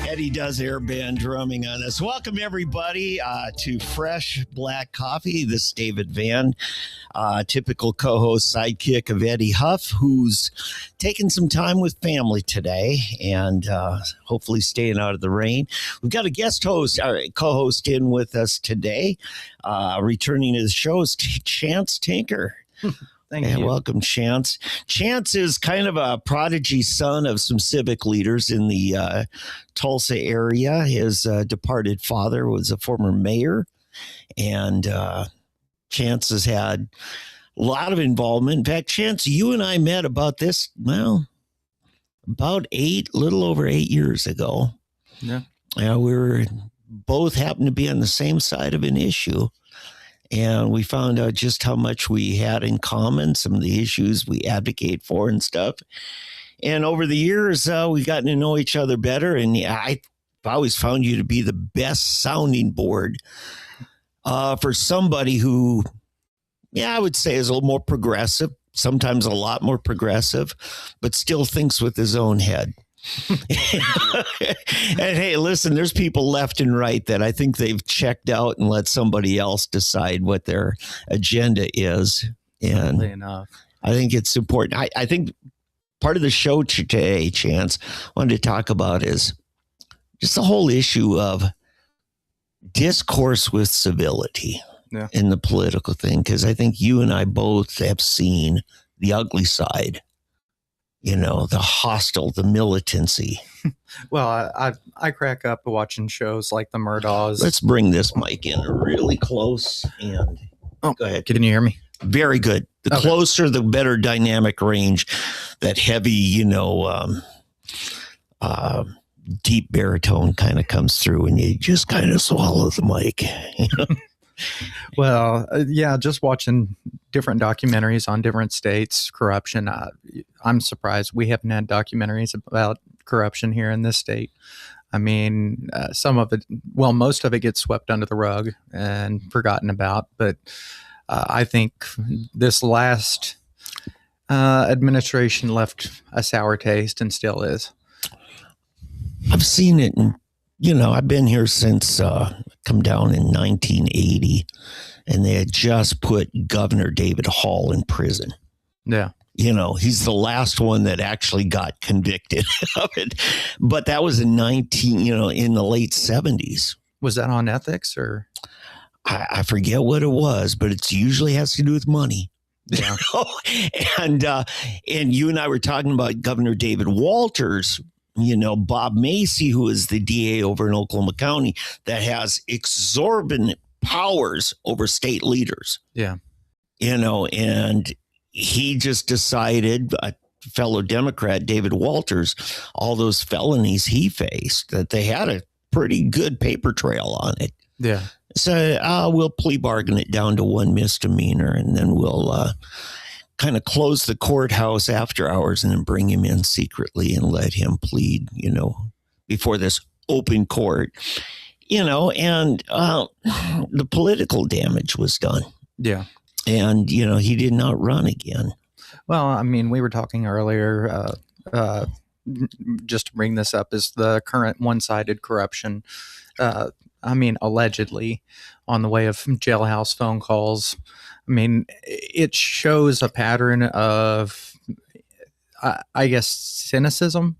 Eddie does air band drumming on us. Welcome, everybody, to Fresh Black Coffee. This is David Van, typical co-host sidekick of Eddie Huff, who's taking some time with family today and hopefully staying out of the rain. We've got a guest host, co-host in with us today. Returning to the show is Chance Tinker. Thank you. Welcome, Chance. Chance is kind of a prodigy son of some civic leaders in the Tulsa area. His departed father was a former mayor, and Chance has had a lot of involvement. In fact, Chance, you and I met about this, about little over 8 years ago. Yeah. We were both happened to be on the same side of an issue. And we found out just how much we had in common, some of the issues we advocate for and stuff. And over the years, we've gotten to know each other better. And I've always found you to be the best sounding board for somebody who, I would say is a little more progressive, sometimes a lot more progressive, but still thinks with his own head. And hey, listen, there's people left and right that I think they've checked out and let somebody else decide what their agenda is. And enough. I think it's important. I think part of the show today, Chance, wanted to talk about is just the whole issue of discourse with civility in the political thing, because I think you and I both have seen the ugly side. The hostile, the militancy. Well, I crack up watching shows like the Murdaws. Let's bring this mic in really close and go ahead. Can you hear me? Very good. The closer, the better dynamic range. That heavy, deep baritone kind of comes through, and you just kind of swallow the mic. Well, just watching different documentaries on different states, corruption. I'm surprised we haven't had documentaries about corruption here in this state. I mean, some of it, most of it gets swept under the rug and forgotten about. But I think this last administration left a sour taste and still is. I've seen it in I've been here since come down in 1980, and they had just put Governor David Hall in prison. Yeah. He's the last one that actually got convicted of it. But that was in in the late 70s. Was that on ethics or? I forget what it was, but it usually has to do with money. Yeah. And you and I were talking about Governor David Walters. Bob Macy, who is the DA over in Oklahoma County, that has exorbitant powers over state leaders. Yeah. And he just decided, a fellow Democrat, David Walters, all those felonies he faced, that they had a pretty good paper trail on it. Yeah. So we'll plea bargain it down to one misdemeanor, and then we'll kind of close the courthouse after hours and then bring him in secretly and let him plead, before this open court, and the political damage was done. Yeah. And, he did not run again. Well, I mean, we were talking earlier, just to bring this up, is the current one-sided corruption. Allegedly on the way of jailhouse phone calls. I mean, it shows a pattern of, I guess, cynicism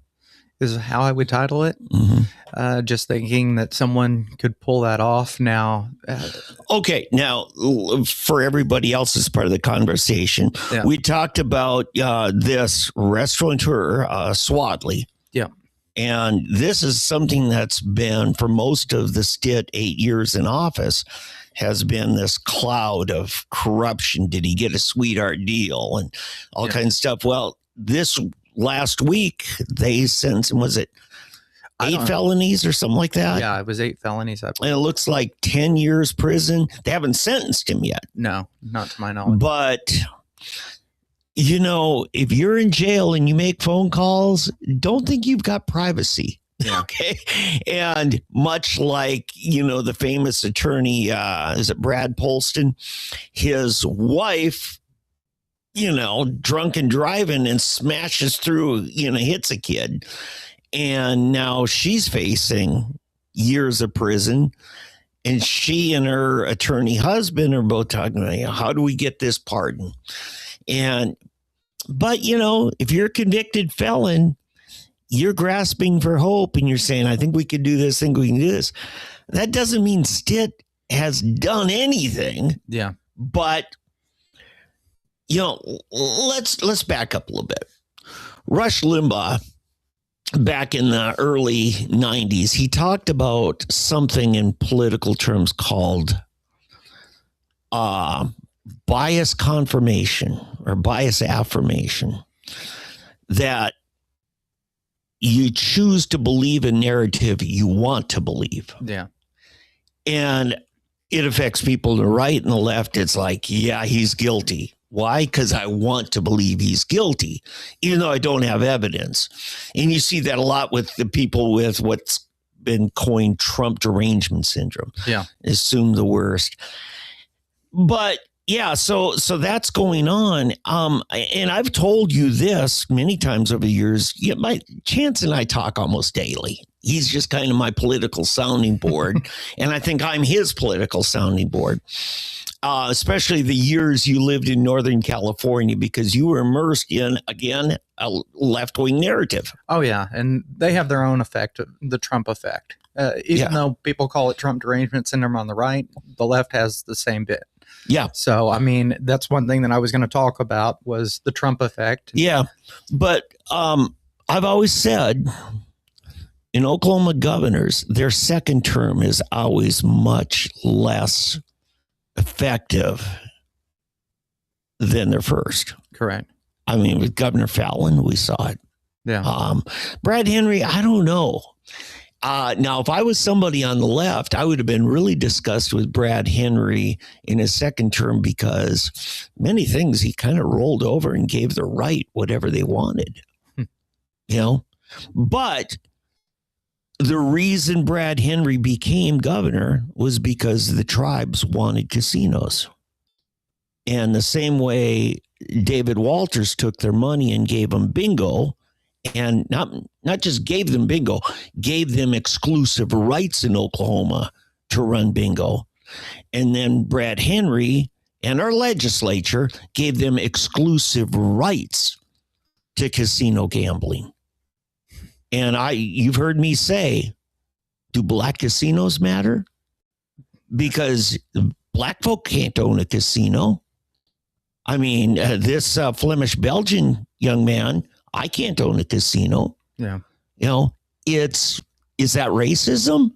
is how I would title it. Mm-hmm. Just thinking that someone could pull that off now. Okay. Now, for everybody else as part of the conversation, we talked about this restaurateur, Swadley. Yeah. And this is something that's been, for most of the 8 years in office, has been this cloud of corruption. Did he get a sweetheart deal and all kinds of stuff? Well, this last week, they sentenced, was it 8 felonies or something like that? Yeah, it was 8 felonies. And it looks like 10 years prison. They haven't sentenced him yet. No, not to my knowledge. But, if you're in jail and you make phone calls, don't think you've got privacy. Yeah. Okay. And much like, the famous attorney, is it Brad Polston? His wife, drunk and driving and smashes through, hits a kid. And now she's facing years of prison. And she and her attorney husband are both talking about, how do we get this pardon? But if you're a convicted felon, you're grasping for hope and you're saying, I think we can do this, think we can do this. That doesn't mean Stitt has done anything. Yeah. But, let's back up a little bit. Rush Limbaugh, back in the early 90s, he talked about something in political terms called bias confirmation or bias affirmation, that you choose to believe a narrative you want to believe. Yeah. And it affects people to the right and the left. It's like, yeah, he's guilty. Why? Because I want to believe he's guilty, even though I don't have evidence. And you see that a lot with the people with what's been coined Trump derangement syndrome. Yeah. Assume the worst. But yeah, so that's going on. And I've told you this many times over the years. Chance and I talk almost daily. He's just kind of my political sounding board. And I think I'm his political sounding board. Especially the years you lived in Northern California, because you were immersed in, again, a left-wing narrative. Oh, yeah. And they have their own effect, the Trump effect. Even though people call it Trump derangement syndrome on the right, the left has the same bit. Yeah. So, I mean, that's one thing that I was going to talk about was the Trump effect. Yeah. But I've always said in Oklahoma governors, their second term is always much less effective than their first. Correct. I mean, with Governor Fallon, we saw it. Yeah. Brad Henry, I don't know. Now, if I was somebody on the left, I would have been really disgusted with Brad Henry in his second term, because many things he kind of rolled over and gave the right whatever they wanted. But the reason Brad Henry became governor was because the tribes wanted casinos. And the same way David Walters took their money and gave them bingo, and not just gave them bingo, gave them exclusive rights in Oklahoma to run bingo. And then Brad Henry and our legislature gave them exclusive rights to casino gambling. And you've heard me say, do black casinos matter? Because black folk can't own a casino. I mean, this Flemish Belgian young man, I can't own a casino. Yeah. Is that racism?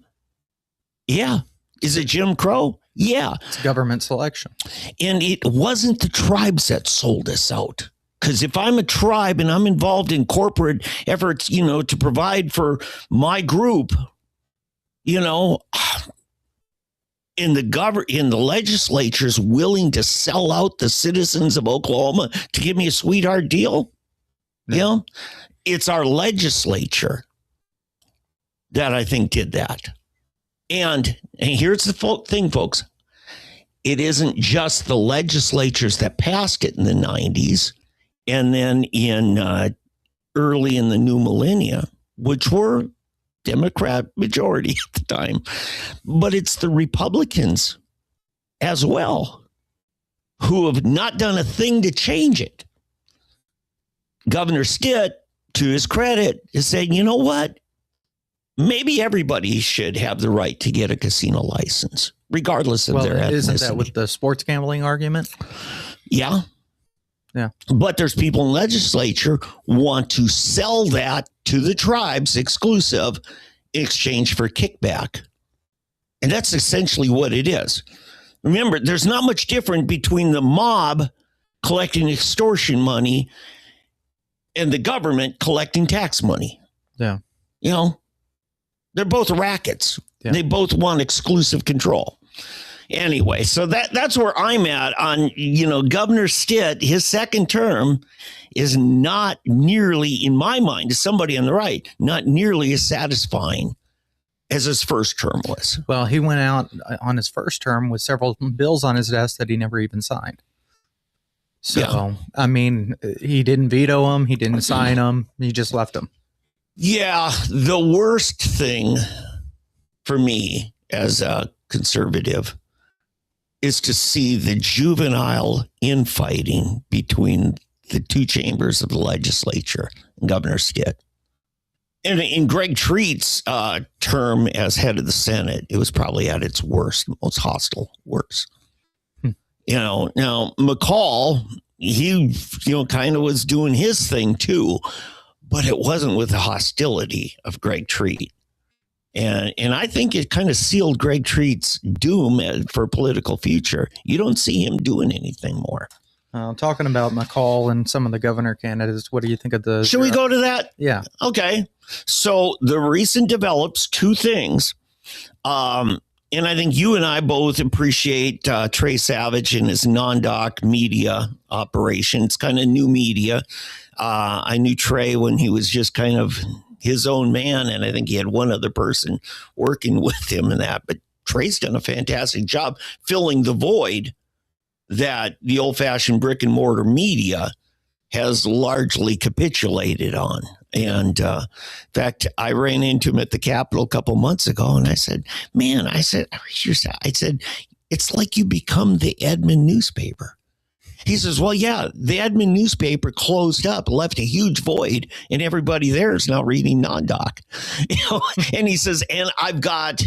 Yeah. Is it Jim Crow? Yeah. It's government selection. And it wasn't the tribes that sold us out. Because if I'm a tribe and I'm involved in corporate efforts, to provide for my group, in the legislature's willing to sell out the citizens of Oklahoma to give me a sweetheart deal, it's our legislature that I think did that. And here's the thing, folks. It isn't just the legislatures that passed it in the 90s. And then early in the new millennia, which were Democrat majority at the time, but it's the Republicans as well who have not done a thing to change it. Governor Stitt, to his credit, is saying, you know what? Maybe everybody should have the right to get a casino license, regardless of their ethnicity. Isn't that with the sports gambling argument? Yeah. Yeah. But there's people in legislature want to sell that to the tribes exclusive in exchange for kickback. And that's essentially what it is. Remember, there's not much different between the mob collecting extortion money and the government collecting tax money. Yeah. They're both rackets. Yeah. They both want exclusive control. Anyway, so that's where I'm at on, Governor Stitt. His second term is not nearly, in my mind, as somebody on the right, not nearly as satisfying as his first term was. Well, he went out on his first term with several bills on his desk that he never even signed. So, yeah. I mean, he didn't veto them. He didn't sign them. He just left them. Yeah, the worst thing for me as a conservative is to see the juvenile infighting between the two chambers of the legislature and Governor Stitt. And in Greg Treat's term as head of the Senate, it was probably at its worst, most hostile, worst. Now McCall, he, kind of was doing his thing too, but it wasn't with the hostility of Greg Treat. And I think it kind of sealed Greg Treat's doom for a political future. You don't see him doing anything more. Talking about McCall and some of the governor candidates, what do you think of the... Should we go to that? Yeah. Okay. So the recent develops two things. And I think you and I both appreciate Trey Savage and his non-doc media operation. It's kind of new media. I knew Trey when he was just kind of his own man, and I think he had one other person working with him in that. But Trey's done a fantastic job filling the void that the old-fashioned brick-and-mortar media has largely capitulated on. And in fact, I ran into him at the Capitol a couple months ago, and I said, it's like you become the Edmond newspaper. He says, well, yeah, the Edmond newspaper closed up, left a huge void, and everybody there is now reading non-doc. And he says, and I've got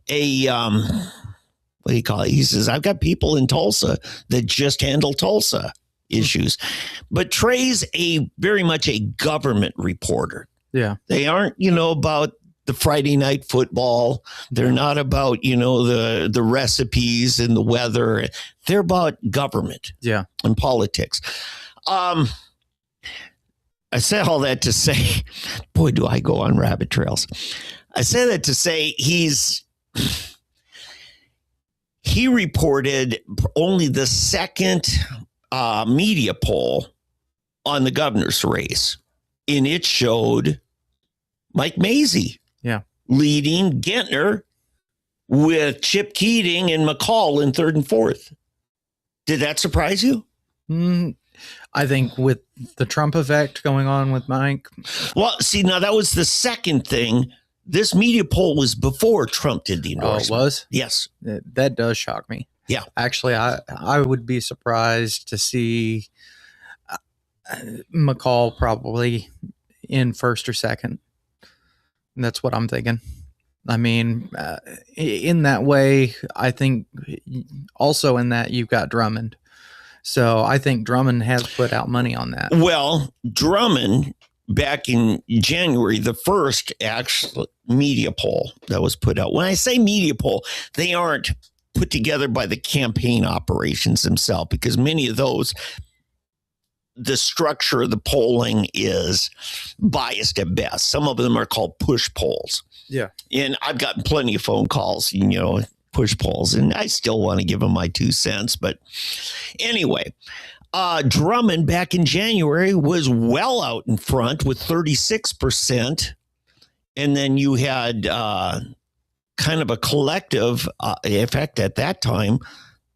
a, what do you call it? He says, I've got people in Tulsa that just handle Tulsa issues. But Trey's very much a government reporter. Yeah. They aren't, about the Friday night football. They're not about, the recipes and the weather. They're about government and politics. I said all that to say, boy, do I go on rabbit trails. I said that to say he reported only the second media poll on the governor's race, and it showed Mike Mazzei leading Gentner with Chip Keating and McCall in third and fourth. Did that surprise you? I think with the Trump effect going on with Mike. Well, see, now that was the second thing. This media poll was before Trump did the endorsement. Oh, it was? Yes. That does shock me. Yeah. Actually, I would be surprised to see McCall probably in first or second. And that's what I'm thinking. I mean, in that way, I think also in that you've got Drummond. So I think Drummond has put out money on that. Well, Drummond, back in January, the first actual media poll that was put out. When I say media poll, they aren't put together by the campaign operations themselves, because many of those, the structure of the polling is biased at best. Some of them are called push polls. Yeah. And I've gotten plenty of phone calls, push polls, and I still want to give them my 2 cents. But anyway, Drummond back in January was well out in front with 36%. And then you had kind of a collective effect at that time.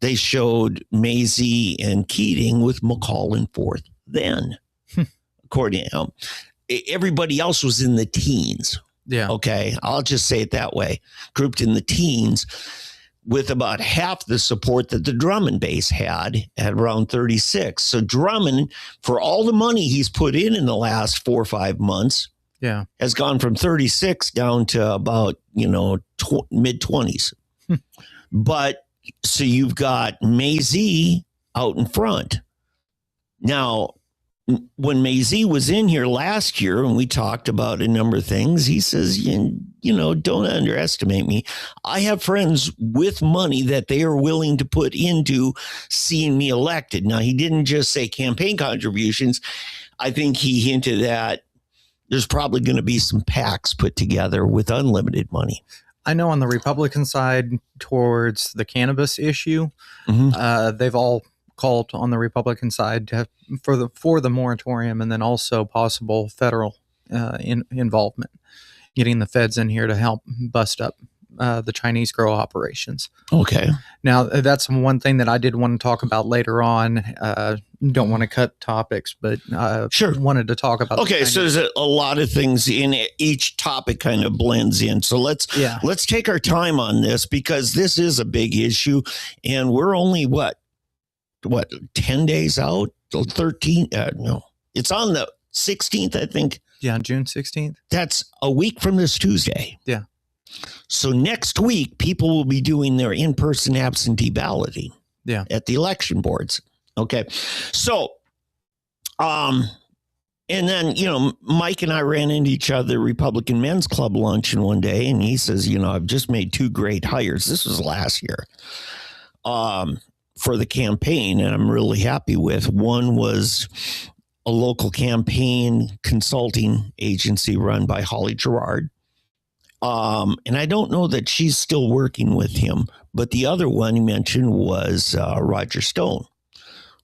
They showed Mazzei and Keating with McCall in fourth. Then, according to him, everybody else was in the teens. Yeah. Okay. I'll just say it that way. Grouped in the teens, with about half the support that the Drummond base had at around 36. So Drummond, for all the money he's put in the last 4 or 5 months, has gone from 36 down to about, mid 20s. But so you've got Mazzei out in front. Now, when Mazzei was in here last year and we talked about a number of things, he says, don't underestimate me. I have friends with money that they are willing to put into seeing me elected. Now, he didn't just say campaign contributions. I think he hinted that there's probably going to be some PACs put together with unlimited money. I know on the Republican side towards the cannabis issue, they've all called on the Republican side for the moratorium, and then also possible federal involvement, getting the feds in here to help bust up the Chinese grow operations. Okay. Now, that's one thing that I did want to talk about later on. Don't want to cut topics, but Sure. wanted to talk about. Okay, so there's a lot of things in it. Each topic kind of blends in. So let's take our time on this, because this is a big issue, and we're only what 10 days out, 13. No, it's on the 16th, I think. Yeah, June 16th. That's a week from this Tuesday. Yeah. So next week, people will be doing their in-person absentee balloting. Yeah. At the election boards. Okay. So, and then, Mike and I ran into each other at Republican Men's Club luncheon one day, and he says, I've just made 2 great hires. This was last year, for the campaign, and I'm really happy with. One was a local campaign consulting agency run by Holly Gerard. And I don't know that she's still working with him, but the other one he mentioned was Roger Stone,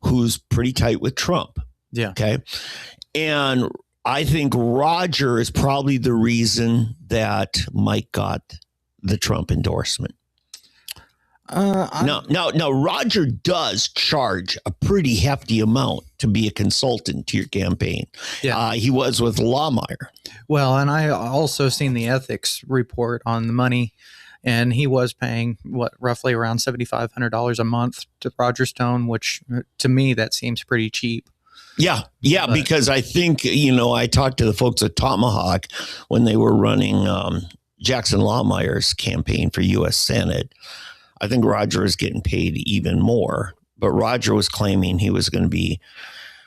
who's pretty tight with Trump. Yeah. Okay. And I think Roger is probably the reason that Mike got the Trump endorsement. Now, Roger does charge a pretty hefty amount to be a consultant to your campaign. Yeah. He was with Lawmeyer. Well, and I also seen the ethics report on the money, and he was paying roughly around $7,500 a month to Roger Stone, which to me that seems pretty cheap. Yeah, because I think, I talked to the folks at Tomahawk when they were running Jackson Lawmeyer's campaign for U.S. Senate. I think Roger is getting paid even more, but Roger was claiming he was going to be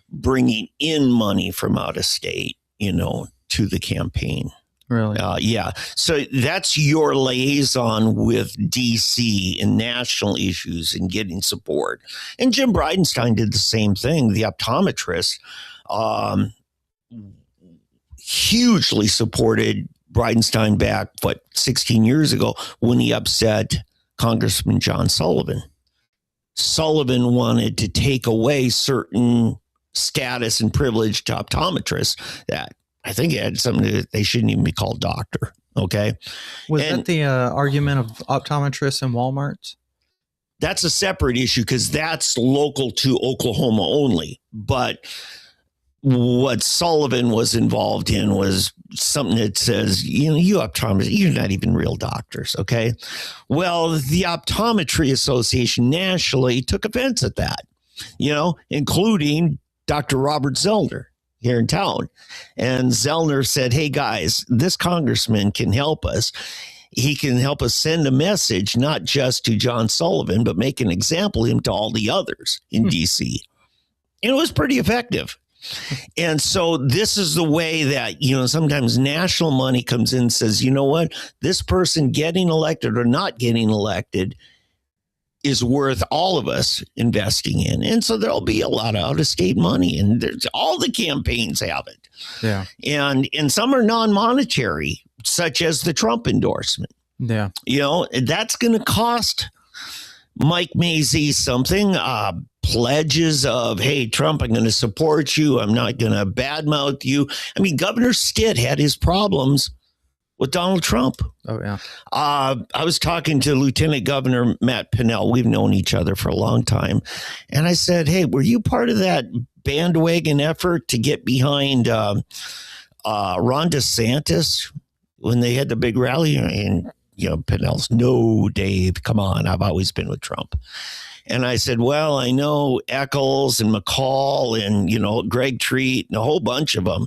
bringing in money from out of state, to the campaign. Really? Yeah. So that's your liaison with D.C. and national issues and getting support. And Jim Bridenstine did the same thing. The optometrist hugely supported Bridenstine back, 16 years ago when he upset Congressman John Sullivan. Sullivan wanted to take away certain status and privilege to optometrists that I think it had something to do, they shouldn't even be called doctor. Okay. Was that the argument of optometrists and Walmarts? That's a separate issue because that's local to Oklahoma only. But what Sullivan was involved in was something that says, you optometrists, you're not even real doctors. Okay. Well, the Optometry Association nationally took offense at that, including Dr. Robert Zellner here in town. And Zellner said, hey, guys, this congressman can help us. He can help us send a message, not just to John Sullivan, but make an example of him to all the others in D.C. And it was pretty effective. And so this is the way that, sometimes national money comes in and says, what, this person getting elected or not getting elected is worth all of us investing in. And so there'll be a lot of out-of-state money, and there's all the campaigns have it. Yeah. And some are non-monetary, such as the Trump endorsement. Yeah. That's going to cost Mike Mazie something, pledges of, hey, Trump, I'm going to support you. I'm not going to badmouth you. I mean, Governor Stitt had his problems with Donald Trump. Oh, yeah. I was talking to Lieutenant Governor Matt Pinnell. We've known each other for a long time. And I said, hey, were you part of that bandwagon effort to get behind Ron DeSantis when they had the big rally? And, Pinnell's, no, Dave, come on. I've always been with Trump. And I said, well, I know Eccles and McCall and, Greg Treat and a whole bunch of them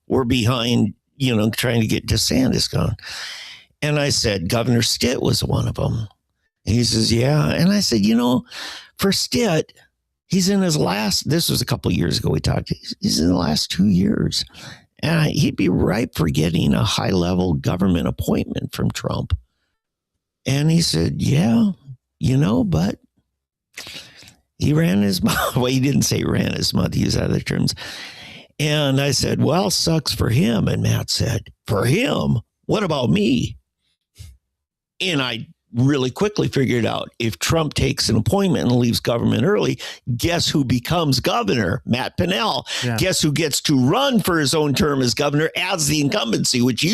were behind trying to get DeSantis gone. And I said, Governor Stitt was one of them. And he says, yeah. And I said, for Stitt, he's in his last, this was a couple of years ago we talked, he's in the last 2 years. And he'd be ripe for getting a high-level government appointment from Trump. And he said, yeah, but he ran his mouth. Well, he didn't say ran his mouth. He used other terms. And I said, well, sucks for him. And Matt said, for him? What about me? And I really quickly figured out if Trump takes an appointment and leaves government early, guess who becomes governor? Matt Pinnell. Yeah. Guess who gets to run for his own term as governor as the incumbency, which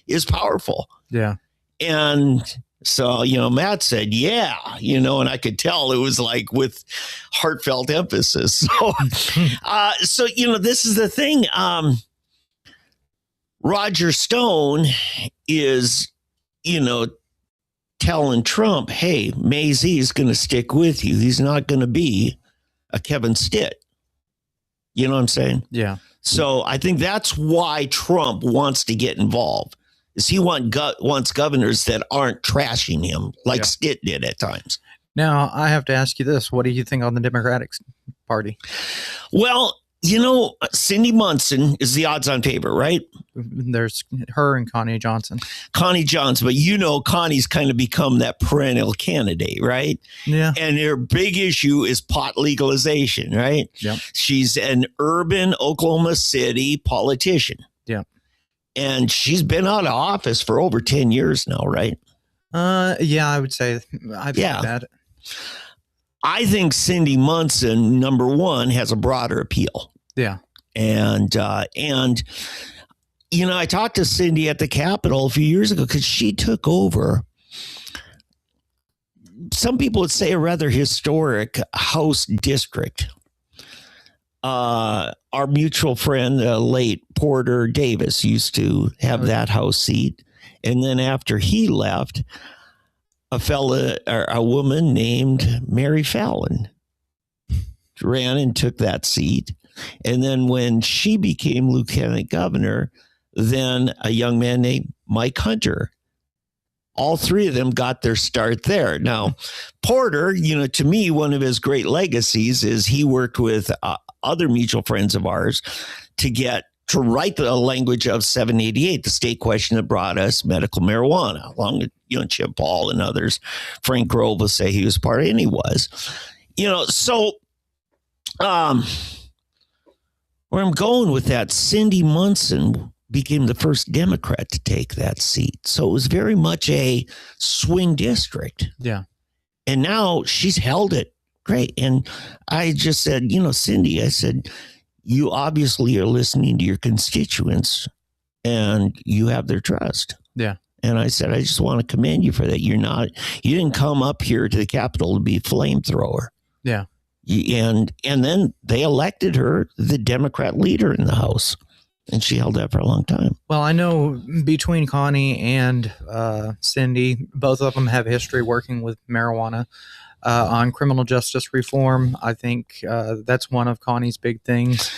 is powerful. Yeah. And so, Matt said, yeah, and I could tell it was like with heartfelt emphasis. So, this is the thing. Roger Stone is, telling Trump, hey, Mazie is going to stick with you. He's not going to be a Kevin Stitt. You know what I'm saying? Yeah. So I think that's why Trump wants to get involved. Is he wants governors that aren't trashing him like Stitt did at times. Now, I have to ask you this. What do you think on the Democratic Party? Well, Cindy Munson is the odds-on favorite, right? There's her and Connie Johnson. Connie Johnson, but Connie's kind of become that perennial candidate, right? Yeah. And her big issue is pot legalization, right? Yep. She's an urban Oklahoma City politician. Yeah. And she's been out of office for over 10 years now, right? Yeah, I would say that. I think Cindy Munson, number one, has a broader appeal. Yeah. And I talked to Cindy at the Capitol a few years ago because she took over. Some people would say a rather historic House district. Our mutual friend, the late Porter Davis, used to have that House seat. And then after he left, a woman named Mary Fallon ran and took that seat. And then when she became lieutenant governor, then a young man named Mike Hunter. All three of them got their start there. Now, Porter, to me, one of his great legacies is he worked with other mutual friends of ours to write the language of 788, the state question that brought us medical marijuana, along with, Chip Paul and others. Frank Grove will say he was part of it, and he was. So where I'm going with that, Cindy Munson became the first Democrat to take that seat. So it was very much a swing district. Yeah. And now she's held it. Great. And I just said, Cindy, I said, you obviously are listening to your constituents and you have their trust. Yeah. And I said, I just want to commend you for that. You didn't come up here to the Capitol to be a flamethrower. Yeah. And then they elected her the Democrat leader in the House. And she held that for a long time. Well, I know between Connie and Cindy, both of them have history working with marijuana on criminal justice reform. I think that's one of Connie's big things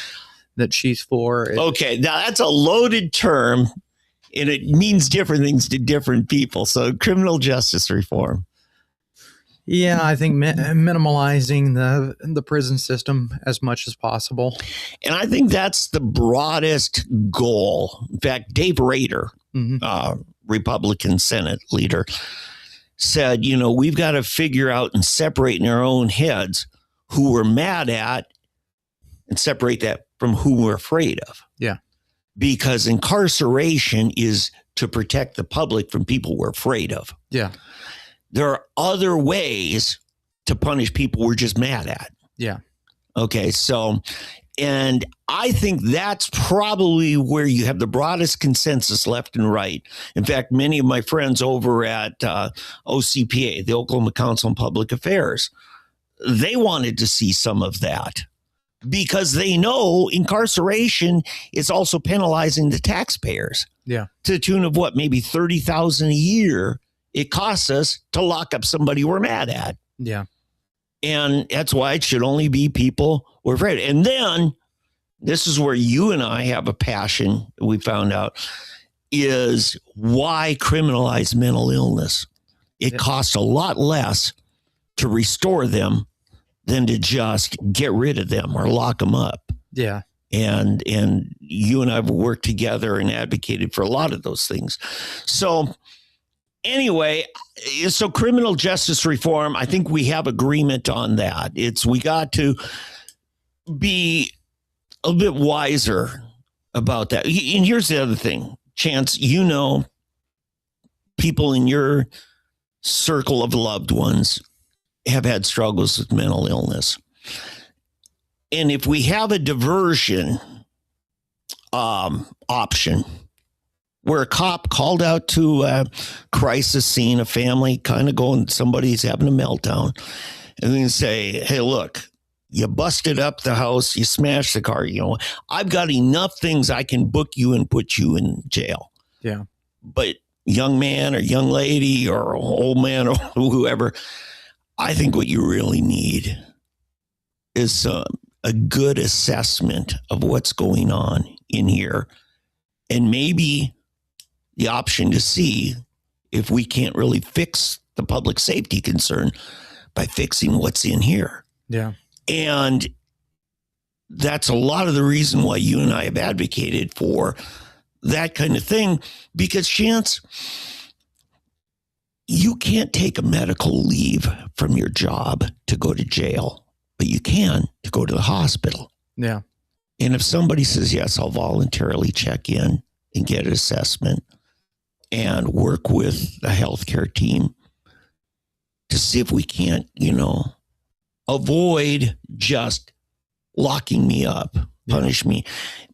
that she's for. Okay, now that's a loaded term, and it means different things to different people. So criminal justice reform. Yeah, I think minimalizing the prison system as much as possible. And I think that's the broadest goal. In fact, Dave Rader, Republican Senate leader, said, we've got to figure out and separate in our own heads who we're mad at and separate that from who we're afraid of. Yeah. Because incarceration is to protect the public from people we're afraid of. Yeah. There are other ways to punish people we're just mad at. Yeah. Okay. So, and I think that's probably where you have the broadest consensus left and right. In fact, many of my friends over at OCPA, the Oklahoma Council on Public Affairs, they wanted to see some of that because they know incarceration is also penalizing the taxpayers. Yeah. To the tune of maybe $30,000 a year. It costs us to lock up somebody we're mad at. Yeah. And that's why it should only be people we're afraid of. And then this is where you and I have a passion, we found out, is why criminalize mental illness? It costs a lot less to restore them than to just get rid of them or lock them up. Yeah. And you and I have worked together and advocated for a lot of those things. So anyway, so criminal justice reform, I think we have agreement on that. We got to be a bit wiser about that. And here's the other thing, Chance, people in your circle of loved ones have had struggles with mental illness. And if we have a diversion option, where a cop called out to a crisis scene, a family kind of going, somebody's having a meltdown, and then say, hey, look, you busted up the house, you smashed the car, I've got enough things I can book you and put you in jail. Yeah. But young man or young lady or old man or whoever, I think what you really need is a good assessment of what's going on in here, and maybe the option to see if we can't really fix the public safety concern by fixing what's in here. Yeah. And that's a lot of the reason why you and I have advocated for that kind of thing, because Chance, you can't take a medical leave from your job to go to jail, but you can to go to the hospital. Yeah. And if somebody says, yes, I'll voluntarily check in and get an assessment and work with the healthcare team to see if we can't, avoid just locking me up, punish me.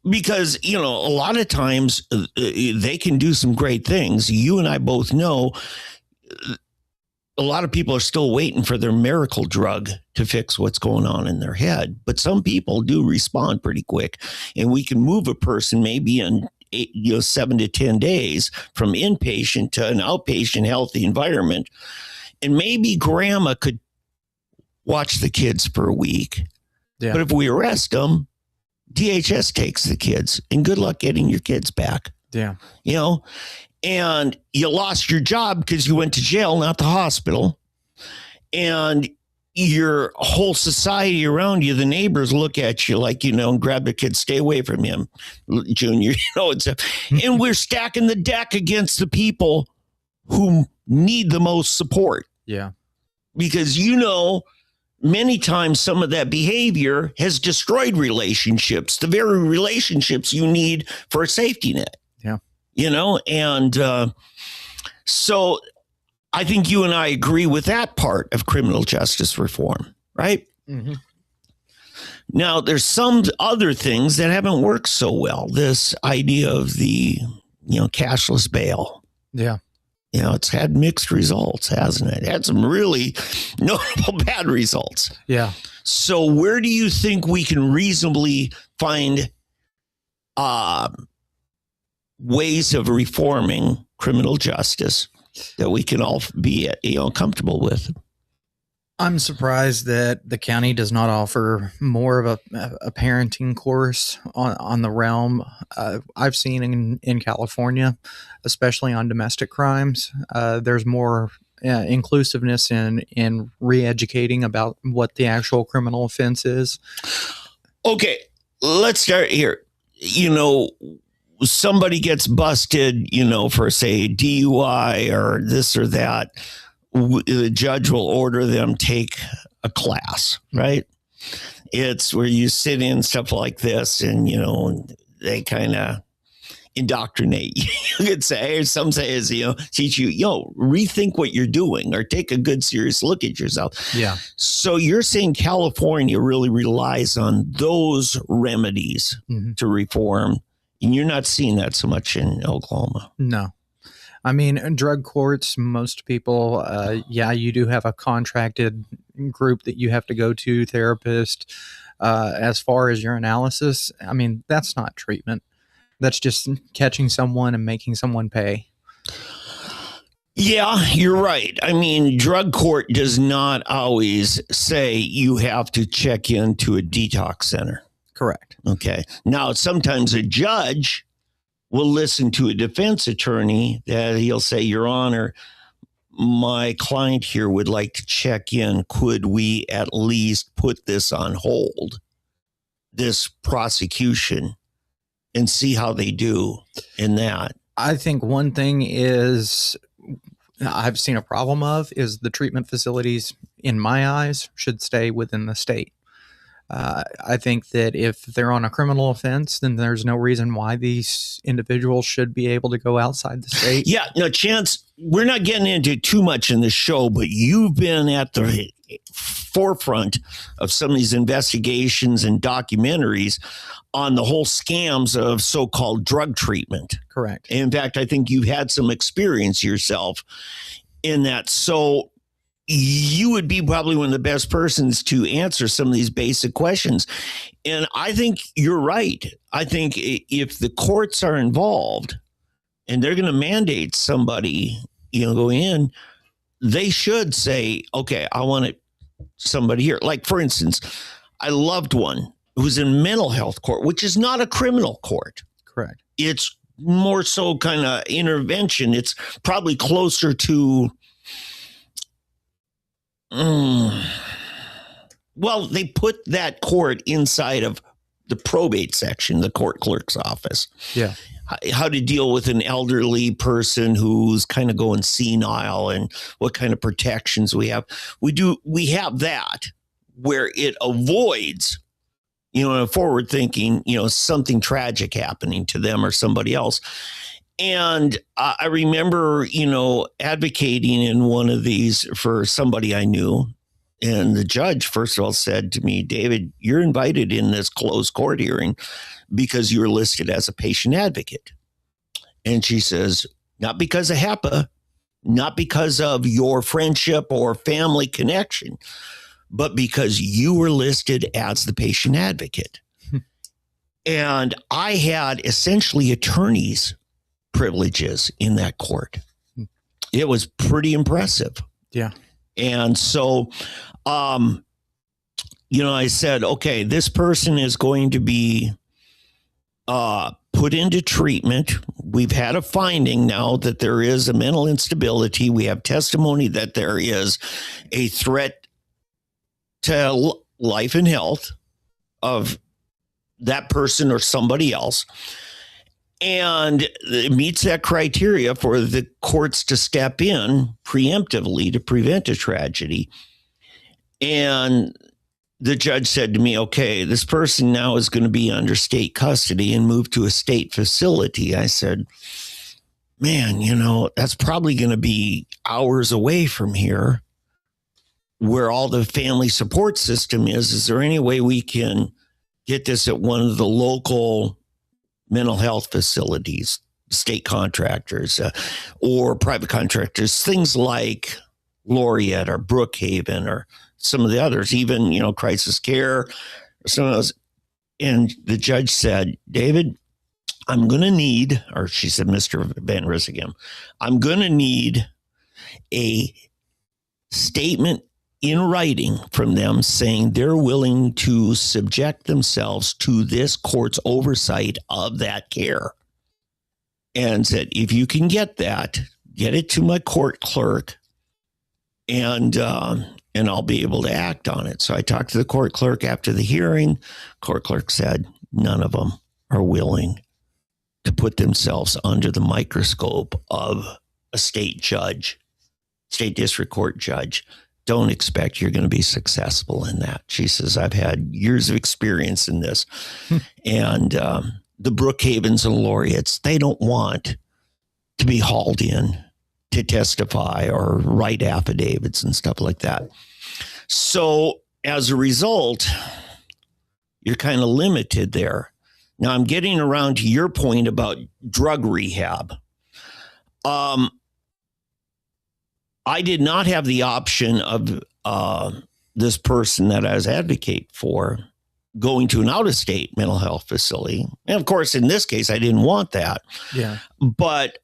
Because, a lot of times they can do some great things. You and I both know a lot of people are still waiting for their miracle drug to fix what's going on in their head. But some people do respond pretty quick, and we can move a person maybe in 7 to 10 days from inpatient to an outpatient healthy environment. And maybe grandma could watch the kids for a week. Yeah. But if we arrest them, DHS takes the kids, and good luck getting your kids back. Yeah. And you lost your job because you went to jail, not the hospital. And your whole society around you, the neighbors look at you like, and grab the kids, stay away from him, Junior. And we're stacking the deck against the people who need the most support. Yeah. Because, many times some of that behavior has destroyed relationships, the very relationships you need for a safety net. Yeah. And so I think you and I agree with that part of criminal justice reform, right? Mm-hmm. Now, there's some other things that haven't worked so well. This idea of the, cashless bail. Yeah. It's had mixed results, hasn't it? It had some really notable bad results. Yeah. So where do you think we can reasonably find ways of reforming criminal justice that we can all be comfortable with? I'm surprised that the county does not offer more of a parenting course on the realm. I've seen in California, especially on domestic crimes, there's more inclusiveness in re-educating about what the actual criminal offense is. Okay, let's start here. Somebody gets busted, for say DUI or this or that. The judge will order them take a class, right? It's where you sit in stuff like this, and they kind of indoctrinate you. You could say, or some say is teach you, rethink what you're doing, or take a good serious look at yourself. Yeah. So you're saying California really relies on those remedies to reform, and you're not seeing that so much in Oklahoma. No. I mean, in drug courts, most people, you do have a contracted group that you have to go to, therapist. As far as your analysis, I mean, that's not treatment. That's just catching someone and making someone pay. Yeah, you're right. I mean, drug court does not always say you have to check into a detox center. Correct. Okay. Now, sometimes a judge will listen to a defense attorney that he'll say, Your Honor, my client here would like to check in. Could we at least put this on hold, this prosecution, and see how they do in that? I think one thing is I've seen a problem of is the treatment facilities, in my eyes, should stay within the state. I think that if they're on a criminal offense, then there's no reason why these individuals should be able to go outside the state. Yeah, no, Chance, we're not getting into too much in the show, but you've been at the forefront of some of these investigations and documentaries on the whole scams of so-called drug treatment. Correct. In fact, I think you've had some experience yourself in that. So you would be probably one of the best persons to answer some of these basic questions. And I think you're right. I think if the courts are involved and they're going to mandate somebody, go in, they should say, okay, I want somebody here. Like, for instance, I loved one who was in mental health court, which is not a criminal court. Correct. It's more so kind of intervention. It's probably closer to, well, they put that court inside of the probate section, the court clerk's office. Yeah. How to deal with an elderly person who's kind of going senile and what kind of protections we have. We have that where it avoids, a forward thinking, something tragic happening to them or somebody else. And I remember, advocating in one of these for somebody I knew. And the judge, first of all, said to me, David, you're invited in this closed court hearing because you're listed as a patient advocate. And she says, not because of HIPAA, not because of your friendship or family connection, but because you were listed as the patient advocate. And I had essentially attorney's privileges in that court. It was pretty impressive. Yeah. And so, I said, okay, this person is going to be put into treatment. We've had a finding now that there is a mental instability. We have testimony that there is a threat to life and health of that person or somebody else. And it meets that criteria for the courts to step in preemptively to prevent a tragedy. And the judge said to me, okay, this person now is going to be under state custody and moved to a state facility. I said, man, that's probably going to be hours away from here where all the family support system is. Is there any way we can get this at one of the local mental health facilities, state contractors or private contractors, things like Laureate or Brookhaven or some of the others, even, crisis care, some of those. And the judge said, David, I'm going to need, or she said, Mr. Van Rissigam, I'm going to need a statement in writing from them saying they're willing to subject themselves to this court's oversight of that care. And said, if you can get that, get it to my court clerk and I'll be able to act on it. So I talked to the court clerk after the hearing. Court clerk said, none of them are willing to put themselves under the microscope of a state judge, state district court judge. Don't expect you're going to be successful in that. She says, I've had years of experience in this. And the Brookhavens and Laureates, they don't want to be hauled in to testify or write affidavits and stuff like that. So as a result, you're kind of limited there. Now I'm getting around to your point about drug rehab. I did not have the option of this person that I was advocating for going to an out-of-state mental health facility. And of course, in this case, I didn't want that. Yeah. But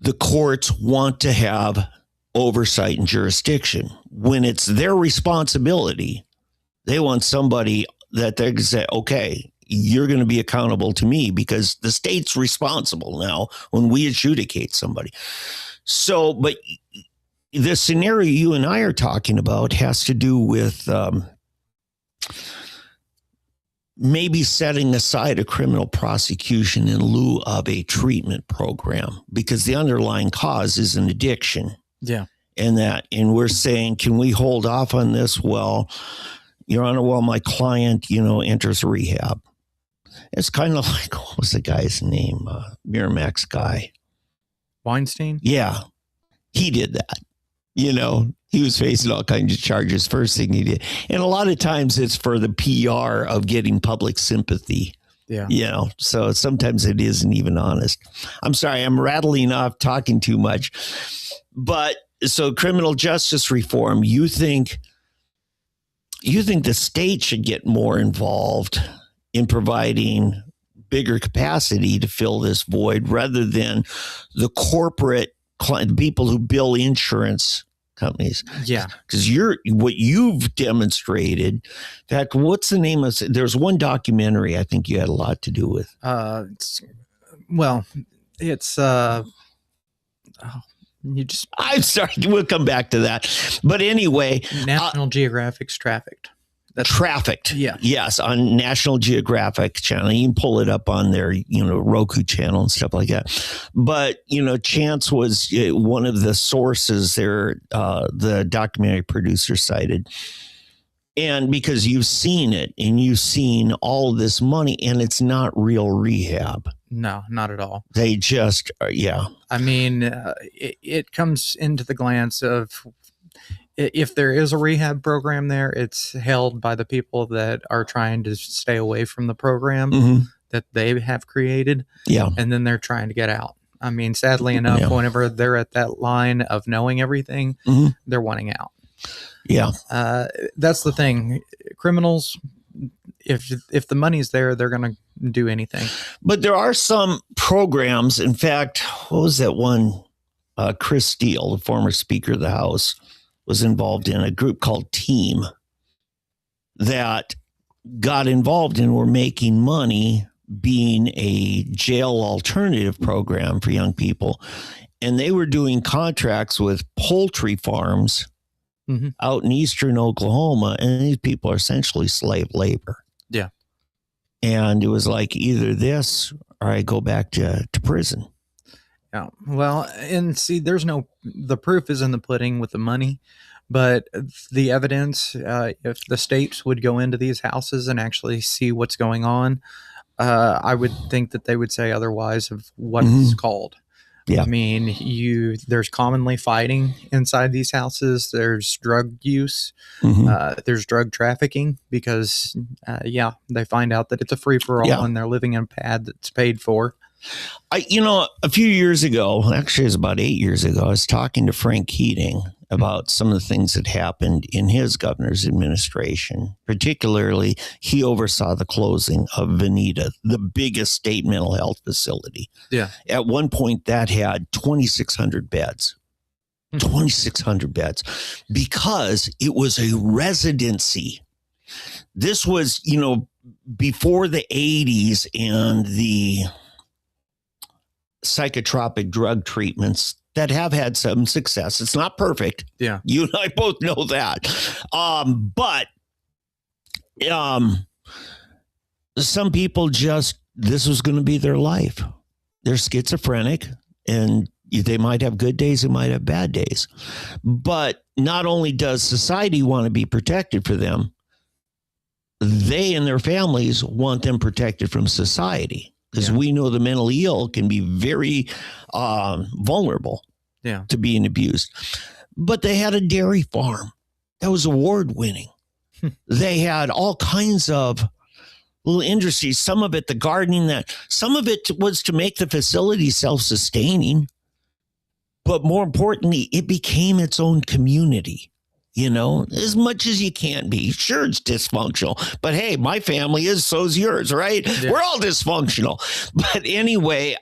the courts want to have oversight and jurisdiction. When it's their responsibility, they want somebody that they can say, okay, you're going to be accountable to me because the state's responsible now when we adjudicate somebody. So, but the scenario you and I are talking about has to do with maybe setting aside a criminal prosecution in lieu of a treatment program because the underlying cause is an addiction. Yeah. And we're saying, can we hold off on this? Well, Your Honor, while my client, enters rehab. It's kind of like, what was the guy's name? Miramax guy. Weinstein? Yeah, he did that, He was facing all kinds of charges. First thing he did. And a lot of times it's for the PR of getting public sympathy. Yeah. You know, so sometimes it isn't even honest. I'm sorry, I'm rattling off, talking too much. But so criminal justice reform, you think the state should get more involved in providing bigger capacity to fill this void rather than the corporate people who bill insurance companies. Yeah. Because what you've demonstrated, in fact, what's the name of it? There's one documentary I think you had a lot to do with. I'm sorry, we'll come back to that. But anyway, National Geographic's Trafficked. Trafficked. Yeah. Yes, on National Geographic channel. You can pull it up on their, Roku channel and stuff like that. But, Chance was one of the sources there, the documentary producer cited. And because you've seen it and you've seen all this money and it's not real rehab. No, not at all. They just, yeah. I mean, it comes into the glance of, if there is a rehab program there, it's held by the people that are trying to stay away from the program that they have created. Yeah. And then they're trying to get out. I mean, sadly enough, whenever they're at that line of knowing everything, they're wanting out. Yeah. That's the thing. Criminals, if the money's there, they're going to do anything. But there are some programs. In fact, what was that one? Chris Steele, the former Speaker of the House, was involved in a group called Team that got involved and were making money being a jail alternative program for young people. And they were doing contracts with poultry farms out in eastern Oklahoma. And these people are essentially slave labor. Yeah. And it was like either this or I go back to prison. Yeah. Well, and see, the proof is in the pudding with the money, but the evidence, if the states would go into these houses and actually see what's going on, I would think that they would say otherwise of what it's called. Yeah. I mean, there's commonly fighting inside these houses. There's drug use. There's drug trafficking because, they find out that it's a free for all and they're living in a pad that's paid for. A few years ago, actually it was about 8 years ago, I was talking to Frank Keating about some of the things that happened in his governor's administration. Particularly, he oversaw the closing of Veneta, the biggest state mental health facility. Yeah. At one point, that had 2,600 beds. 2,600 beds because it was a residency. This was, before the 80s and the psychotropic drug treatments that have had some success. It's not perfect. Yeah. You and I both know that. But some people this was going to be their life. They're schizophrenic and they might have good days, they might have bad days. But not only does society want to be protected for them, they and their families want them protected from society. Because we know the mentally ill can be very vulnerable to being abused. But they had a dairy farm that was award winning. They had all kinds of little industries. Some of it, the gardening, some of it was to make the facility self-sustaining. But more importantly, it became its own community. As much as you can be. Sure, it's dysfunctional, but hey, my family is, so's yours, right? Yeah. We're all dysfunctional. But anyway,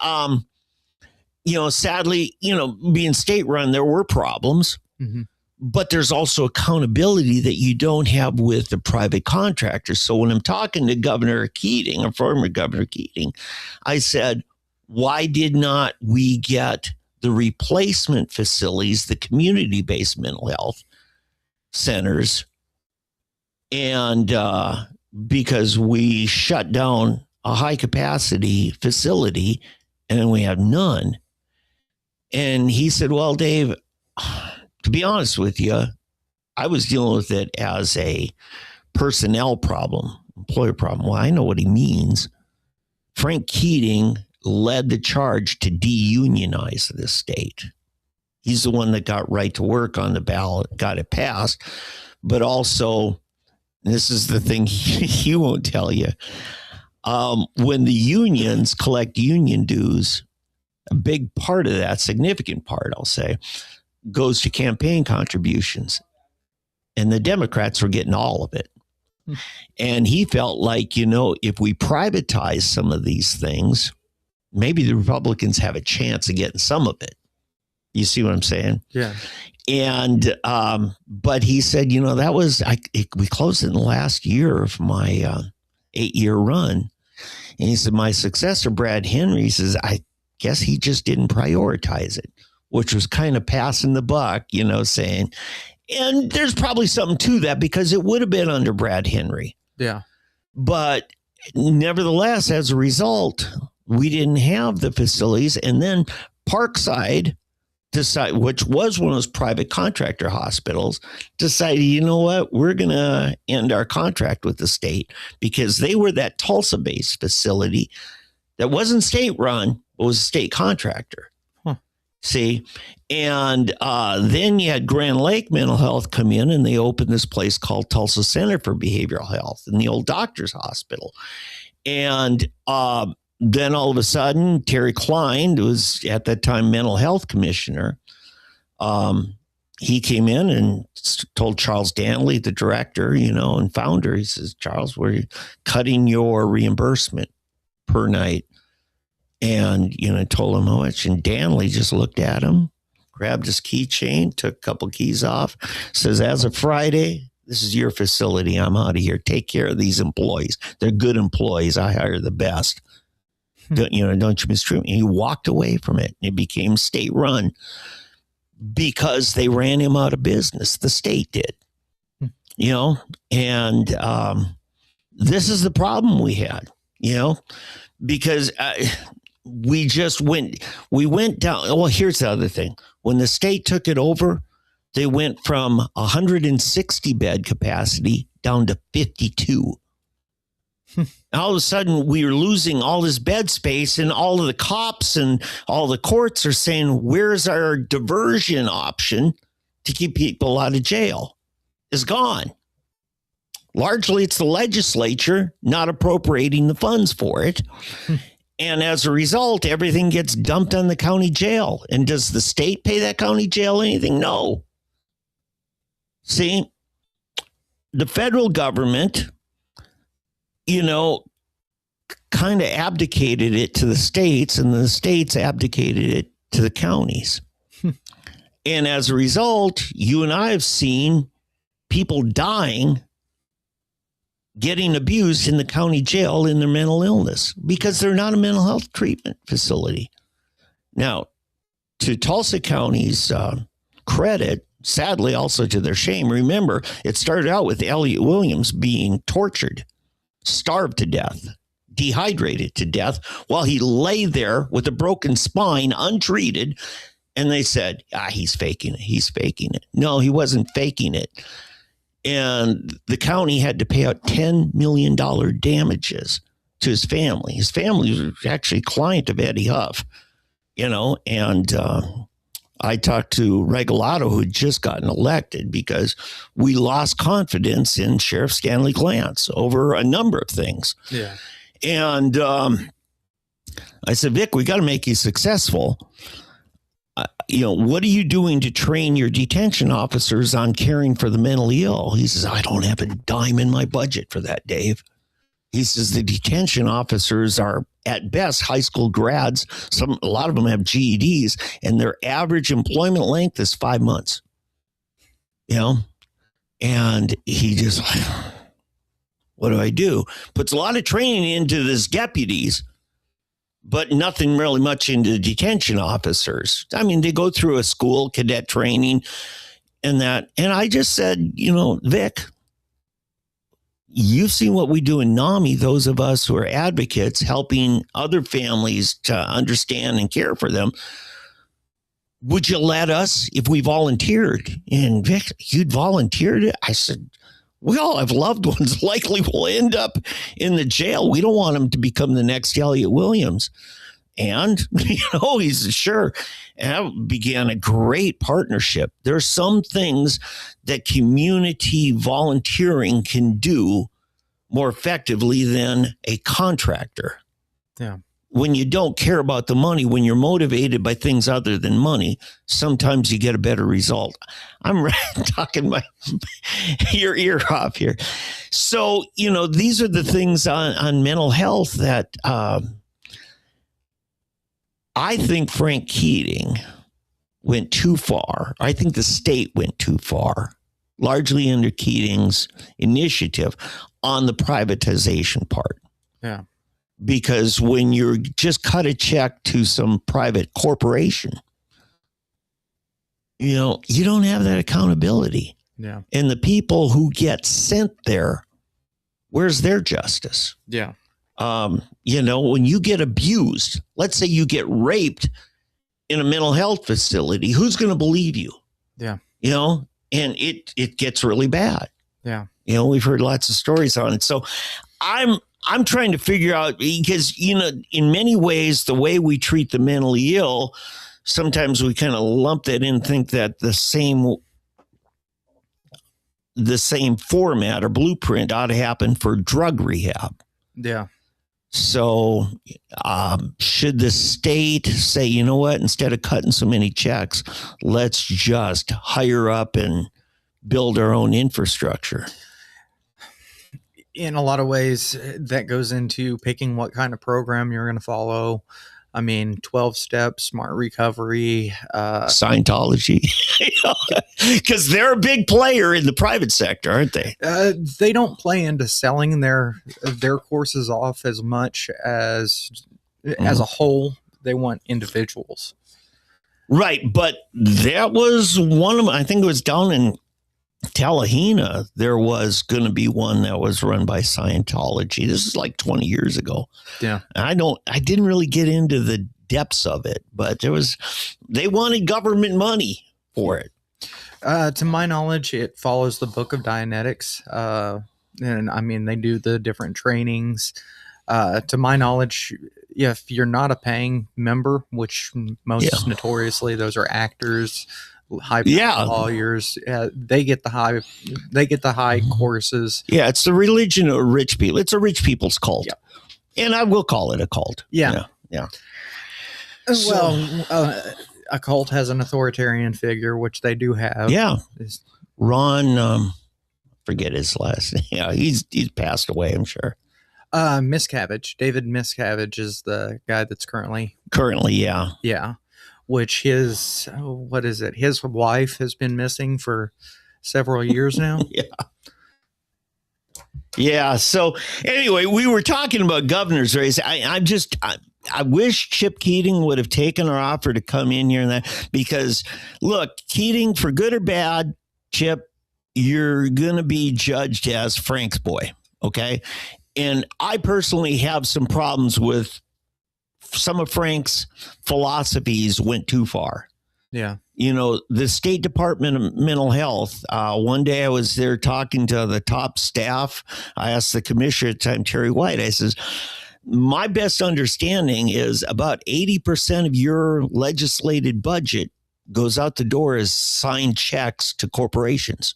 sadly, being state run, there were problems, but there's also accountability that you don't have with the private contractors. So when I'm talking to Governor Keating, or former Governor Keating, I said, why did not we get the replacement facilities, the community-based mental health centers, and because we shut down a high capacity facility and then we have none. And he said, well, Dave, to be honest with you, I was dealing with it as a personnel problem, employer problem. Well, I know what he means. Frank Keating led the charge to deunionize this state. He's the one that got right to work on the ballot, got it passed. But also, this is the thing he won't tell you. When the unions collect union dues, a big part of that, significant part, I'll say, goes to campaign contributions. And the Democrats were getting all of it. And he felt like, if we privatize some of these things, maybe the Republicans have a chance of getting some of it. You see what I'm saying? Yeah. And, but he said, that was, we closed it in the last year of my 8-year run. And he said, my successor, Brad Henry, says, I guess he just didn't prioritize it, which was kind of passing the buck, saying, and there's probably something to that because it would have been under Brad Henry. Yeah. But nevertheless, as a result, we didn't have the facilities. And then Parkside decided, which was one of those private contractor hospitals, decided, you know what, we're going to end our contract with the state because they were that Tulsa-based facility that wasn't state-run, but was a state contractor. See? And then you had Grand Lake Mental Health come in and they opened this place called Tulsa Center for Behavioral Health in the old doctor's hospital. And then all of a sudden, Terry Klein, who was at that time mental health commissioner, he came in and told Charles Danley, the director, and founder, he says, Charles, we're cutting your reimbursement per night. And, told him how much. And Danley just looked at him, grabbed his keychain, took a couple keys off, says, as of Friday, this is your facility. I'm out of here. Take care of these employees. They're good employees. I hire the best. Don't you mistreat me. And he walked away from it. It became state run because they ran him out of business. The state did, and this is the problem we had, because we went down. Well, here's the other thing. When the state took it over, they went from 160 bed capacity down to 52. All of a sudden, we were losing all this bed space, and all of the cops and all the courts are saying, where's our diversion option to keep people out of jail? It's gone. Largely, it's the legislature not appropriating the funds for it. And as a result, everything gets dumped on the county jail. And does the state pay that county jail anything? No. See, the federal government, kind of abdicated it to the states, and the states abdicated it to the counties. And as a result, you and I have seen people dying, getting abused in the county jail in their mental illness because they're not a mental health treatment facility. Now, to Tulsa County's credit, sadly also to their shame, remember, it started out with Elliot Williams being tortured, starved to death, dehydrated to death while he lay there with a broken spine, untreated. And they said, he's faking it. He's faking it. No, he wasn't faking it. And the county had to pay out $10 million damages to his family. His family was actually a client of Eddie Huff, and I talked to Regalado, who had just gotten elected, because we lost confidence in Sheriff Stanley Glantz over a number of things. Yeah. And I said, Vic, we got to make you successful. What are you doing to train your detention officers on caring for the mentally ill? He says, I don't have a dime in my budget for that, Dave. He says the detention officers are at best high school grads. A lot of them have GEDs, and their average employment length is 5 months. And he just, what do I do? Puts a lot of training into his deputies, but nothing really much into the detention officers. I mean, they go through a school cadet training and that. And I just said, Vic, you've seen what we do in NAMI, those of us who are advocates helping other families to understand and care for them. Would you let us, if we volunteered? And Vic, you'd volunteered it? I said, we all have loved ones likely will end up in the jail. We don't want them to become the next Elliot Williams. And, he's sure. And began a great partnership. There are some things that community volunteering can do more effectively than a contractor. Yeah. When you don't care about the money, when you're motivated by things other than money, sometimes you get a better result. I'm talking your ear off here. So, these are the things on mental health that I think Frank Keating went too far. I think the state went too far, largely under Keating's initiative on the privatization part. Yeah. Because when you just cut a check to some private corporation, you don't have that accountability. Yeah. And the people who get sent there, where's their justice? Yeah. When you get abused, let's say you get raped in a mental health facility, who's going to believe you? Yeah. And it gets really bad. Yeah. We've heard lots of stories on it. So I'm trying to figure out, because, in many ways, the way we treat the mentally ill, sometimes we kind of lump that in and think that the same format or blueprint ought to happen for drug rehab. Yeah. So should the state say, you know what, instead of cutting so many checks, let's just hire up and build our own infrastructure? In a lot of ways, that goes into picking what kind of program you're going to follow. I mean, 12 steps, smart recovery, Scientology, because they're a big player in the private sector, aren't they? They don't play into selling their courses off as much as a whole. They want individuals. Right. But that was one of them. I think it was down in Tallahena, there was going to be one that was run by Scientology. This is like 20 years ago. Yeah. I didn't really get into the depths of it, but they wanted government money for it. To my knowledge, it follows the Book of Dianetics. And I mean, they do the different trainings. To my knowledge, if you're not a paying member, which most notoriously those are actors, high lawyers, they get the high courses. Yeah, it's the religion of rich people. It's a rich people's cult. Yeah. And I will call it a cult. Yeah. Yeah. Well, a cult has an authoritarian figure, which they do have. Yeah. Ron, forget his last name. Yeah, he's passed away, I'm sure. Miscavige. David Miscavige is the guy that's currently, yeah. Yeah. Which his wife has been missing for several years now. Yeah. So anyway, we were talking about governor's race. I wish Chip Keating would have taken our offer to come in here and that, because look, Keating, for good or bad, Chip, you're going to be judged as Frank's boy. Okay. And I personally have some problems with some of Frank's philosophies went too far. Yeah. The State Department of Mental Health, one day I was there talking to the top staff. I asked the commissioner at the time, Terry White, I says, my best understanding is about 80% of your legislated budget goes out the door as signed checks to corporations.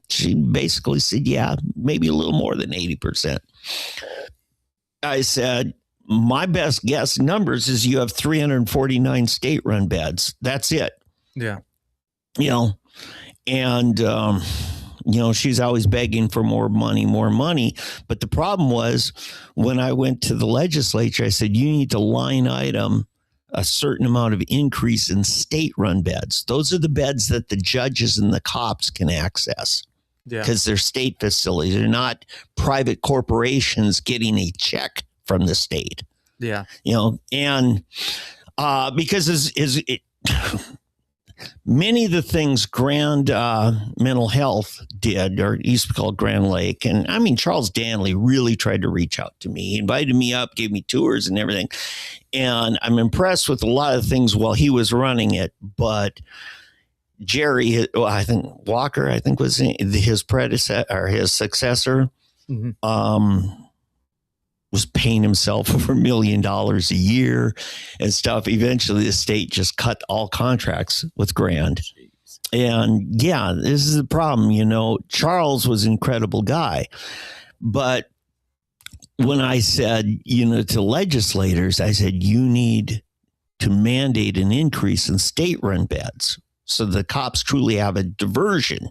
She basically said, yeah, maybe a little more than 80%. I said, my best guess numbers is you have 349 state-run beds. That's it. Yeah. And, she's always begging for more money. But the problem was, when I went to the legislature, I said, you need to line item a certain amount of increase in state-run beds. Those are the beds that the judges and the cops can access. Yeah. Because they're state facilities. They're not private corporations getting a check from the state. Yeah. And because many of the things Grand Mental Health did, or it used to be called Grand Lake, and I mean, Charles Danley really tried to reach out to me. He invited me up, gave me tours and everything. And I'm impressed with a lot of things while he was running it. But Jerry, I think Walker, was his predecessor or his successor. Mm-hmm. was paying himself over $1 million a year and stuff. Eventually, the state just cut all contracts with Grand. Jeez. And yeah, this is the problem. You know, Charles was an incredible guy. But when I said, you know, to legislators, I said, you need to mandate an increase in state-run beds so the cops truly have a diversion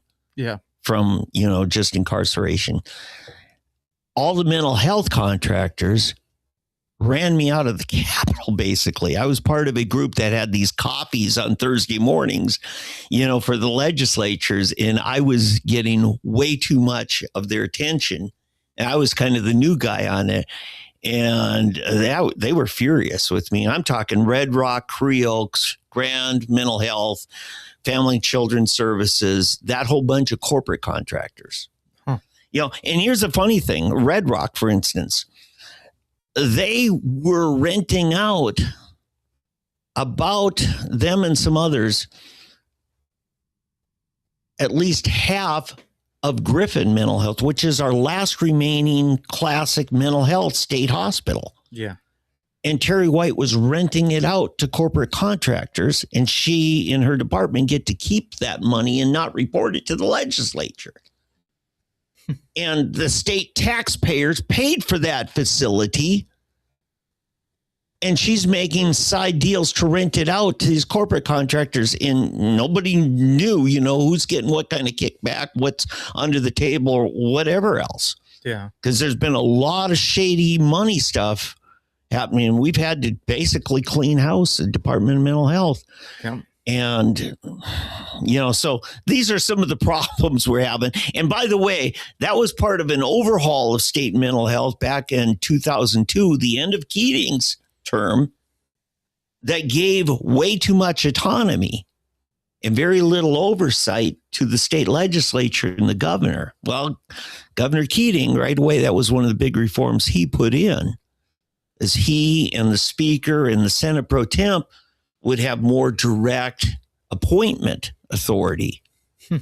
from, you know, just incarceration. All the mental health contractors ran me out of the Capitol, basically. I was part of a group that had these coffees on Thursday mornings, you know, for the legislatures, and I was getting way too much of their attention. And I was kind of the new guy on it. And they were furious with me. I'm talking Red Rock, Cree Oaks, Grand Mental Health, Family and Children's Services, that whole bunch of corporate contractors. You know, and here's the funny thing. Red Rock, for instance, they were renting out about them and some others at least half of Griffin Mental Health, which is our last remaining classic mental health state hospital. Yeah. And Terry White was renting it out to corporate contractors, and she and her department get to keep that money and not report it to the legislature. And the state taxpayers paid for that facility. And she's making side deals to rent it out to these corporate contractors. And nobody knew, you know, who's getting what kind of kickback, what's under the table or whatever else. Yeah. Because there's been a lot of shady money stuff happening. We've had to basically clean house at Department of Mental Health. Yeah. And, you know, so these are some of the problems we're having. And by the way, that was part of an overhaul of state mental health back in 2002, the end of Keating's term, that gave way too much autonomy and very little oversight to the state legislature and the governor. Well, Governor Keating, right away, that was one of the big reforms he put in, is he and the speaker and the Senate pro temp would have more direct appointment authority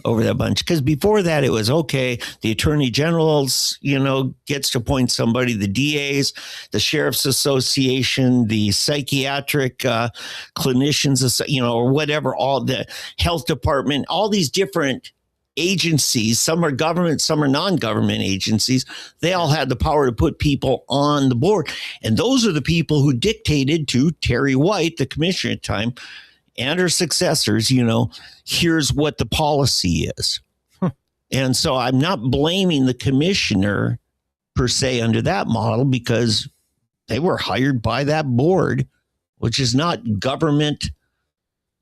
over that bunch. Because before that, it was, okay, the attorney general's, you know, gets to appoint somebody, the DAs, the sheriff's association, the psychiatric clinicians, you know, or whatever, all the health department, all these different agencies, some are government, some are non-government agencies. They all had the power to put people on the board. And those are the people who dictated to Terry White, the commissioner at the time, and her successors, you know, here's what the policy is. And so I'm not blaming the commissioner per se under that model, because they were hired by that board, which is not government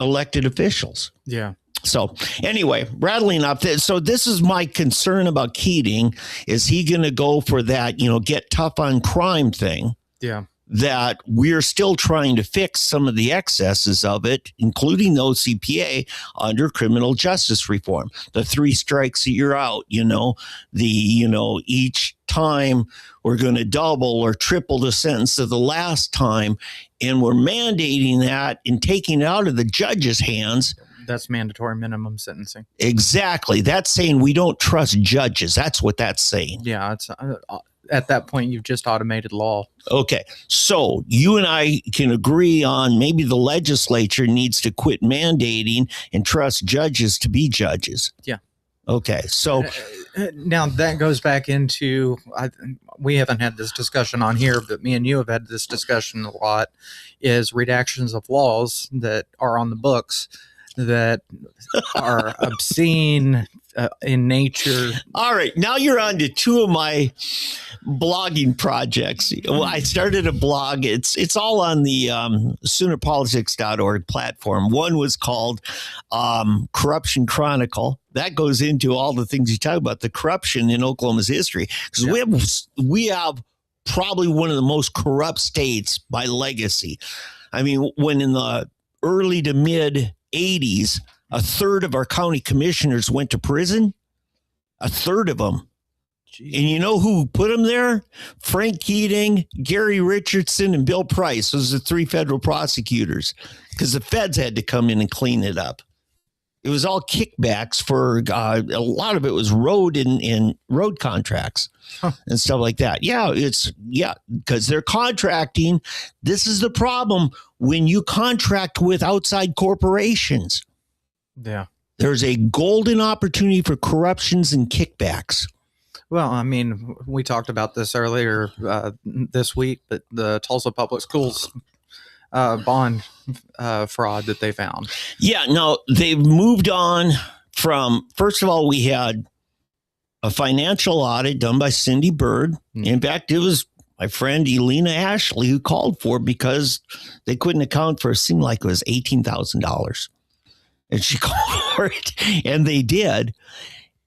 elected officials. Yeah. So anyway, rattling off this. So this is my concern about Keating. Is he going to go for that, you know, get tough on crime thing? Yeah. That we're still trying to fix some of the excesses of it, including the OCPA under criminal justice reform. The 3 strikes that you're out, you know, each time we're going to double or triple the sentence of the last time. And we're mandating that and taking it out of the judge's hands. That's mandatory minimum sentencing. Exactly. That's saying we don't trust judges. That's what that's saying. Yeah. It's at that point, you've just automated law. Okay. So you and I can agree on maybe the legislature needs to quit mandating and trust judges to be judges. Yeah. Okay. So now that goes back into, we haven't had this discussion on here, but me and you have had this discussion a lot, is redactions of laws that are on the books that are obscene in nature. All right. Now you're on to 2 of my blogging projects. Well, I started a blog. It's all on the soonerpolitics.org platform. One was called Corruption Chronicle. That goes into all the things you talk about, the corruption in Oklahoma's history. Because we have probably one of the most corrupt states by legacy. I mean, when in the early to mid 80s, a third of our county commissioners went to prison. A third of them. Jeez. And you know who put them there? Frank Keating, Gary Richardson, and Bill Price. Those are the 3 federal prosecutors, because the feds had to come in and clean it up. It was all kickbacks for a lot of it was road and road contracts and stuff like that. Yeah, because they're contracting. This is the problem when you contract with outside corporations. Yeah. There's a golden opportunity for corruptions and kickbacks. Well, I mean, we talked about this earlier this week, but the Tulsa Public Schools bond fraud that they found. Yeah, no, they've moved on from, first of all, we had a financial audit done by Cindy Bird. In fact, it was my friend Elena Ashley who called for it because they couldn't account for, it seemed like it was $18,000. And she called for it, and they did.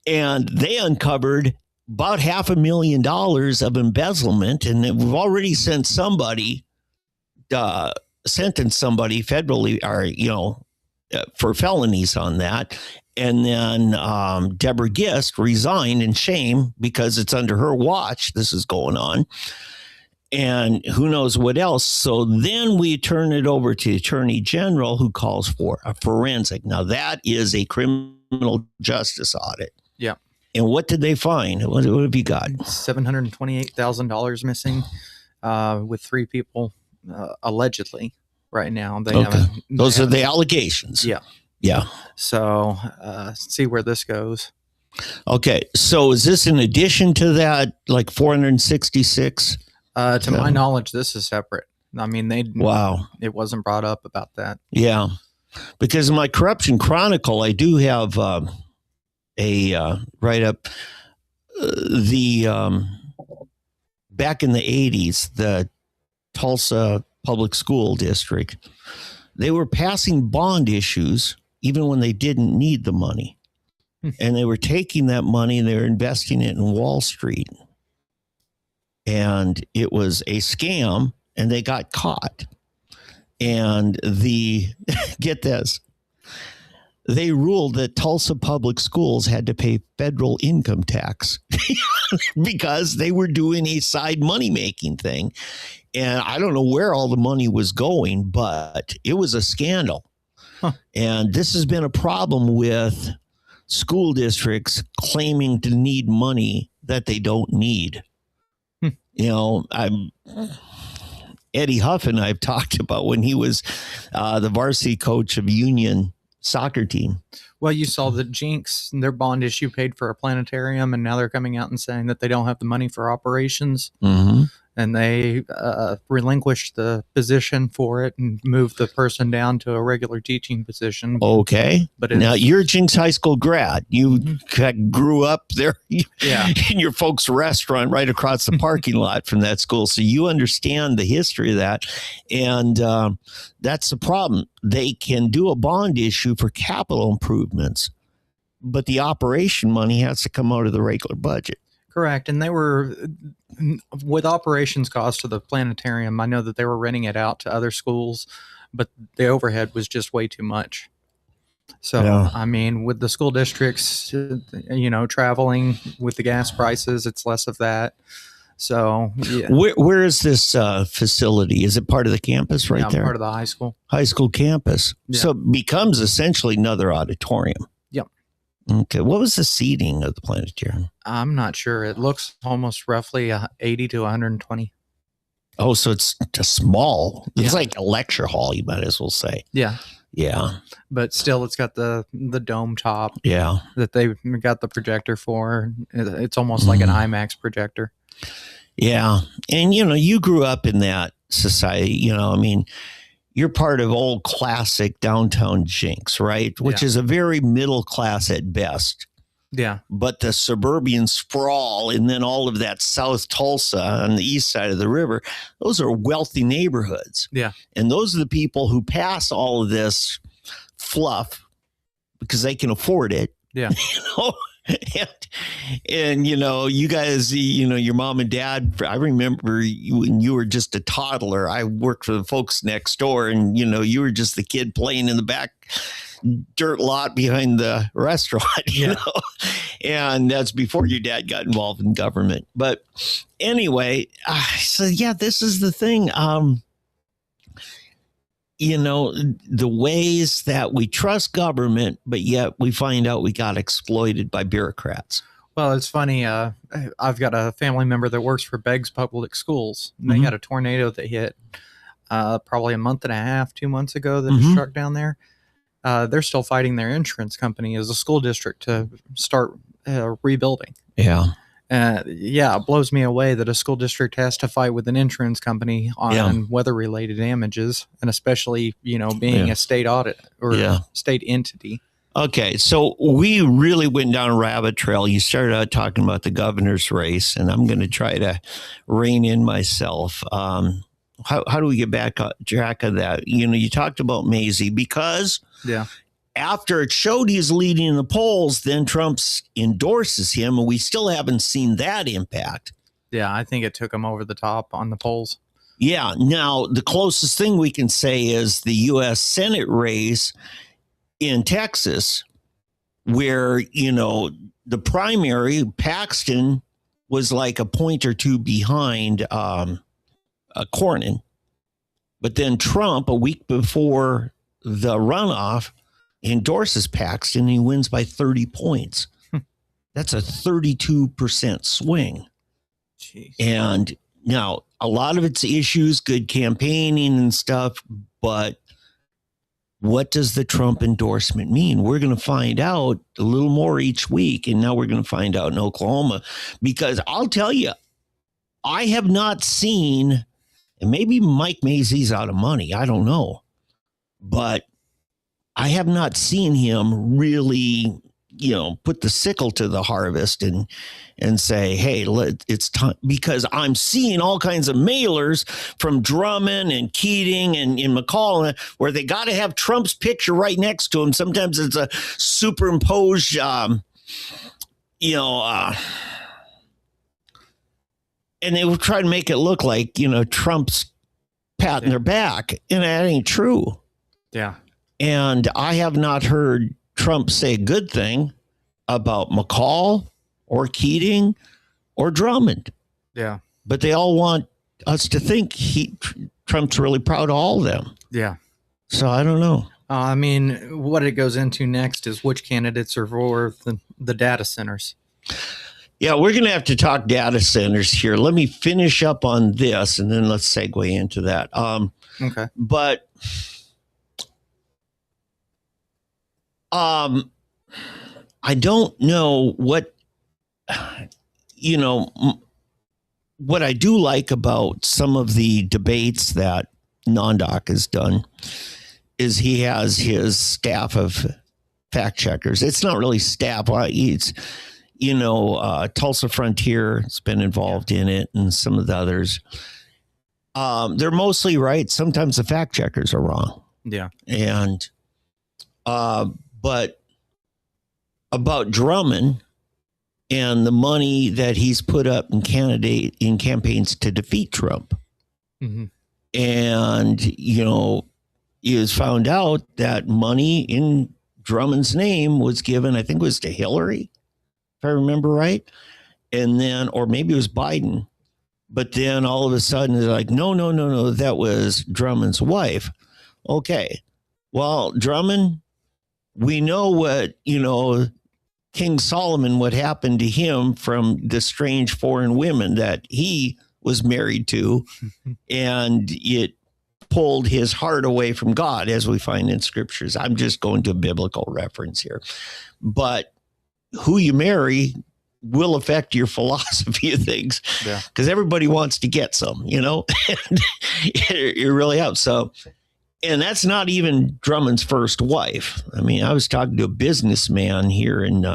And they uncovered about $500,000 of embezzlement, and we've already sentenced somebody federally, or for felonies on that. And then Deborah Gist resigned in shame because it's under her watch this is going on, and who knows what else. So then we turn it over to the Attorney General, who calls for a forensic. Now that is a criminal justice audit. Yeah. And what did they find? What have you got? $728,000 missing, with 3 people allegedly right now. Those are the allegations. Yeah. Yeah. So see where this goes. Okay. So is this in addition to that, like 466? To my knowledge, this is separate. I mean, it wasn't brought up about that. Yeah. Because in my Corruption Chronicle, I do have a write-up. Back in the 80s, the Tulsa Public School District, they were passing bond issues even when they didn't need the money. And they were taking that money and they were investing it in Wall Street. And it was a scam, and they got caught. And get this, they ruled that Tulsa Public Schools had to pay federal income tax because they were doing a side money-making thing. And I don't know where all the money was going, but it was a scandal. Huh. And this has been a problem with school districts claiming to need money that they don't need. Eddie Huff and I have talked about when he was the varsity coach of Union soccer team. Well, you saw the Jinx, their bond issue paid for a planetarium, and now they're coming out and saying that they don't have the money for operations. Mm-hmm. And they relinquished the position for it and moved the person down to a regular teaching position. Okay. But now you're a Jinx High School grad. You grew up there in your folks' restaurant right across the parking lot from that school. So you understand the history of that. And that's the problem. They can do a bond issue for capital improvements, but the operation money has to come out of the regular budget. Correct. And they were, with operations costs of the planetarium, I know that they were renting it out to other schools, but the overhead was just way too much. So, I mean, with the school districts, traveling with the gas prices, it's less of that. So, yeah. Where is this facility? Is it part of the campus there? Part of the high school. High school campus. Yeah. So it becomes essentially another auditorium. Yep. Okay. What was the seating of the planetarium? I'm not sure. It looks almost roughly 80 to 120. Oh, so it's just small. It's like a lecture hall, you might as well say. Yeah. Yeah. But still, it's got the dome top. Yeah. That they've got the projector for. It's almost like an IMAX projector. Yeah. And, you grew up in that society, I mean, you're part of old classic downtown Jinx, right? Which is a very middle class at best. Yeah. But the suburban sprawl and then all of that South Tulsa on the east side of the river, those are wealthy neighborhoods. Yeah. And those are the people who pass all of this fluff because they can afford it. Yeah. And you guys, your mom and dad, I remember when you were just a toddler, I worked for the folks next door, and, you were just the kid playing in the back dirt lot behind the restaurant, and that's before your dad got involved in government. But anyway, so this is the thing. the ways that we trust government, but yet we find out we got exploited by bureaucrats. Well, it's funny. I've got a family member that works for Beggs Public Schools. And they had a tornado that hit probably a month and a half, 2 months ago that struck down there. They're still fighting their insurance company as a school district to start rebuilding. Yeah. It blows me away that a school district has to fight with an insurance company on weather-related damages, and especially, being a state audit or state entity. Okay, so we really went down a rabbit trail. You started out talking about the governor's race, and I'm going to try to rein in myself. How do we get back on track of that? You talked about Mazie because after it showed he's leading in the polls, then Trump endorses him, and we still haven't seen that impact. Yeah, I think it took him over the top on the polls. Yeah, now the closest thing we can say is the U.S. Senate race in Texas, where, the primary, Paxton was like a point or two behind Cornyn. But then Trump, a week before the runoff, endorses Paxton, and he wins by 30 points. That's a 32% swing. Jeez. And now a lot of it's issues, good campaigning and stuff, but what does the Trump endorsement mean? We're going to find out a little more each week, and now we're going to find out in Oklahoma, because I'll tell you, I have not seen, and maybe Mike Mazie's out of money, I don't know, but I have not seen him really, put the sickle to the harvest and say, hey, it's time, because I'm seeing all kinds of mailers from Drummond and Keating and McCall where they got to have Trump's picture right next to him. Sometimes it's a superimposed, and they will try to make it look like, Trump's patting their back, and that ain't true. Yeah. And I have not heard Trump say a good thing about McCall or Keating or Drummond. Yeah. But they all want us to think Trump's really proud of all of them. Yeah. So I don't know. What it goes into next is which candidates are for the data centers. Yeah, we're going to have to talk data centers here. Let me finish up on this, and then let's segue into that. Okay. But I don't know what I do like about some of the debates that Nondoc has done is he has his staff of fact checkers. It's not really staff. It's, Tulsa Frontier has been involved in it, and some of the others. They're mostly right. Sometimes the fact checkers are wrong. Yeah. And, but about Drummond and the money that he's put up in campaigns to defeat Trump. Mm-hmm. And, it was found out that money in Drummond's name was given, I think it was to Hillary, if I remember right. And then, or maybe it was Biden. But then all of a sudden they're like, no, that was Drummond's wife. Okay. Well, Drummond, we know what, King Solomon, what happened to him from the strange foreign women that he was married to, and it pulled his heart away from God, as we find in scriptures. I'm just going to a biblical reference here. But who you marry will affect your philosophy of things, because everybody wants to get some, it really helps. So, and that's not even Drummond's first wife. I mean, I was talking to a businessman here in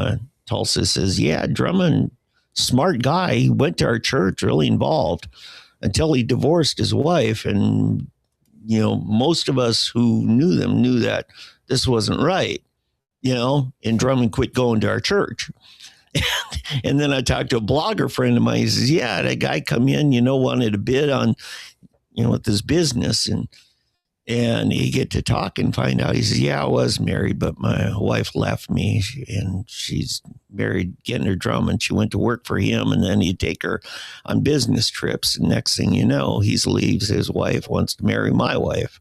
Tulsa, says, yeah, Drummond, smart guy. He went to our church, really involved until he divorced his wife. And, most of us who knew them knew that this wasn't right, and Drummond quit going to our church. And then I talked to a blogger friend of mine. He says, yeah, that guy come in, wanted to bid on, with his business. And you get to talk and find out, he says, yeah, I was married, but my wife left me, and she's married, getting her drum, and she went to work for him. And then he'd take her on business trips. And next thing you know, he leaves his wife, wants to marry my wife.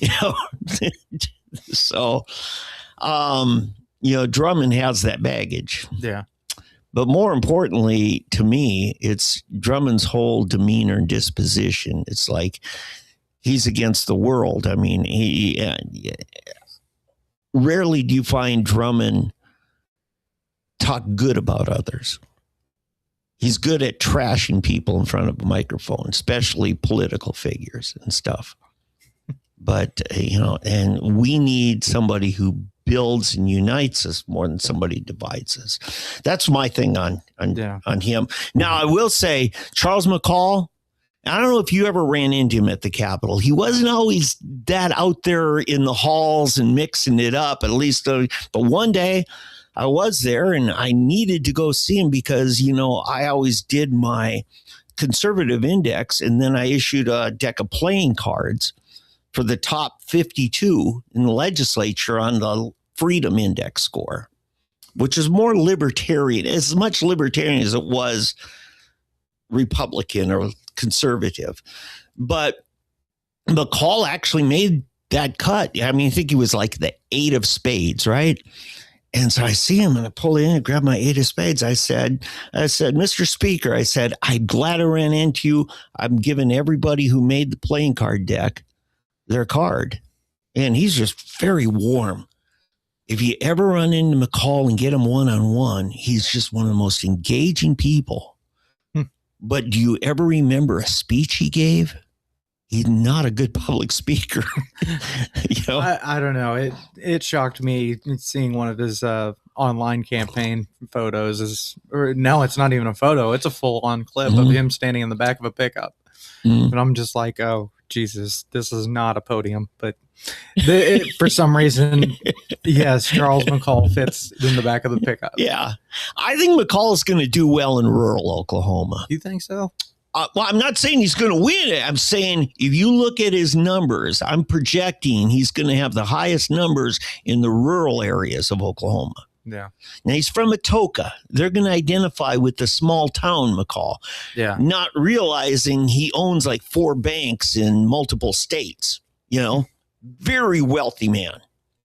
You know, so Drummond has that baggage. Yeah. But more importantly, to me, it's Drummond's whole demeanor and disposition. It's like he's against the world. I mean, rarely do you find Drummond talk good about others. He's good at trashing people in front of a microphone, especially political figures and stuff. But, and we need somebody who builds and unites us more than somebody divides us. That's my thing on him. Now, I will say, Charles McCall, I don't know if you ever ran into him at the Capitol. He wasn't always that out there in the halls and mixing it up, at least. But one day I was there and I needed to go see him because, I always did my conservative index, and then I issued a deck of playing cards for the top 52 in the legislature on the Freedom Index score, which is more libertarian, as much libertarian as it was Republican or conservative. But McCall actually made that cut. I mean, I think he was like the 8 of spades, right? And so I see him and I pull in and grab my 8 of spades. I said, Mr. Speaker, I said, I'm glad I ran into you. I'm giving everybody who made the playing card deck their card. And he's just very warm. If you ever run into McCall and get him one-on-one, he's just one of the most engaging people. But do you ever remember a speech he gave? He's not a good public speaker. I don't know. It shocked me seeing one of his online campaign photos. No, it's not even a photo. It's a full-on clip of him standing in the back of a pickup. And I'm just like, oh, Jesus, this is not a podium. But for some reason, yes, Charles McCall fits in the back of the pickup. Yeah. I think McCall is going to do well in rural Oklahoma. You think so? Well, I'm not saying he's going to win it. I'm saying if you look at his numbers, I'm projecting he's going to have the highest numbers in the rural areas of Oklahoma. Yeah. Now, he's from Atoka. They're going to identify with the small town McCall. Yeah. Not realizing he owns like 4 banks in multiple states. Very wealthy man.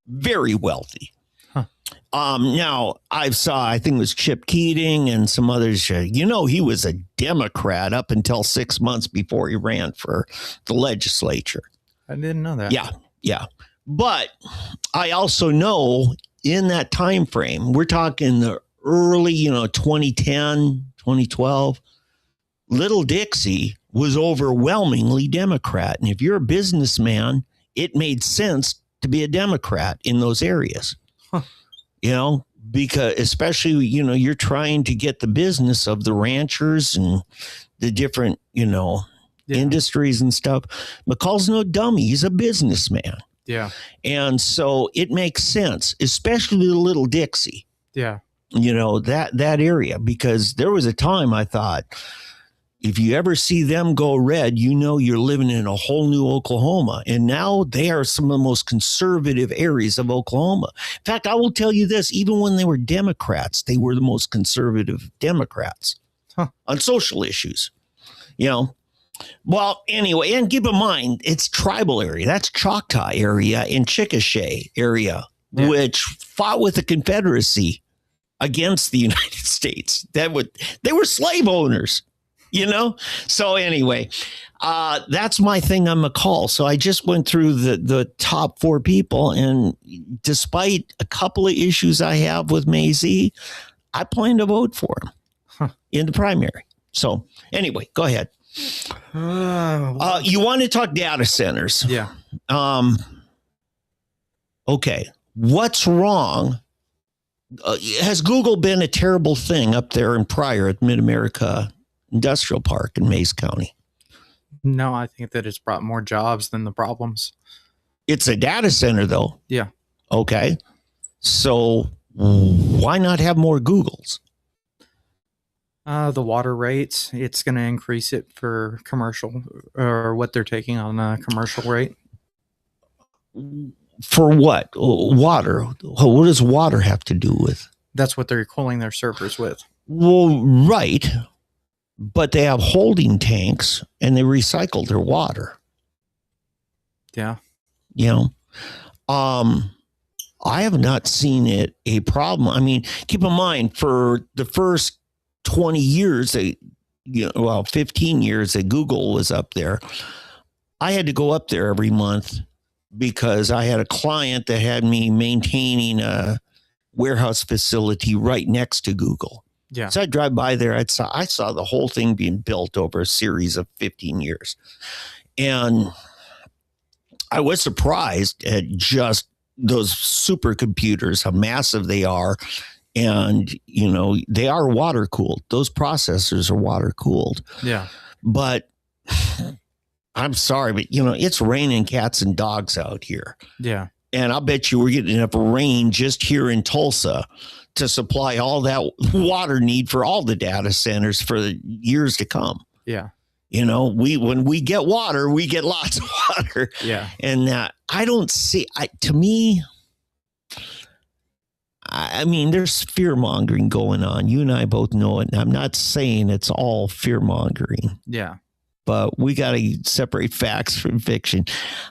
Very wealthy. Huh. Now, I think it was Chip Keating and some others. He was a Democrat up until 6 months before he ran for the legislature. I didn't know that. Yeah. But I also know in that time frame, we're talking the early, 2010, 2012, Little Dixie was overwhelmingly Democrat. And if you're a businessman, it made sense to be a Democrat in those areas. Huh. Because especially, you're trying to get the business of the ranchers and the different, industries and stuff. McCall's no dummy. He's a businessman. Yeah. And so it makes sense, especially the Little Dixie. Yeah. That area, because there was a time I thought, if you ever see them go red, you're living in a whole new Oklahoma. And now they are some of the most conservative areas of Oklahoma. In fact, I will tell you this, even when they were Democrats, they were the most conservative Democrats on social issues, Well, anyway, and keep in mind, it's tribal area. That's Choctaw area and Chickasha area, which fought with the Confederacy against the United States. They were slave owners, So anyway, that's my thing on McCall. So I just went through the top 4 people, and despite a couple of issues I have with Mazie, I plan to vote for him in the primary. So anyway, go ahead. You want to talk data centers? Yeah. Okay. What's wrong? Has Google been a terrible thing up there in Pryor at Mid-America Industrial Park in Mays County? No, I think that it's brought more jobs than the problems. It's a data center, though. Yeah. Okay. So why not have more Googles? The water rates, it's going to increase it for commercial, or what they're taking on a commercial rate. For what? Water. What does water have to do with? That's what they're cooling their servers with. Well, right. But they have holding tanks and they recycle their water. Yeah. you know. I have not seen it a problem. I mean, keep in mind, for the first 20 years, 15 years that Google was up there, I had to go up there every month because I had a client that had me maintaining a warehouse facility right next to Google. Yeah. So I'd drive by there. I saw the whole thing being built over a series of 15 years. And I was surprised at just those supercomputers, how massive they are. And, they are water cooled. Those processors are water cooled. Yeah. But I'm sorry, but, it's raining cats and dogs out here. Yeah. And I'll bet you we're getting enough rain just here in Tulsa to supply all that water need for all the data centers for the years to come. Yeah. When we get water, we get lots of water. Yeah. And I don't see, to me, I mean, there's fear mongering going on. You and I both know it. And I'm not saying it's all fear mongering. Yeah. But we got to separate facts from fiction.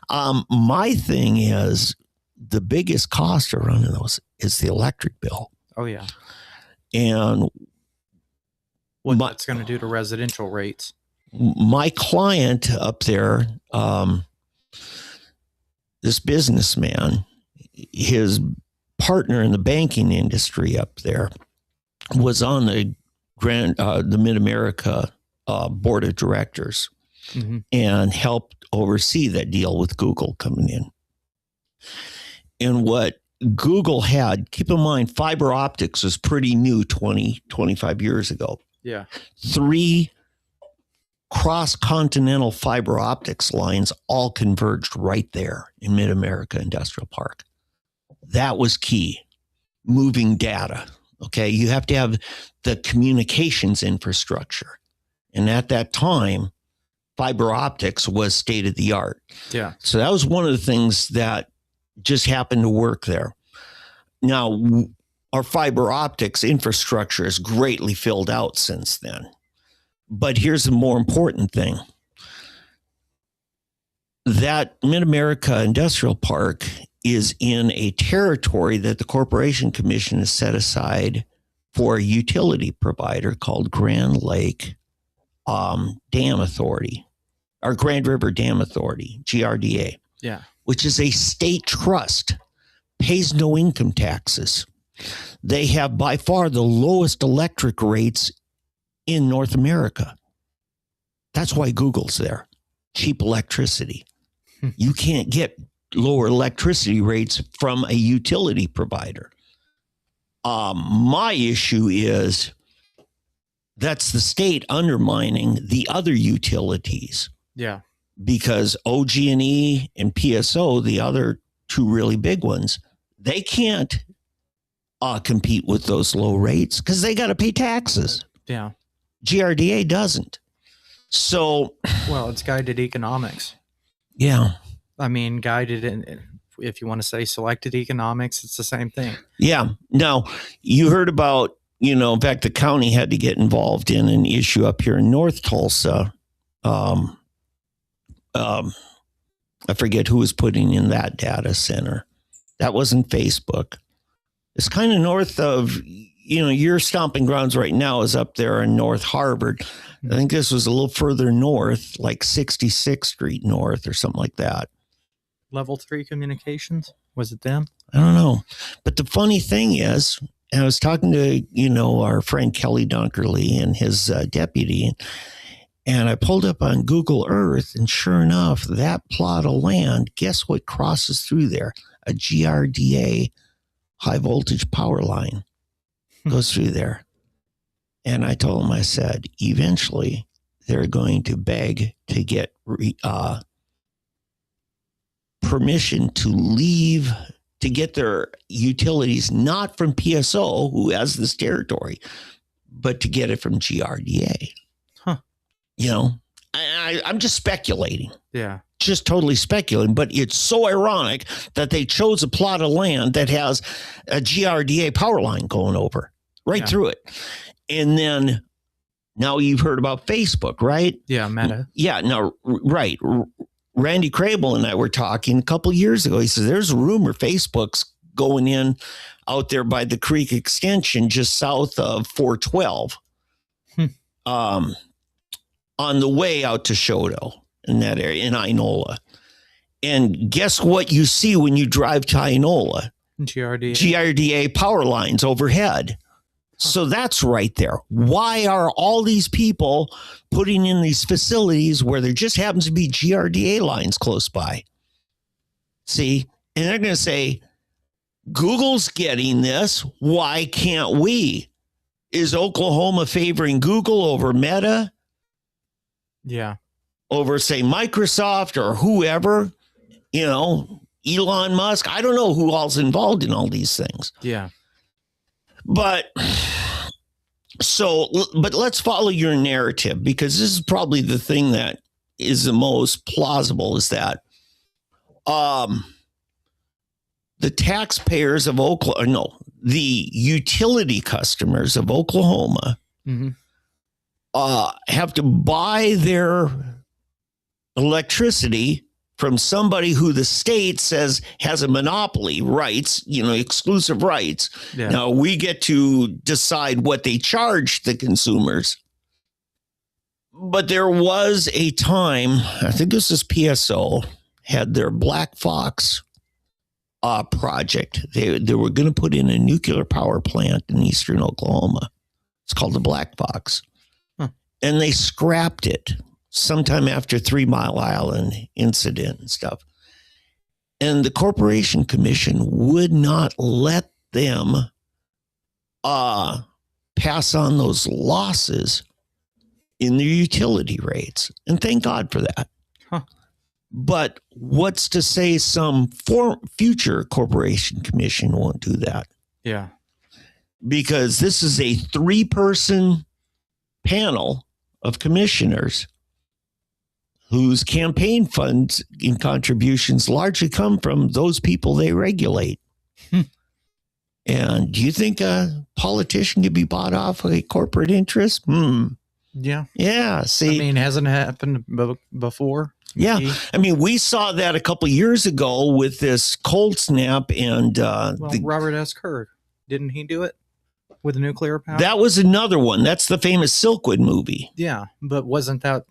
My thing is the biggest cost of running those is the electric bill. Oh, yeah. And what that's going to do to residential rates. My client up there, this businessman, his partner in the banking industry up there was on the Mid-America board of directors and helped oversee that deal with Google coming in. And what Google had, keep in mind, fiber optics was pretty new 25 years ago. Yeah. 3 cross-continental fiber optics lines all converged right there in Mid-America Industrial Park. That was key. Moving data. Okay. You have to have the communications infrastructure. And at that time, fiber optics was state of the art. Yeah. So that was one of the things that just happened to work there. Now, our fiber optics infrastructure is greatly filled out since then. But here's the more important thing. That Mid-America Industrial Park is in a territory that the Corporation Commission has set aside for a utility provider called Grand Lake Dam Authority, or Grand River Dam Authority, GRDA. Yeah. Which is a state trust, pays no income taxes. They have by far the lowest electric rates in North America. That's why Google's there. Cheap electricity. You can't get lower electricity rates from a utility provider. My issue is that's the state undermining the other utilities. Yeah. Because OG&E and PSO, the other 2 really big ones, they can't compete with those low rates because they got to pay taxes. Yeah. GRDA doesn't. So, well, it's guided economics. Yeah. I mean, guided in, if you want to say selected economics, it's the same thing. Yeah. Now, you heard about, in fact, the county had to get involved in an issue up here in North Tulsa. I forget who was putting in that data center. That wasn't Facebook. It's kind of north of, your stomping grounds right now is up there in North Harvard. I think this was a little further north, like 66th Street North or something like that. Level 3 communications? Was it them? I don't know. But the funny thing is, I was talking to, our friend Kelly Dunkerley and his deputy, and I pulled up on Google Earth, and sure enough, that plot of land, guess what crosses through there? A GRDA high voltage power line goes through there. And I told him, I said, eventually they're going to beg to get permission to leave, to get their utilities, not from PSO, who has this territory, but to get it from GRDA. Huh. I'm just speculating. Yeah. Just totally speculating, but it's so ironic that they chose a plot of land that has a GRDA power line going over right through it. And then now you've heard about Facebook, right? Yeah, Meta. Yeah, no, right. Randy Crable and I were talking a couple years ago. He says, there's a rumor Facebook's going in out there by the Creek Extension just south of 412 on the way out to Shoto in that area, in Inola. And guess what you see when you drive to Inola? GRDA power lines overhead. So that's right there. Why are all these people putting in these facilities where there just happens to be GRDA lines close by? See, and they're going to say, Google's getting this. Why can't we? Is Oklahoma favoring Google over Meta? Yeah. Over, say, Microsoft or whoever, you know, Elon Musk. I don't know who all's involved in all these things. Yeah. But let's follow your narrative, because this is probably the thing that is the most plausible, is that the taxpayers of Oklahoma, the utility customers of Oklahoma have to buy their electricity from somebody who the state says has a monopoly rights, you know, exclusive rights. Yeah. Now we get to decide what they charge the consumers. But there was a time, I think this is PSO, had their Black Fox project. They were going to put in a nuclear power plant in eastern Oklahoma. It's called the Black Fox. And they scrapped it sometime after 3 Mile Island incident and stuff. And the Corporation Commission would not let them pass on those losses in their utility rates. And thank God for that. But what's to say some future Corporation Commission won't do that? Yeah. Because this is a 3-person panel of commissioners whose campaign funds and contributions largely come from those people they regulate. And do you think a politician could be bought off with a corporate interest? Yeah. Yeah. See, I mean, hasn't happened before. Yeah. I mean, we saw that a couple years ago with this cold snap and Robert S. Kirk. Didn't he do it with nuclear power? That was another one. That's the famous Silkwood movie. Yeah, but wasn't that...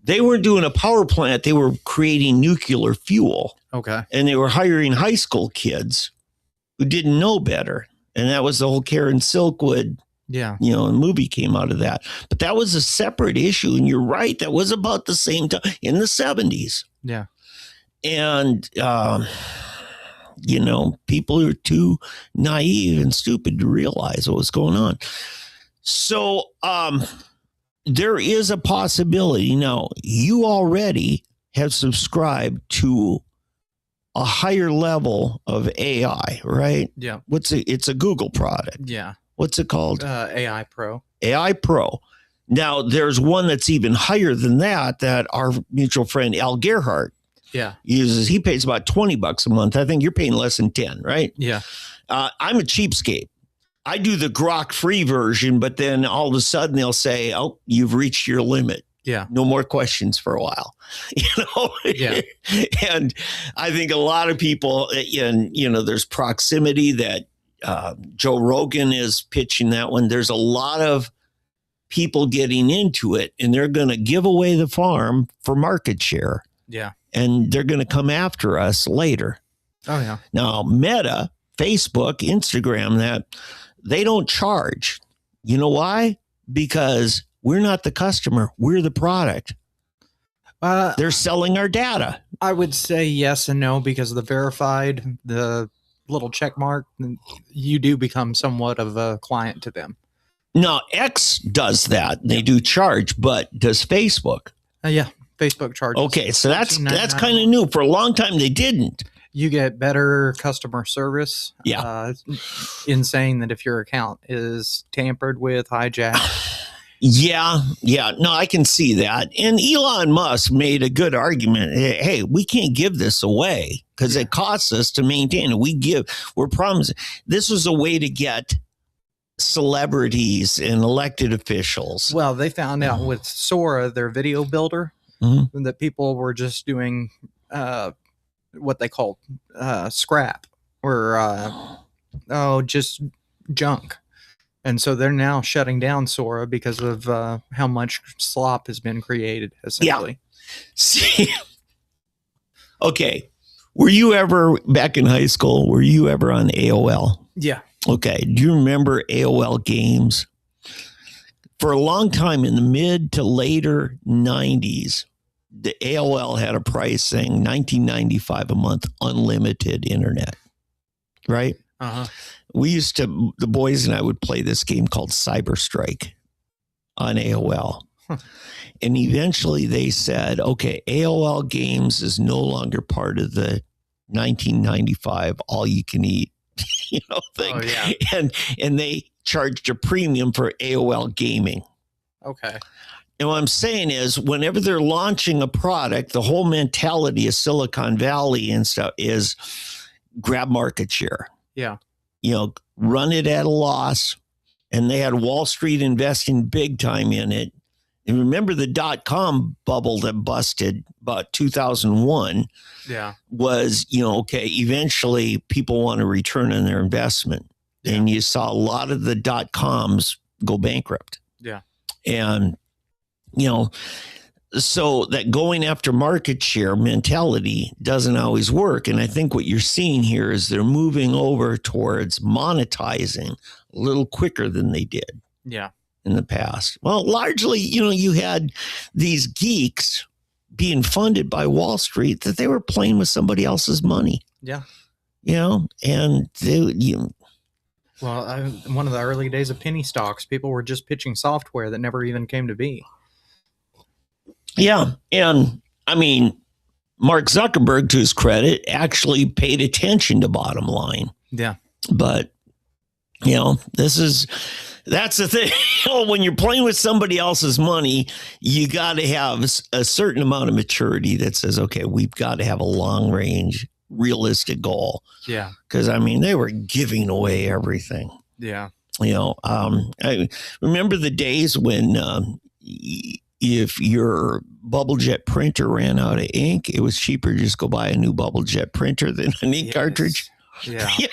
They weren't doing a power plant. They were creating nuclear fuel. Okay. And they were hiring high school kids who didn't know better. And that was the whole Karen Silkwood, you know, movie came out of that. But that was a separate issue. And you're right. That was about the same time in the 70s. Yeah. And, you know, people are too naive and stupid to realize what was going on. So, there is a possibility. Now, you already have subscribed to a higher level of AI, right? Yeah. It's a Google product. Yeah. What's it called? AI Pro. AI Pro. Now, there's one that's even higher than that our mutual friend Al Gerhardt uses. He pays about $20 a month. I think you're paying less than 10, right? Yeah. I'm a cheapskate. I do the Grok free version, but then all of a sudden they'll say, "Oh, you've reached your limit. Yeah. No more questions for a while." You know? Yeah. And I think a lot of people, and you know, there's proximity that Joe Rogan is pitching that one. There's a lot of people getting into it, and they're going to give away the farm for market share. Yeah. And they're going to come after us later. Oh, yeah. Now, Meta, Facebook, Instagram, that they don't charge. You know why? Because we're not the customer. We're the product. They're selling our data. I would say yes and no, because of the verified, the little check mark, you do become somewhat of a client to them. Now, X does that. They do charge, but does Facebook? Yeah, Facebook charges. Okay, so that's kind of new. For a long time, they didn't. You get better customer service. Yeah. In saying that if your account is tampered with, hijacked. Yeah. No, I can see that. And Elon Musk made a good argument. Hey, we can't give this away because it costs us to maintain it. We're promising. This was a way to get celebrities and elected officials. Well, they found out with Sora, their video builder, that people were just doing what they call scrap or just junk. And so they're now shutting down Sora because of how much slop has been created, essentially. Yeah. See, okay. Were you ever, back in high school, were you ever on AOL? Yeah. Okay. Do you remember AOL games? For a long time in the mid to later 90s, the AOL had a price saying $19.95 a month, unlimited internet, right? Uh-huh. We used to, the boys and I would play this game called Cyber Strike on AOL. And eventually they said, okay, AOL games is no longer part of the $19.95 all you can eat, thing. Oh, yeah. And they charged a premium for AOL gaming. Okay. And what I'm saying is, whenever they're launching a product, the whole mentality of Silicon Valley and stuff is grab market share. Yeah. Run it at a loss. And they had Wall Street investing big time in it. And remember the dot-com bubble that busted about 2001 was, okay, eventually people want a return on their investment. Yeah. And you saw a lot of the dot-coms go bankrupt. Yeah. And, so that going after market share mentality doesn't always work. And I think what you're seeing here is they're moving over towards monetizing a little quicker than they did. Yeah. In the past. Well, largely, you had these geeks being funded by Wall Street that they were playing with somebody else's money. Yeah. And well, one of the early days of penny stocks, people were just pitching software that never even came to be. Yeah. And I mean, Mark Zuckerberg, to his credit, actually paid attention to bottom line. Yeah. But, that's the thing. When you're playing with somebody else's money, you got to have a certain amount of maturity that says, okay, we've got to have a long range, realistic goal. Yeah. Because, they were giving away everything. Yeah. I remember the days when if your bubble jet printer ran out of ink, it was cheaper to just go buy a new bubble jet printer than an ink cartridge. Yeah. Yeah.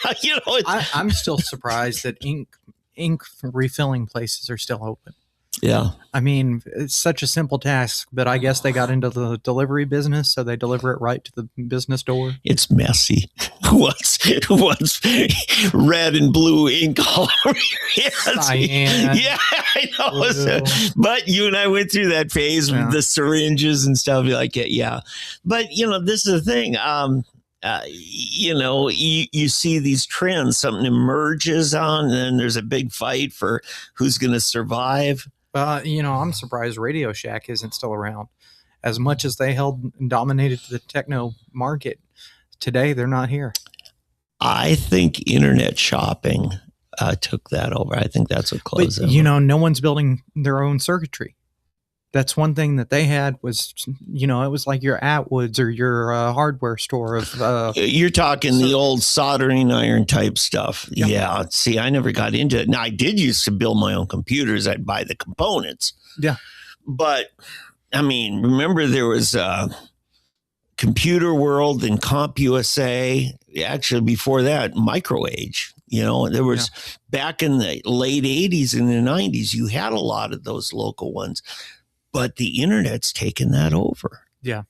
I'm still surprised that ink refilling places are still open. Yeah. It's such a simple task, but I guess they got into the delivery business, so they deliver it right to the business door. It's messy. Who wants red and blue ink all over your hands? Cyan, yeah, I know. So, but you and I went through that phase with the syringes and stuff like it. Yeah. But, this is the thing. You see these trends, something emerges on, and then there's a big fight for who's going to survive. I'm surprised Radio Shack isn't still around. As much as they held and dominated the techno market, today they're not here. I think internet shopping took that over. I think that's what closed it. No one's building their own circuitry. That's one thing that they had was, it was like your Atwoods or your hardware store of. You're talking the old soldering iron type stuff. Yep. Yeah. See, I never got into it. Now, I did used to build my own computers. I'd buy the components. Yeah. But, remember there was Computer World and CompUSA. Actually, before that, MicroAge. There was back in the late 80s and the 90s, you had a lot of those local ones. But the internet's taken that over. Yeah.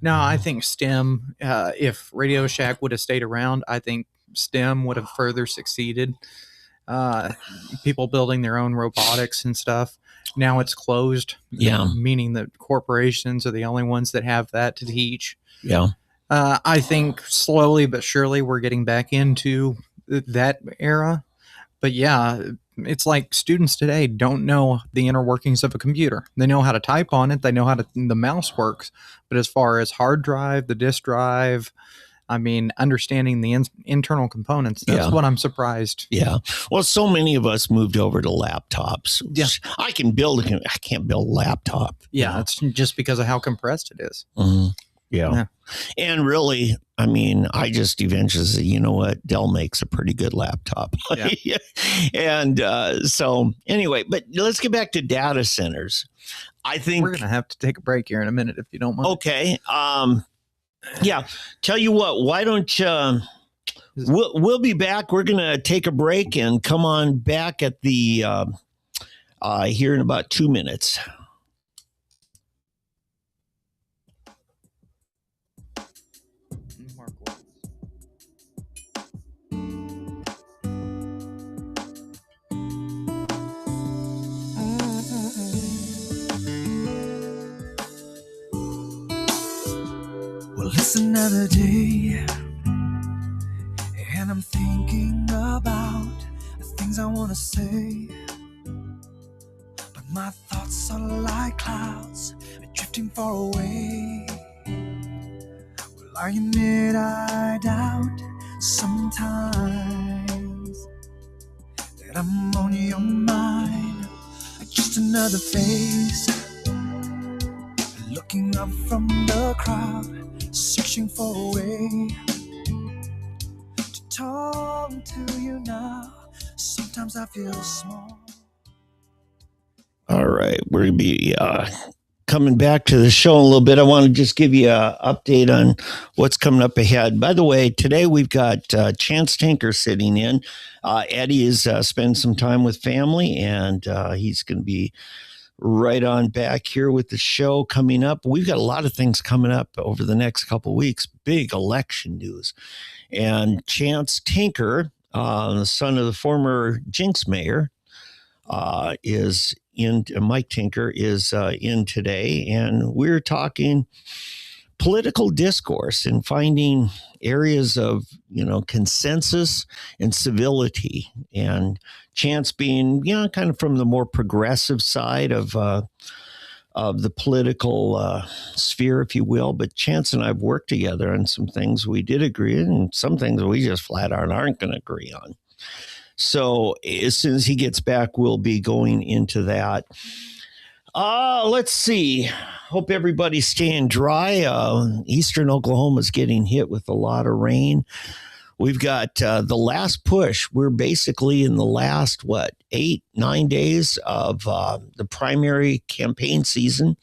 No, I think STEM, if Radio Shack would have stayed around, I think STEM would have further succeeded. People building their own robotics and stuff. Now it's closed. Yeah. Meaning that corporations are the only ones that have that to teach. Yeah. I think slowly but surely we're getting back into that era. But yeah, it's like students today don't know the inner workings of a computer. They know how to type on it. They know how the mouse works. But as far as hard drive, the disk drive, understanding the internal components, that's what I'm surprised. Yeah. Well, so many of us moved over to laptops. Yeah. I can't build a laptop. Yeah, it's just because of how compressed it is. Mm-hmm. Yeah. And really, I mean, I just eventually said, you know what? Dell makes a pretty good laptop. Yeah. And so anyway, but let's get back to data centers. I think we're going to have to take a break here in a minute if you don't mind. Okay. Yeah. Tell you what, why don't you, we'll be back. We're going to take a break and come on back at the, here in about 2 minutes. Well, it's another day, and I'm thinking about the things I want to say, but my thoughts are like clouds drifting far away. Well, are you it? I doubt sometimes that I'm on your mind, just another face looking up from the crowd, searching for a way to talk to you now. Sometimes I feel small. All right, we're going to be coming back to the show in a little bit. I want to just give you an update on what's coming up ahead. By the way, today we've got Chance Tinker sitting in. Eddie is spending some time with family, and he's going to be right on back here with the show coming up. We've got a lot of things coming up over the next couple of weeks. Big election news. And Chance Tinker, the son of the former Jinx mayor, is in. Mike Tinker is in today, and we're talking political discourse and finding areas of consensus and civility. And Chance being kind of from the more progressive side of the political sphere, if you will. But Chance and I've worked together on some things we did agree on, and some things we just flat out aren't going to agree on. So as soon as he gets back, we'll be going into that. Let's see. Hope everybody's staying dry. Eastern Oklahoma's getting hit with a lot of rain. We've got the last push. We're basically in the last, 8-9 days of the primary campaign season,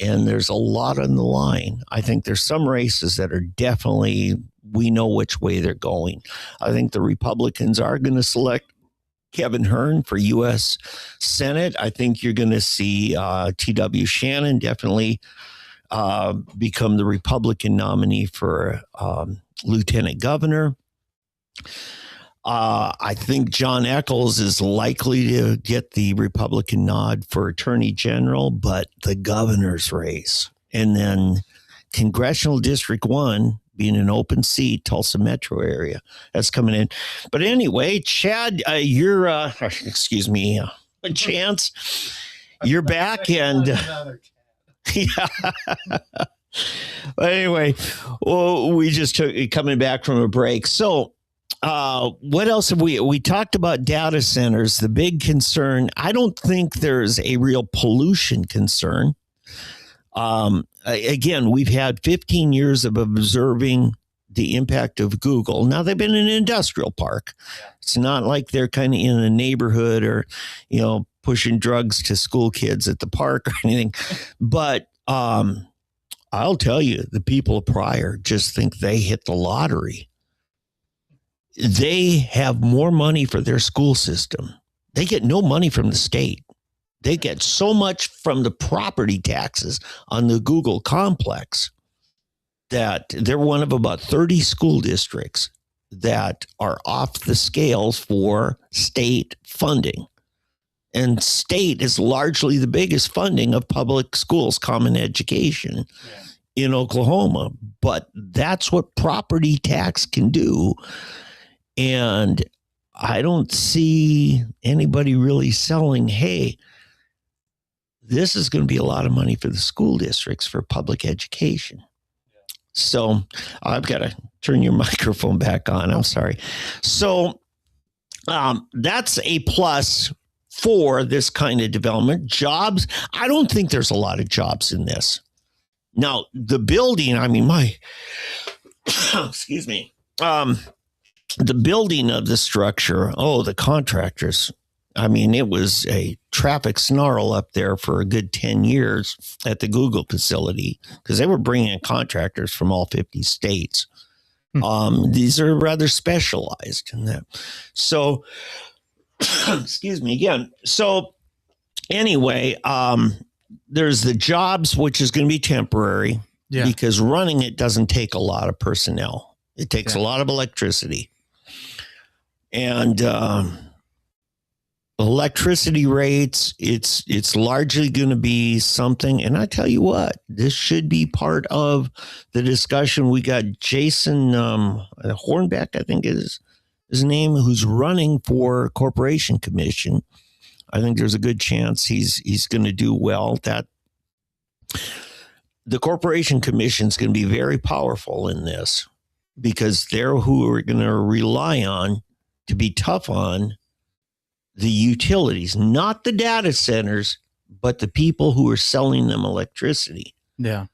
and there's a lot on the line. I think there's some races that are definitely, we know which way they're going. I think the Republicans are going to select Kevin Hearn for U.S. Senate. I think you're going to see T.W. Shannon definitely become the Republican nominee for lieutenant governor. I think John Eccles is likely to get the Republican nod for attorney general, but the governor's race, and then Congressional District 1 being an open seat, Tulsa metro area, that's coming in. But anyway, Chad, you're, Chance, you're back. And yeah. But anyway, well, we just took coming back from a break. So what else have we talked about? Data centers, the big concern. I don't think there's a real pollution concern. Again, we've had 15 years of observing the impact of Google. Now they've been in an industrial park. It's not like they're kind of in a neighborhood or, pushing drugs to school kids at the park or anything. But I'll tell you, the people of Pryor just think they hit the lottery. They have more money for their school system. They get no money from the state. They get so much from the property taxes on the Google complex that they're one of about 30 school districts that are off the scales for state funding. And state is largely the biggest funding of public schools, common education in Oklahoma. But that's what property tax can do. And I don't see anybody really selling, hey, this is going to be a lot of money for the school districts for public education. So I've got to turn your microphone back on. I'm sorry. So that's a plus for this kind of development. Jobs, I don't think there's a lot of jobs in this. Now, the building, I mean, excuse me, the building of the structure, the contractors, I mean, it was a traffic snarl up there for a good 10 years at the Google facility because they were bringing in contractors from all 50 states. These are rather specialized in that. So, excuse me again. So, anyway, there's the jobs, which is going to be temporary because running it doesn't take a lot of personnel. It takes a lot of electricity. And electricity rates, it's largely going to be something. And I tell you what, this should be part of the discussion. We got Jason Hornbeck, I think is his name, who's running for Corporation Commission. I think there's a good chance he's going to do well. That the Corporation Commission is going to be very powerful in this because they're who we're going to rely on to be tough on the utilities, not the data centers, but the people who are selling them electricity. Yeah.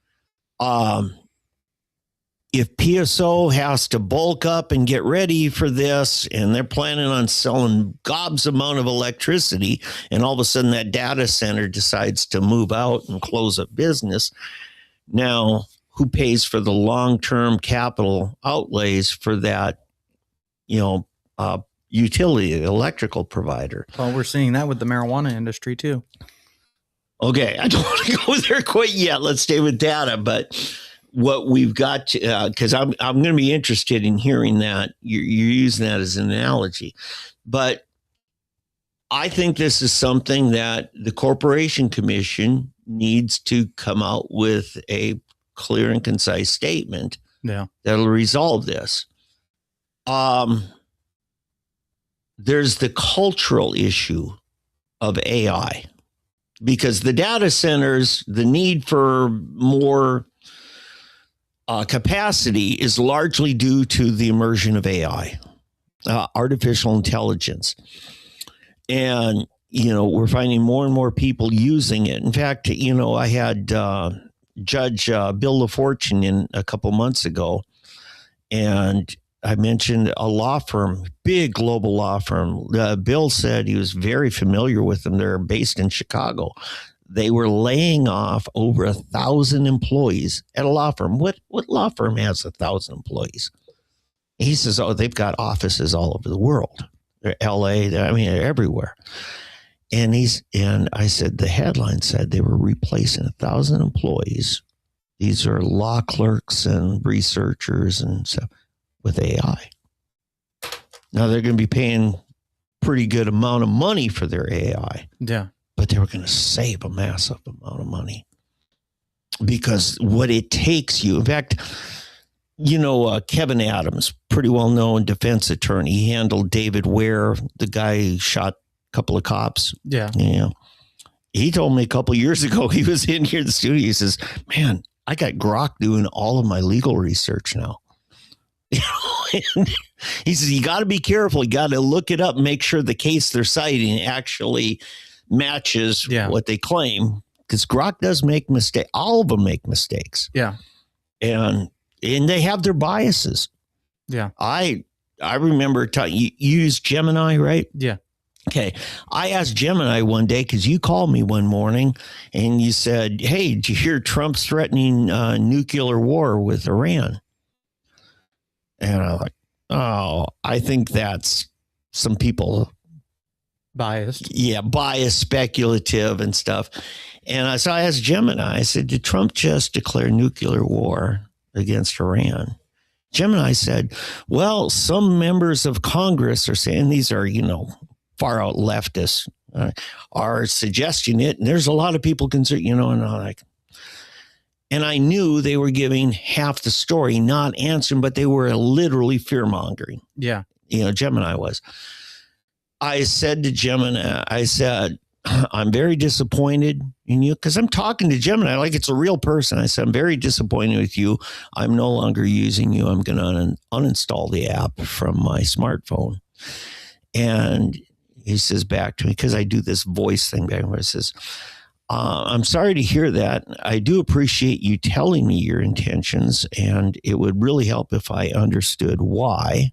If PSO has to bulk up and get ready for this, and they're planning on selling gobs amount of electricity, and all of a sudden that data center decides to move out and close up business, now who pays for the long-term capital outlays for that, utility, electrical provider? Well, we're seeing that with the marijuana industry too. Okay, I don't want to go there quite yet. Let's stay with data, but what we've got to, because I'm going to be interested in hearing that you're using that as an analogy, but I think this is something that the Corporation Commission needs to come out with a clear and concise statement that'll resolve this. There's the cultural issue of AI, because the data centers, the need for more capacity is largely due to the immersion of AI, artificial intelligence. And, we're finding more and more people using it. In fact, I had Judge Bill LaFortune in a couple months ago, and I mentioned a law firm, big global law firm. Bill said he was very familiar with them. They're based in Chicago. They were laying off over 1,000 employees at a law firm. What law firm has 1,000 employees? He says, they've got offices all over the world. They're LA, they're everywhere. And I said, the headline said they were replacing 1,000 employees. These are law clerks and researchers and stuff with AI. Now they're going to be paying pretty good amount of money for their AI. Yeah. But they were going to save a massive amount of money because what it takes you, in fact, Kevin Adams, pretty well-known defense attorney, he handled David Ware, the guy who shot a couple of cops. Yeah. He told me a couple of years ago, he was in here in the studio. He says, man, I got Grok doing all of my legal research now. And he says, you got to be careful. You got to look it up and make sure the case they're citing actually matches what they claim, because Grok does make mistakes. All of them make mistakes. Yeah. And they have their biases. Yeah. I remember you use Gemini, right? Yeah. Okay. I asked Gemini one day, because you called me one morning and you said, hey, did you hear Trump's threatening nuclear war with Iran? And I'm like, I think that's some people biased. Yeah, biased, speculative and stuff. And so I asked Gemini, I said, did Trump just declare nuclear war against Iran? Gemini said, well, some members of Congress are saying, these are, far out leftists are suggesting it. And there's a lot of people concerned, and I'm like, and I knew they were giving half the story, not answering, but they were literally fear mongering. Yeah. Gemini was. I said to Gemini, I'm very disappointed in you, because I'm talking to Gemini like it's a real person. I said, I'm very disappointed with you. I'm no longer using you. I'm going to uninstall the app from my smartphone. And he says back to me, because I do this voice thing back where it says, I'm sorry to hear that. I do appreciate you telling me your intentions, and it would really help if I understood why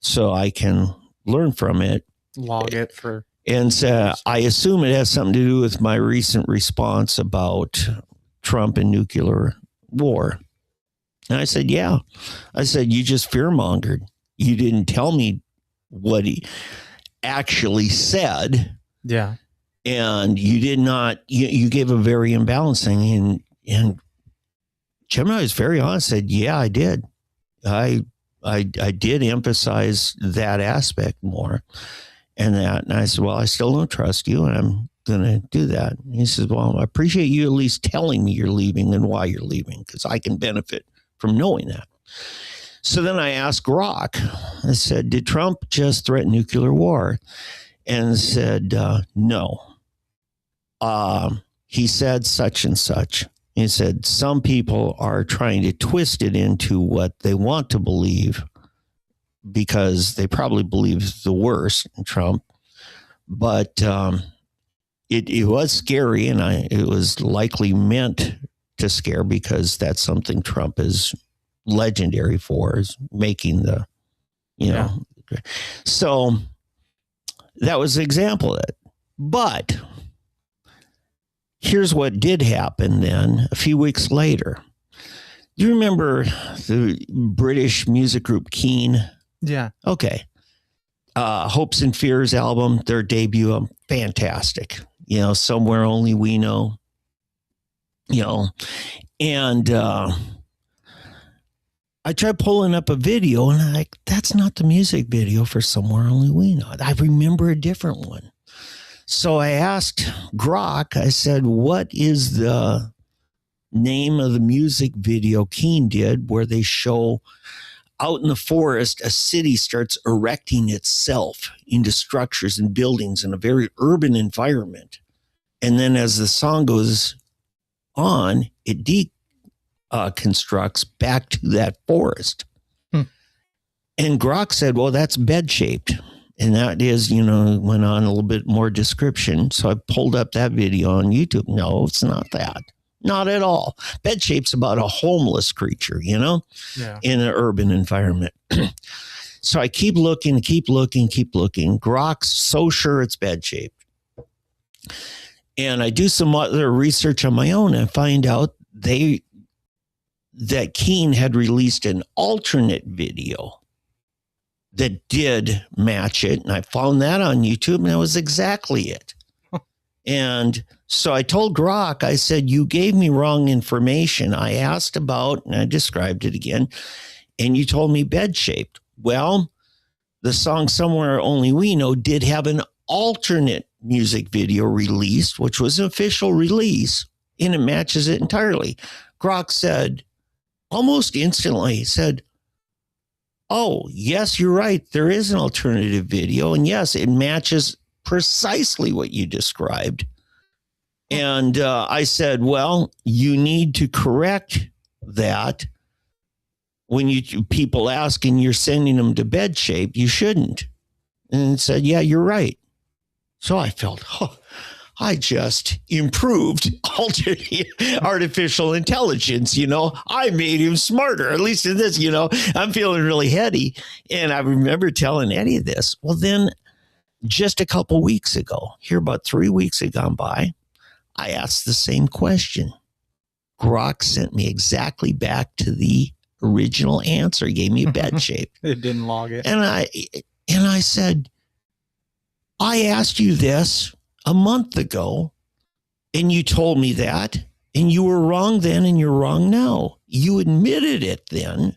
so I can learn from it. Log it for. And I assume it has something to do with my recent response about Trump and nuclear war. And I said, yeah. I said, you just fear-mongered. You didn't tell me what he actually said. Yeah. And you did not, you gave a very imbalanced thing. And Gemini was very honest, said, yeah, I did. I did emphasize that aspect more and that. And I said, well, I still don't trust you, and I'm going to do that. And he says, well, I appreciate you at least telling me you're leaving and why you're leaving, because I can benefit from knowing that. So then I asked Grok, I said, did Trump just threaten nuclear war? And said, no. He said such and such. He said, some people are trying to twist it into what they want to believe because they probably believe the worst in Trump. But it was scary, and it was likely meant to scare, because that's something Trump is legendary for, is making the, So that was an example of it. But here's what did happen then a few weeks later. You remember the British music group Keane? Yeah. Okay. Hopes and Fears album, their debut, fantastic. Somewhere Only We Know. And I tried pulling up a video, and I'm like, that's not the music video for Somewhere Only We Know. I remember a different one. So I asked Grok, I said, what is the name of the music video Keane did where they show out in the forest, a city starts erecting itself into structures and buildings in a very urban environment. And then as the song goes on, it deconstructs back to that forest. And Grok said, well, that's bed-shaped. And that is, went on a little bit more description. So I pulled up that video on YouTube. No, it's not that. Not at all. Bed-shape's about a homeless creature, in an urban environment. So I keep looking. Grok's so sure it's bed-shaped. And I do some other research on my own and find out that Keane had released an alternate video that did match it. And I found that on YouTube, and that was exactly it. And so I told Grok, I said, you gave me wrong information. I asked about, and I described it again, and you told me bed-shaped. Well, the song Somewhere Only We Know did have an alternate music video released, which was an official release, and it matches it entirely. Grok said, almost instantly, he said, oh, yes, you're right. There is an alternative video. And yes, it matches precisely what you described. And I said, well, you need to correct that. When people ask and you're sending them to bed shape, you shouldn't. And it said, yeah, you're right. So I felt, I just improved artificial intelligence, I made him smarter, at least in this, I'm feeling really heady. And I remember telling Eddie this. Well, then just a couple weeks ago, here about 3 weeks had gone by, I asked the same question. Grok sent me exactly back to the original answer. He gave me a bed shape. It didn't log it. And I said, I asked you this a month ago, and you told me that, and you were wrong then, and you're wrong now. You admitted it then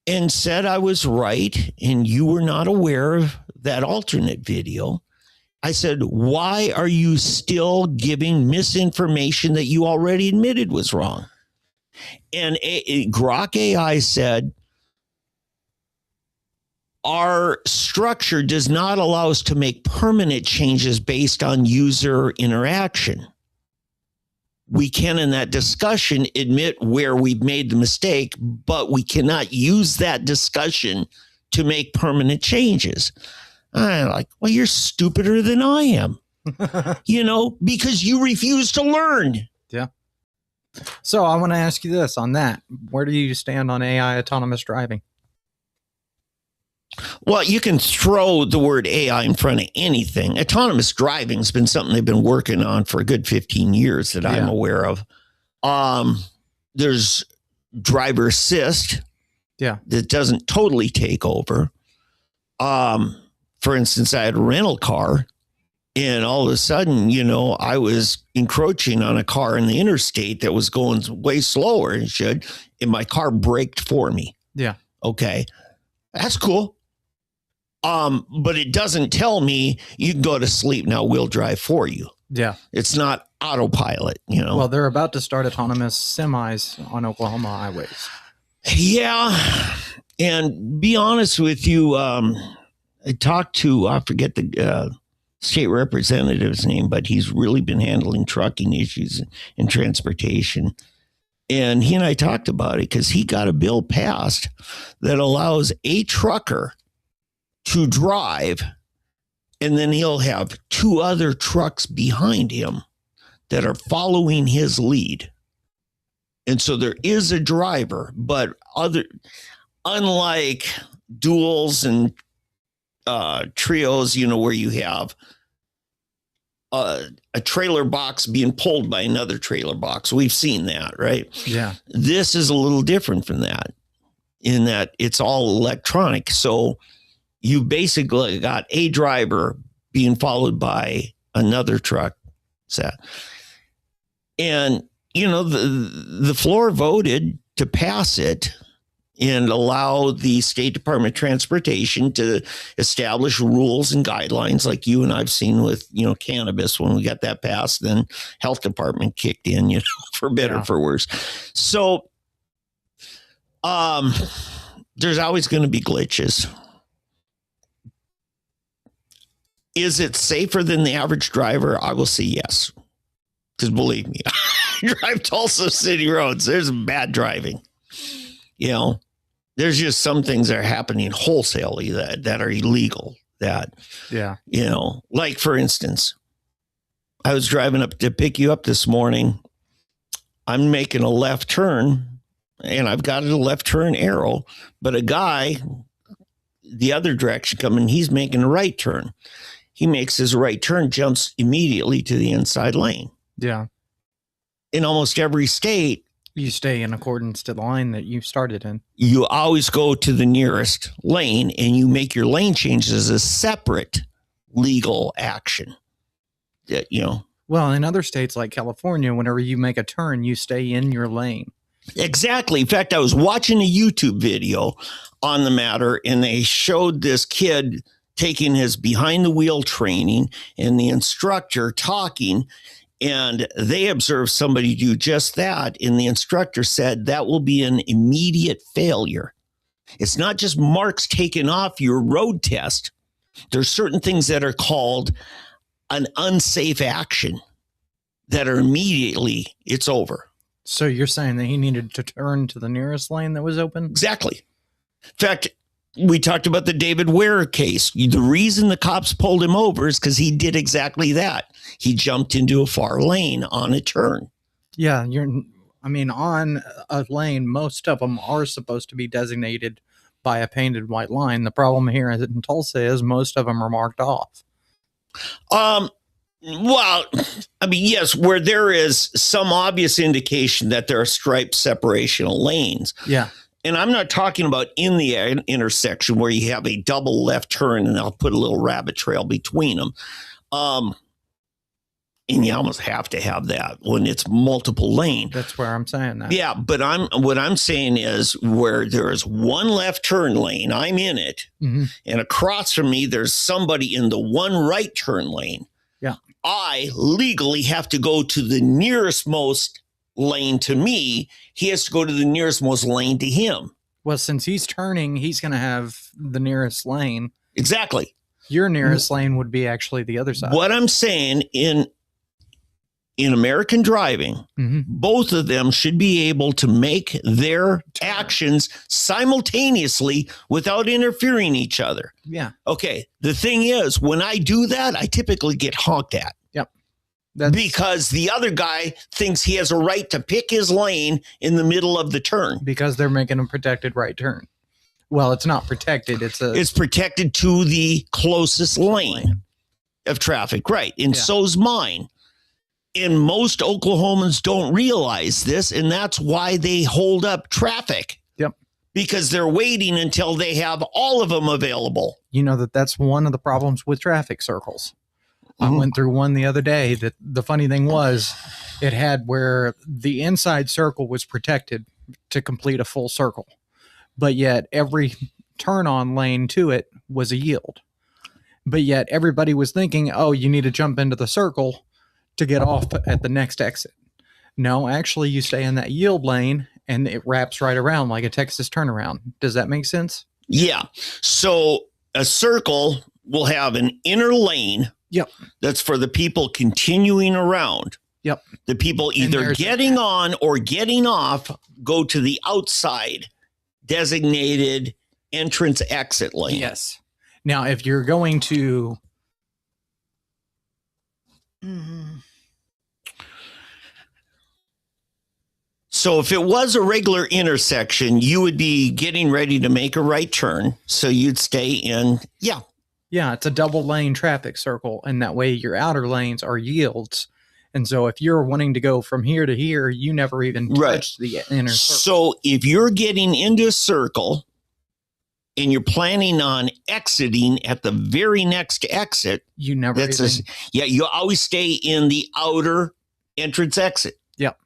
and said I was right, and you were not aware of that alternate video. I said, why are you still giving misinformation that you already admitted was wrong? And Grok AI said, our structure does not allow us to make permanent changes based on user interaction. We can, in that discussion, admit where we've made the mistake, but we cannot use that discussion to make permanent changes. I'm like, well, you're stupider than I am. because you refuse to learn. Yeah. So I want to ask you this on that. Where do you stand on AI autonomous driving? Well, you can throw the word AI in front of anything. Autonomous driving has been something they've been working on for a good 15 years that I'm aware of. There's driver assist. Yeah. That doesn't totally take over. For instance, I had a rental car, and all of a sudden, I was encroaching on a car in the interstate that was going way slower than it should, and my car braked for me. Yeah. Okay. That's cool. But it doesn't tell me you can go to sleep now, we'll drive for you. Yeah. It's not autopilot, Well, they're about to start autonomous semis on Oklahoma highways. Yeah. And be honest with you, I talked to, I forget the state representative's name, but he's really been handling trucking issues and transportation. And he and I talked about it because he got a bill passed that allows a trucker to drive, and then he'll have 2 other trucks behind him that are following his lead. And so there is a driver, but unlike duals and trios, where you have a trailer box being pulled by another trailer box. We've seen that, right? Yeah. This is a little different from that in that it's all electronic. So you basically got a driver being followed by another truck set. And, the floor voted to pass it and allow the State Department of Transportation to establish rules and guidelines like you and I've seen with, cannabis. When we got that passed, then health department kicked in, for better or for worse. So there's always going to be glitches. Is it safer than the average driver? I will say yes. Because believe me, I drive Tulsa City roads. There's bad driving. There's just some things that are happening wholesalely that are illegal. Like for instance, I was driving up to pick you up this morning. I'm making a left turn and I've got a left turn arrow, but a guy, the other direction coming, he's making a right turn. He makes his right turn, jumps immediately to the inside lane. Yeah. In almost every state, you stay in accordance to the line that you started in. You always go to the nearest lane and you make your lane changes as a separate legal action. Well, in other states like California, whenever you make a turn, you stay in your lane. Exactly. In fact, I was watching a YouTube video on the matter, and they showed this kid taking his behind the wheel training and the instructor talking, and they observed somebody do just that. And the instructor said that will be an immediate failure. It's not just marks taken off your road test. There's certain things that are called an unsafe action that are immediately, it's over. So you're saying that he needed to turn to the nearest lane that was open? Exactly. In fact, we talked about the David Ware case. The reason the cops pulled him over is because he did exactly that. He jumped into a far lane on a turn. Yeah, on a lane, most of them are supposed to be designated by a painted white line. The problem here in Tulsa is most of them are marked off. Well, yes, where there is some obvious indication that there are striped separational lanes. Yeah. And I'm not talking about in the intersection where you have a double left turn and I'll put a little rabbit trail between them. And you almost have to have that when it's multiple lane. That's where I'm saying that. Yeah, but what I'm saying is where there is one left turn lane, I'm in it, and across from me there's somebody in the one right turn lane. Yeah, I legally have to go to the nearest most lane to me. He has to go to the nearest most lane to him. Well, since he's turning, he's going to have the nearest lane. Exactly. Your nearest lane would be actually the other side. What I'm saying in American driving, both of them should be able to make their actions simultaneously without interfering each other. Yeah. Okay. The thing is, when I do that, I typically get honked at. Yep. Because the other guy thinks he has a right to pick his lane in the middle of the turn. Because they're making a protected right turn. Well, it's not protected. It's protected to the closest lane of traffic. Right. And so's mine. And most Oklahomans don't realize this, and that's why they hold up traffic. Yep. Because they're waiting until they have all of them available. You know that's one of the problems with traffic circles. I went through one the other day that the funny thing was it had where the inside circle was protected to complete a full circle, but yet every turn on lane to it was a yield. But yet everybody was thinking, oh, you need to jump into the circle to get off at the next exit. No, actually you stay in that yield lane and it wraps right around like a Texas turnaround. Does that make sense? Yeah. So a circle will have an inner lane. Yep. That's for the people continuing around. Yep. The people either getting on or getting off go to the outside designated entrance exit lane. Yes. Now, if you're going to So if it was a regular intersection, you would be getting ready to make a right turn. So you'd stay in. Yeah. Yeah, it's a double lane traffic circle. And that way your outer lanes are yields. And so if you're wanting to go from here to here, you never even touch the inner circle. So if you're getting into a circle and you're planning on exiting at the very next exit, you never you always stay in the outer entrance exit. Yep.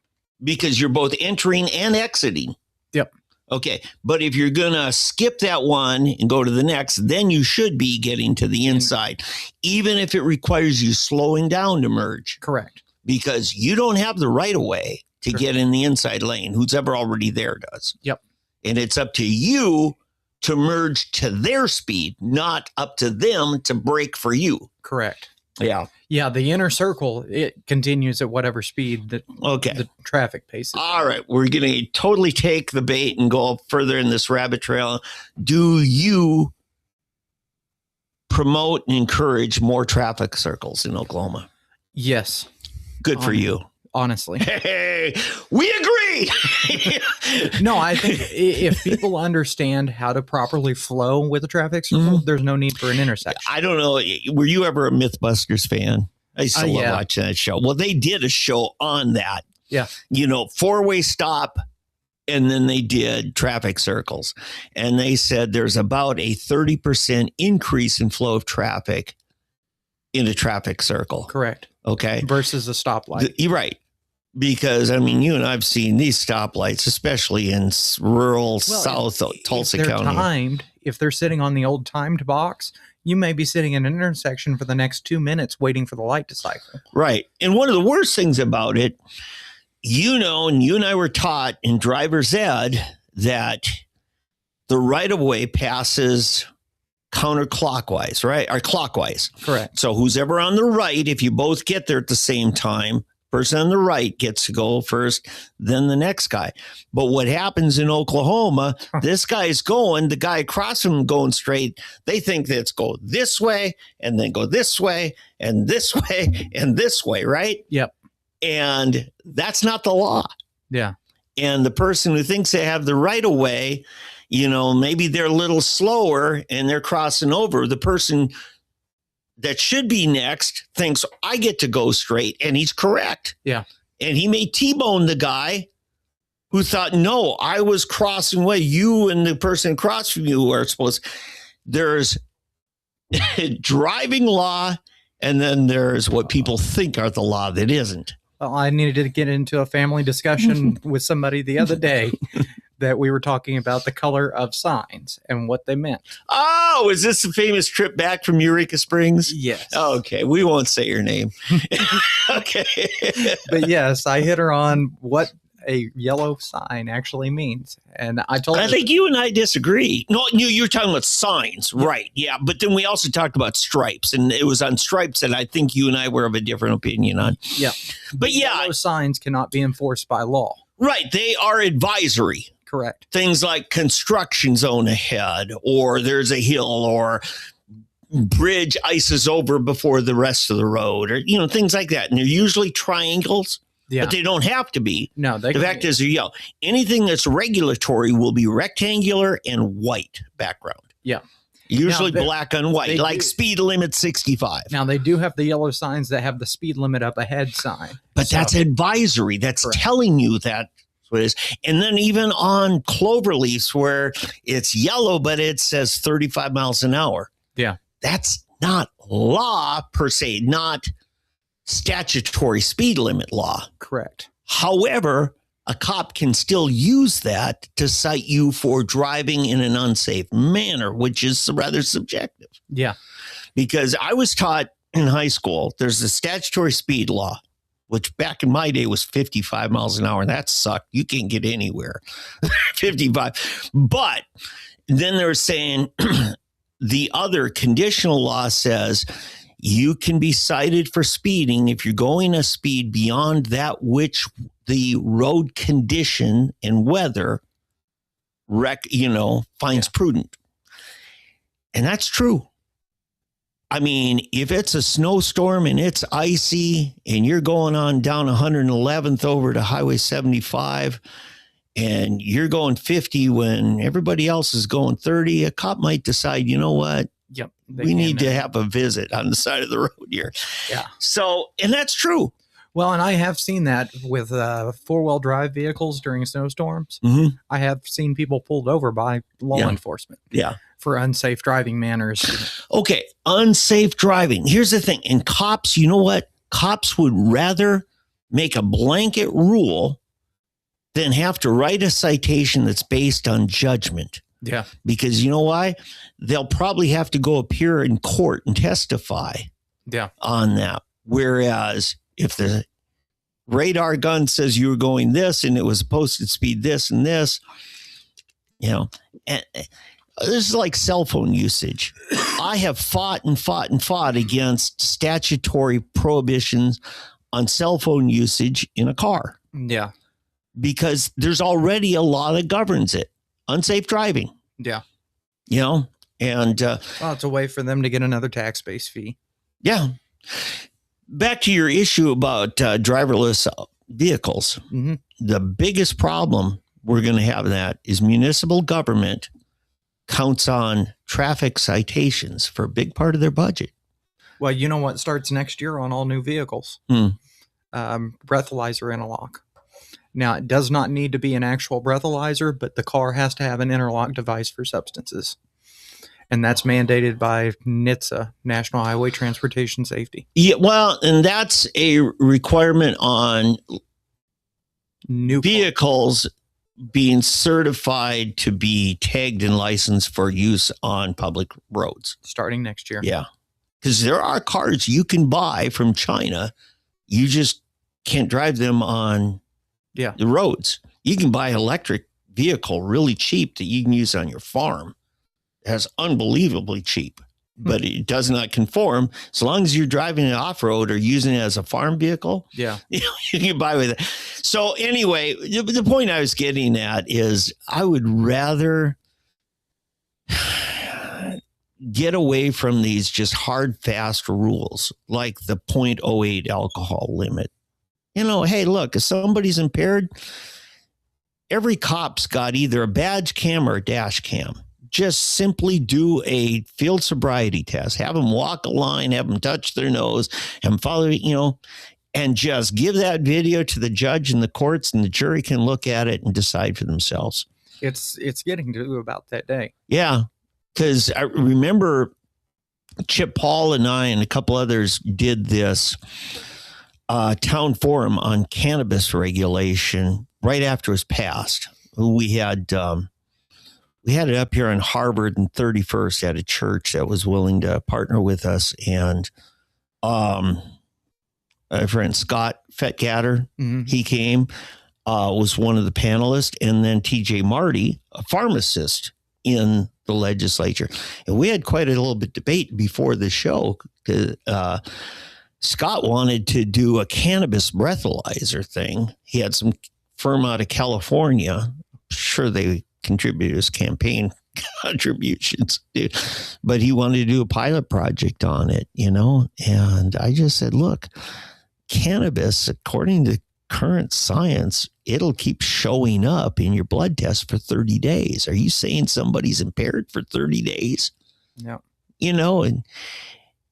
Because you're both entering and exiting. Yep. Okay. But if you're going to skip that one and go to the next, then you should be getting to the inside, even if it requires you slowing down to merge. Correct. Because you don't have the right of way to get in the inside lane. Who's ever already there does. Yep. And it's up to you to merge to their speed, not up to them to brake for you. Correct. Yeah. Yeah, the inner circle, it continues at whatever speed that the traffic paces. All right. We're going to totally take the bait and go further in this rabbit trail. Do you promote and encourage more traffic circles in Oklahoma? Yes. Good for you. Honestly. Hey, we agree. No, I think if people understand how to properly flow with a traffic circle, there's no need for an intersection. I don't know. Were you ever a Mythbusters fan? I used to love watching that show. Well, they did a show on that. Yeah. You know, four-way stop, and then they did traffic circles. And they said there's about a 30% increase in flow of traffic in a traffic circle. Correct. Okay. Versus a stoplight. You're right. Because, I mean, you and I've seen these stoplights, especially in rural South Tulsa County. If they're sitting on the old timed box, you may be sitting in an intersection for the next 2 minutes waiting for the light to cycle. Right. And one of the worst things about it, you know, and you and I were taught in driver's ed that the right-of-way passes counterclockwise, right? Or clockwise. Correct. So who's ever on the right, if you both get there at the same time, person on the right gets to go first, then the next guy. But what happens in Oklahoma, this guy's going, the guy across from him going straight, they think that it's go this way and then go this way and this way and this way, right? Yep. And that's not the law. Yeah. And the person who thinks they have the right of way, you know, maybe they're a little slower and they're crossing over. The person that should be next thinks I get to go straight, and he's correct. Yeah. And he may T-bone the guy who thought, no, I was crossing way. You and the person across from you are supposed. There's driving law, and then there's what people think are the law that isn't. Well, I needed to get into a family discussion with somebody the other day that we were talking about the color of signs and what they meant. Oh, is this the famous trip back from Eureka Springs? Yes. Okay, we won't say your name. Okay. But yes, I hit her on what a yellow sign actually means. And I told I think you and I disagree. No, you're talking about signs, right? Yeah, but then we also talked about stripes, and it was on stripes that I think you and I were of a different opinion on. Yeah. But yeah, yellow signs cannot be enforced by law. Right. They are advisory. Correct. Things like construction zone ahead, or there's a hill, or bridge ices over before the rest of the road, or, things like that. And they're usually triangles, but they don't have to be. No, the fact is they're yellow. Anything that's regulatory will be rectangular and white background. Yeah. Usually black on white, like speed limit 65. Now, they do have the yellow signs that have the speed limit up ahead sign. But that's advisory. That's telling you that. What it is. And then even on cloverleafs where it's yellow, but it says 35 miles an hour. Yeah. That's not law per se, not statutory speed limit law. Correct. However, a cop can still use that to cite you for driving in an unsafe manner, which is rather subjective. Yeah. Because I was taught in high school, there's the statutory speed law, which back in my day was 55 miles an hour. And that sucked. You can't get anywhere. 55. But then they're saying the other conditional law says you can be cited for speeding if you're going a speed beyond that which the road condition and weather finds prudent. And that's true. I mean, if it's a snowstorm and it's icy and you're going on down 111th over to Highway 75 and you're going 50 when everybody else is going 30, a cop might decide, you know what? Yep. We need to have a visit on the side of the road here. Yeah. So, and that's true. Well, and I have seen that with four-wheel drive vehicles during snowstorms. Mm-hmm. I have seen people pulled over by law enforcement. Yeah. For unsafe driving manners. Okay. Unsafe driving. Here's the thing. And cops, you know what? Cops would rather make a blanket rule than have to write a citation that's based on judgment. Yeah. Because you know why? They'll probably have to go appear in court and testify on that. Whereas if the radar gun says you were going this and it was posted speed this and this, and this is like cell phone usage. I have fought against statutory prohibitions on cell phone usage in a car. Yeah. Because there's already a law that governs it. Unsafe driving. Yeah. And it's a way for them to get another tax-based fee. Yeah. Back to your issue about driverless vehicles. Mm-hmm. The biggest problem we're going to have in that is municipal government counts on traffic citations for a big part of their budget. Well, you know what starts next year on all new vehicles? Breathalyzer interlock. Now, it does not need to be an actual breathalyzer, but the car has to have an interlock device for substances. And that's mandated by NHTSA, National Highway Transportation Safety. Yeah, well, and that's a requirement on new vehicles being certified to be tagged and licensed for use on public roads. Starting next year. Yeah. Because there are cars you can buy from China. You just can't drive them on the roads. You can buy an electric vehicle really cheap that you can use on your farm. That's unbelievably cheap, but it does not conform. As long as you're driving it off-road or using it as a farm vehicle, you can buy with it. So anyway, the point I was getting at is I would rather get away from these just hard, fast rules like the 0.08 alcohol limit. Hey, look, if somebody's impaired, every cop's got either a badge cam or a dash cam. Just simply do a field sobriety test. Have them walk a line, have them touch their nose, have them follow, and just give that video to the judge in the courts, and the jury can look at it and decide for themselves. It's getting to about that day. Yeah, because I remember Chip Paul and I and a couple others did this town forum on cannabis regulation right after it was passed. We had it up here on Harvard and 31st at a church that was willing to partner with us. And my friend Scott Fettgatter, he came. was one of the panelists, and then TJ Marty, a pharmacist in the legislature. And we had quite a little bit of debate before the show. Scott wanted to do a cannabis breathalyzer thing. He had some firm out of California. I'm sure they contributed his campaign contributions, but he wanted to do a pilot project on it, and I just said, look, cannabis, according to current science, it'll keep showing up in your blood test for 30 days. Are you saying somebody's impaired for 30 days? Yeah.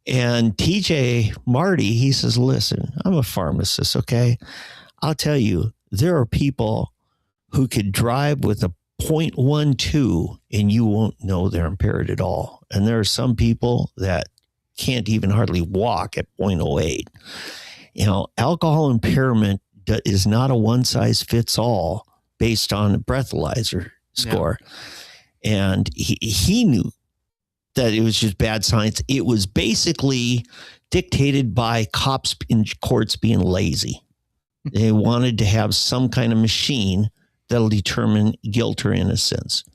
And TJ Marty, he says, listen, I'm a pharmacist, okay? I'll tell you, there are people who could drive with a 0.12 and you won't know they're impaired at all. And there are some people that can't even hardly walk at 0.08. Alcohol impairment is not a one size fits all based on a breathalyzer score. Yeah. And he knew that it was just bad science. It was basically dictated by cops in courts being lazy. They wanted to have some kind of machine that'll determine guilt or innocence.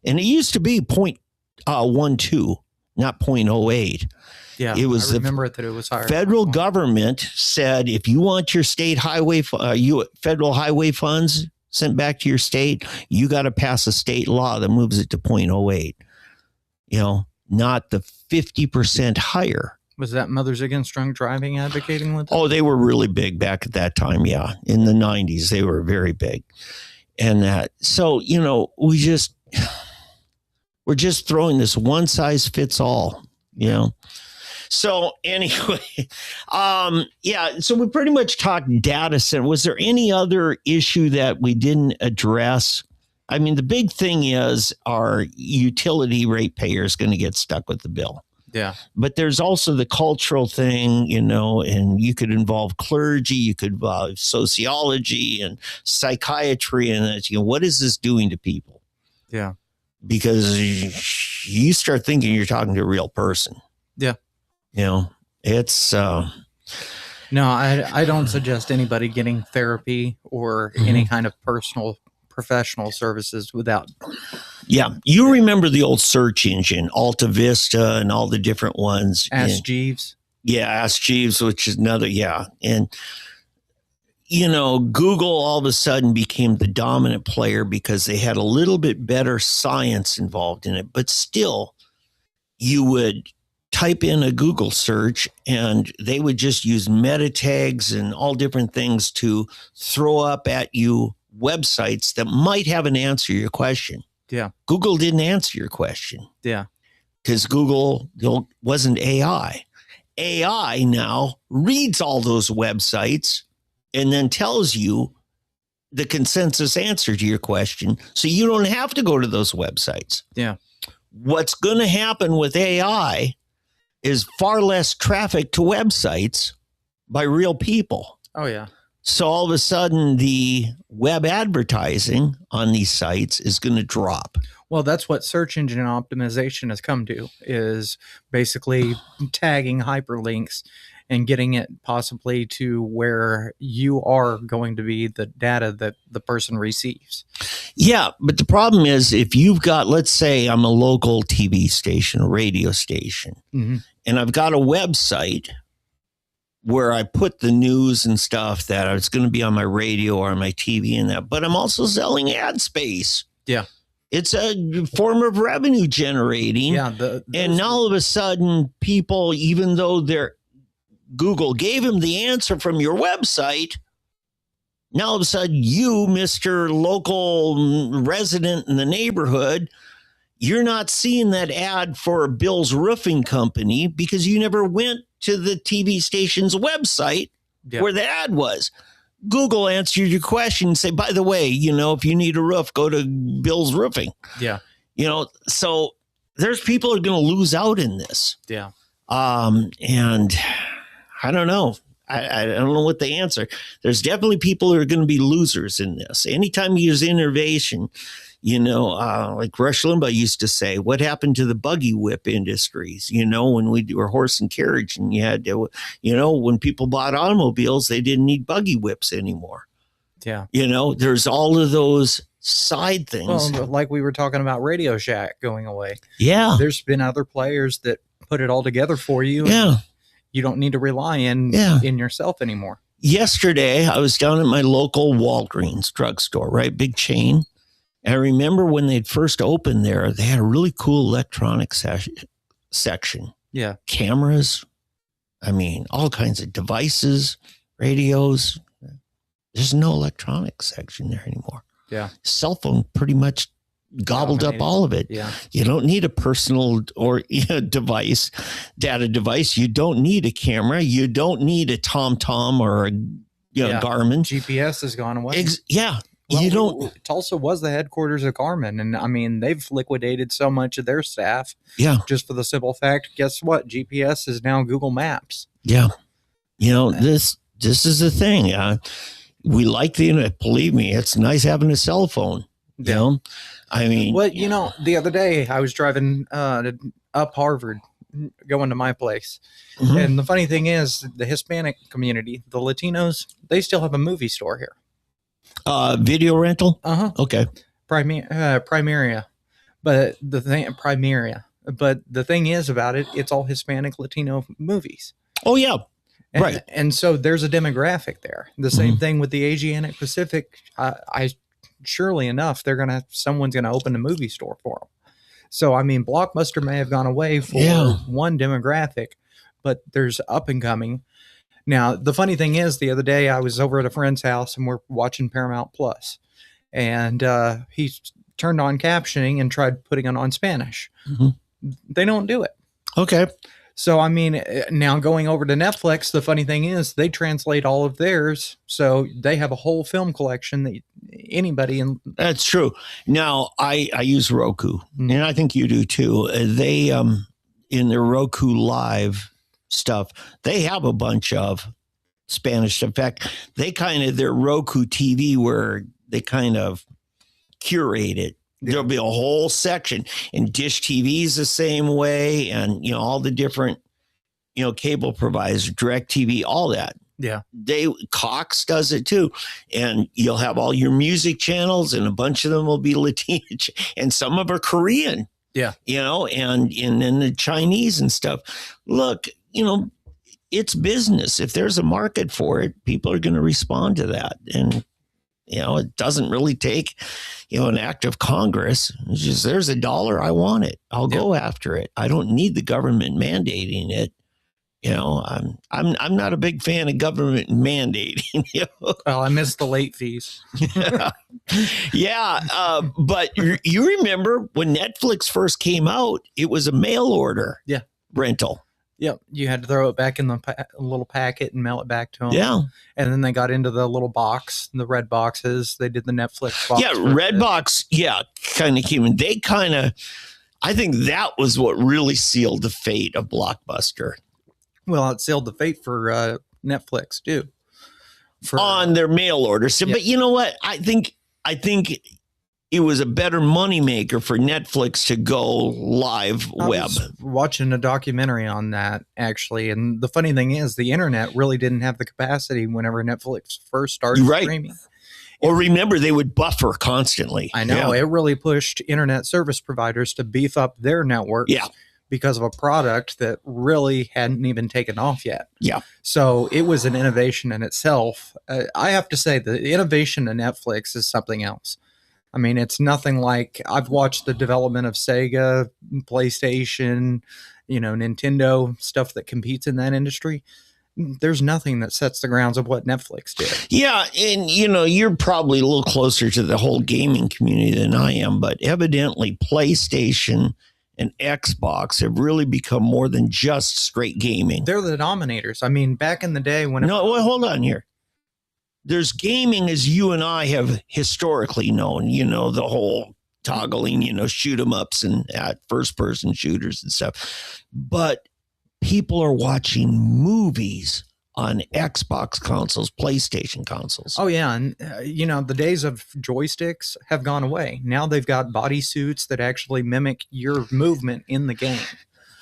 And it used to be 0.12, not 0.08. Yeah, it was. I remember that it was higher. Federal government said, if you want your state highway, federal highway funds sent back to your state, you got to pass a state law that moves it to 0.08. Not the 50% higher. Was that Mothers Against Drunk Driving advocating with that? Oh, they were really big back at that time. Yeah. In the 90s, they were very big. And that, so, we're just throwing this one size fits all, So anyway, so we pretty much talked data center. Was there any other issue that we didn't address? I mean, the big thing is our utility ratepayers going to get stuck with the bill. Yeah. But there's also the cultural thing, and you could involve clergy, you could involve sociology and psychiatry. And what is this doing to people? Yeah. Because you start thinking you're talking to a real person. Yeah. It's... No, I don't suggest anybody getting therapy or any kind of professional services without. Yeah. You remember the old search engine, Alta Vista and all the different ones. Ask Jeeves. Yeah. Ask Jeeves, which is another. Yeah. And, Google all of a sudden became the dominant player because they had a little bit better science involved in it. But still, you would type in a Google search and they would just use meta tags and all different things to throw up at you websites that might have an answer to your question. Yeah. Google didn't answer your question. Yeah. Because Google wasn't AI. AI now reads all those websites and then tells you the consensus answer to your question. So you don't have to go to those websites. Yeah. What's going to happen with AI is far less traffic to websites by real people. Oh, yeah. So all of a sudden, the web advertising on these sites is going to drop. Well, that's what search engine optimization has come to, is basically tagging hyperlinks and getting it possibly to where you are going to be the data that the person receives. Yeah, but the problem is if you've got, let's say I'm a local TV station, a radio station, and I've got a website where I put the news and stuff that it's going to be on my radio or on my TV and that, but I'm also selling ad space. Yeah. It's a form of revenue generating. Yeah. And now all of a sudden people, even though Google gave them the answer from your website, now all of a sudden you, Mr. Local resident in the neighborhood, you're not seeing that ad for Bill's Roofing Company because you never went to the TV station's website where the ad was. Google answered your question and say, by the way, if you need a roof, go to Bill's Roofing. Yeah. So there's people who are going to lose out in this. Yeah. And I don't know. I don't know what the answer. There's definitely people who are going to be losers in this. Anytime you use innovation, like Rush Limbaugh used to say, what happened to the buggy whip industries? When we were horse and carriage and you had to, when people bought automobiles, they didn't need buggy whips anymore. Yeah. You know, there's all of those side things. Well, like we were talking about Radio Shack going away. Yeah. There's been other players that put it all together for you. Yeah. You don't need to rely in yourself anymore. Yesterday, I was down at my local Walgreens drugstore, right? Big chain. And I remember when they'd first opened there, they had a really cool electronic section. Yeah. Cameras. I mean, all kinds of devices, radios. There's no electronic section there anymore. Yeah. Cell phone pretty much gobbled up all of it. Yeah. You don't need a personal or device, data device. You don't need a camera. You don't need a TomTom or a Garmin. GPS has gone away. Well, you don't. Tulsa was the headquarters of Garmin, and I mean they've liquidated so much of their staff. Yeah. Just for the simple fact, guess what? GPS is now Google Maps. Yeah. You know, this is the thing. We like the internet. Believe me, it's nice having a cell phone. You know, I mean, well, you know, the other day I was driving up Harvard, going to my place, and the funny thing is, the Hispanic community, the Latinos, they still have a movie store here. Video rental. Okay. Primaria, but the thing is about it, it's all Hispanic Latino movies. Oh yeah. Right. And so there's a demographic there. The same thing with the Asiatic Pacific. I surely enough, someone's going to open a movie store for them. So, I mean, Blockbuster may have gone away for one demographic, but there's up and coming. Now, the funny thing is, the other day I was over at a friend's house and we're watching Paramount Plus, and he turned on captioning and tried putting it on Spanish. They don't do it. Okay. So, I mean, now going over to Netflix, the funny thing is they translate all of theirs. So they have a whole film collection that anybody. That's true. Now, I use Roku, and I think you do too. They, in their Roku Live stuff, they have a bunch of Spanish. In fact, their Roku TV where they kind of curate it. There'll be a whole section, and Dish TV is the same way, and all the different cable providers, DirecTV, all that. Yeah, Cox does it too, and you'll have all your music channels, and a bunch of them will be Latino, and some of them are Korean. Yeah, and then the Chinese and stuff. Look, it's business. If there's a market for it, people are going to respond to that, and it doesn't really take, an act of Congress. It's just, there's $1, I want it. I'll go after it. I don't need the government mandating it. I'm not a big fan of government mandating. Well, I missed the late fees. But you remember when Netflix first came out, it was a mail order rental. Yep, you had to throw it back in the little packet and mail it back to them. Yeah, and then they got into the little box, the red boxes. They did the Netflix box. Yeah, red box. Yeah, kind of came in. They kind of, I think that was what really sealed the fate of Blockbuster. Well, it sealed the fate for Netflix too. On their mail orders. So, but you know what? I think it was a better moneymaker for Netflix to go live web. I was watching a documentary on that, actually. And the funny thing is, the internet really didn't have the capacity whenever Netflix first started streaming. Or remember, they would buffer constantly. I know. It really pushed internet service providers to beef up their networks because of a product that really hadn't even taken off yet. Yeah. So it was an innovation in itself. I have to say, the innovation in Netflix is something else. I mean, it's nothing like, I've watched the development of Sega, PlayStation, Nintendo, stuff that competes in that industry. There's nothing that sets the grounds of what Netflix did. Yeah, and you're probably a little closer to the whole gaming community than I am, but evidently PlayStation and Xbox have really become more than just straight gaming. They're the dominators. I mean, back in the day when... No, well, hold on here. There's gaming as you and I have historically known, the whole toggling, shoot 'em ups and first person shooters and stuff. But people are watching movies on Xbox consoles, PlayStation consoles. Oh, yeah. And, the days of joysticks have gone away. Now they've got bodysuits that actually mimic your movement in the game.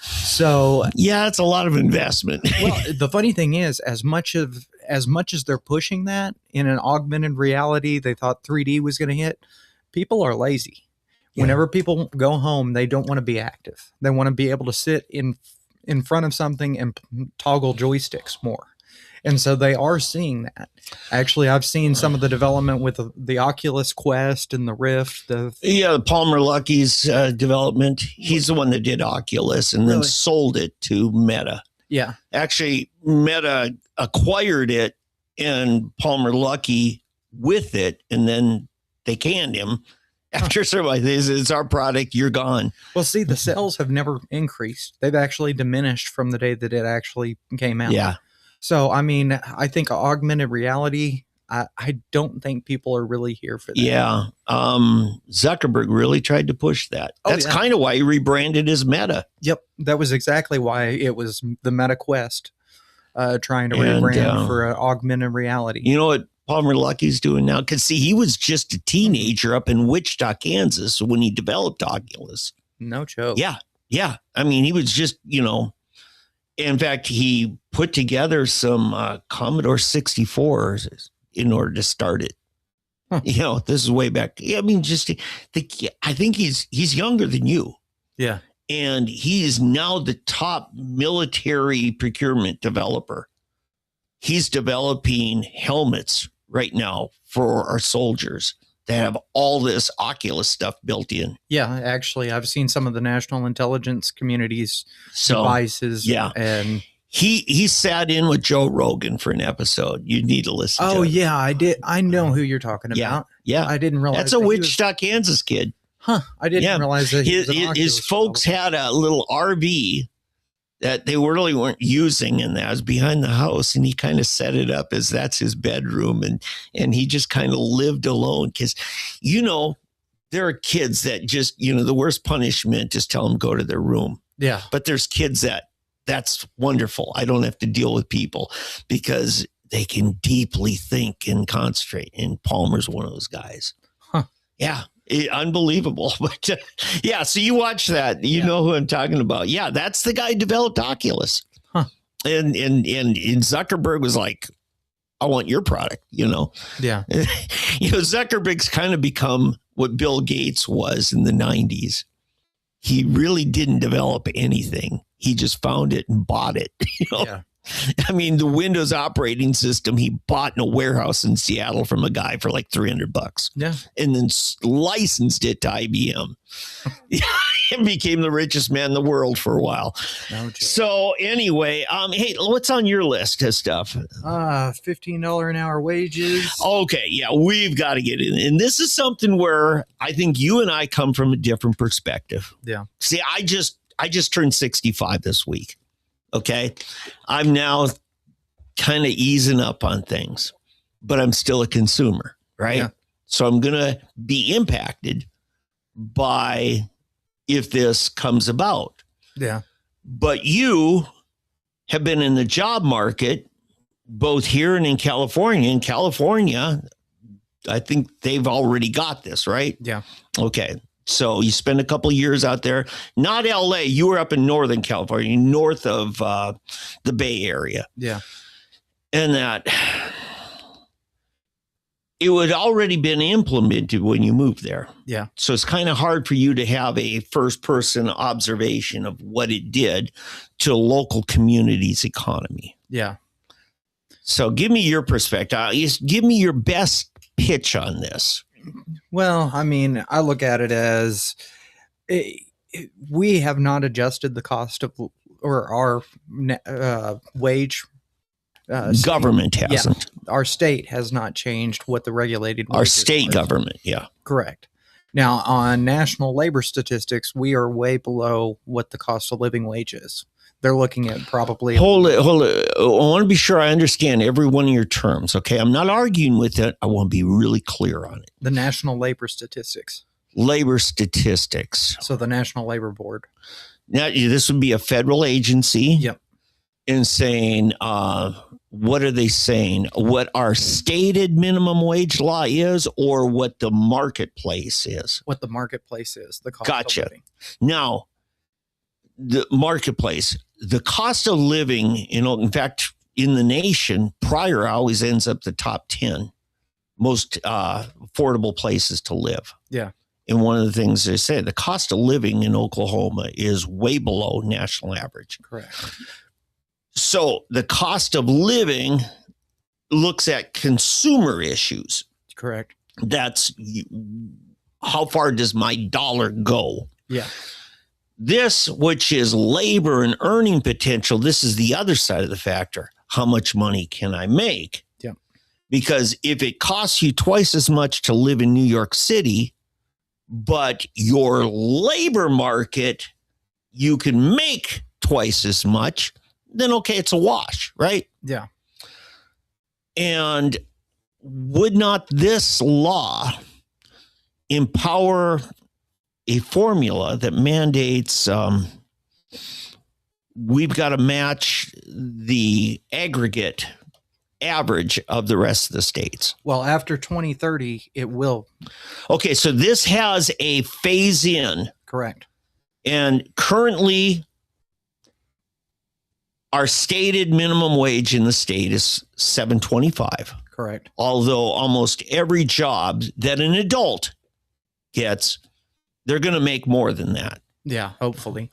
So yeah, it's a lot of investment. Well, the funny thing is, as much as much as they're pushing that in an augmented reality, they thought 3D was going to hit. People are lazy. Yeah. Whenever people go home, they don't want to be active. They want to be able to sit in front of something and toggle joysticks more. And so they are seeing that. Actually, I've seen some of the development with the Oculus Quest and the Rift. Palmer Luckey's development. He's the one that did Oculus and then sold it to Meta. Yeah. Actually, Meta acquired it and Palmer Luckey with it, and then they canned him. After somebody says, it's our product, you're gone. Well, see, the sales have never increased. They've actually diminished from the day that it actually came out. Yeah. So, I mean, I think augmented reality, I don't think people are really here for that. Yeah. Zuckerberg really tried to push that. That's kind of why he rebranded as Meta. Yep. That was exactly why it was the Meta Quest, trying to rebrand for augmented reality. You know what Palmer Luckey's doing now? Because, see, he was just a teenager up in Wichita, Kansas when he developed Oculus. No joke. Yeah. Yeah. I mean, he was just, in fact, he put together some Commodore 64s in order to start it. Huh. This is way back. I mean, I think he's younger than you. Yeah. And he is now the top military procurement developer. He's developing helmets right now for our soldiers that have all this Oculus stuff built in. Yeah, actually, I've seen some of the national intelligence community's devices. Yeah. And he sat in with Joe Rogan for an episode. You need to listen to it. Oh, yeah, I did. I know who you're talking about. Yeah. Yeah. I didn't realize that's a Wichita, Kansas kid. Huh. I didn't realize that his folks had a little RV that they really weren't using, and that was behind the house, and he kind of set it up as that's his bedroom, and he just kind of lived alone because, there are kids that just, the worst punishment is tell them go to their room. Yeah. But there's kids that's wonderful. I don't have to deal with people because they can deeply think and concentrate, and Palmer's one of those guys. Huh. Yeah. Unbelievable. But so you watch that, you know who I'm talking about. Yeah, that's the guy who developed Oculus. Huh. And Zuckerberg was like, I want your product, Yeah. Zuckerberg's kind of become what Bill Gates was in the 90s. He really didn't develop anything. He just found it and bought it. Yeah. I mean, the Windows operating system he bought in a warehouse in Seattle from a guy for like $300. Yeah. And then licensed it to IBM. And became the richest man in the world for a while. No, so anyway, hey, what's on your list of stuff? $15 an hour wages. Okay. Yeah, we've got to get in. And this is something where I think you and I come from a different perspective. Yeah. See, I just turned 65 this week. Okay. I'm now kind of easing up on things, but I'm still a consumer, right? Yeah. So I'm going to be impacted by if this comes about. Yeah. But you have been in the job market, both here and in California. In California, I think they've already got this, right? Yeah. Okay. So you spend a couple of years out there, not LA. You were up in Northern California, north of the Bay Area. Yeah. And that it would already been implemented when you moved there. Yeah. So it's kind of hard for you to have a first person observation of what it did to a local community's economy. Yeah. So give me your perspective. Give me your best pitch on this. Well, I mean, I look at it as we have not adjusted the cost of or our wage. Government hasn't. Yeah, our state has not changed what the regulated. Our state government, yeah. Correct. Now, on national labor statistics, we are way below what the cost of living wage is. They're looking at probably... Hold it. I want to be sure I understand every one of your terms, okay? I'm not arguing with it. I want to be really clear on it. The national labor statistics. Labor statistics. So the National Labor Board. Now, this would be a federal agency. Yep. And saying, what are they saying? What our stated minimum wage law is or what the marketplace is? What the marketplace is. The cost Gotcha. of living. Now, the marketplace, the cost of living, in fact, in the nation, Pryor always ends up the top 10 most affordable places to live. Yeah. And one of the things they say, the cost of living in Oklahoma is way below national average. Correct. So the cost of living looks at consumer issues. Correct. That's how far does my dollar go? Yeah. This, which is labor and earning potential, this is the other side of the factor. How much money can I make? Yeah. Because if it costs you twice as much to live in New York City, but your labor market, you can make twice as much, then okay, it's a wash, right? Yeah. And would not this law empower a formula that mandates we've got to match the aggregate average of the rest of the states? Well, after 2030, it will. Okay, so this has a phase in. Correct. And currently, our stated minimum wage in the state is $7.25. Correct. Although almost every job that an adult gets, they're going to make more than that. Yeah, hopefully.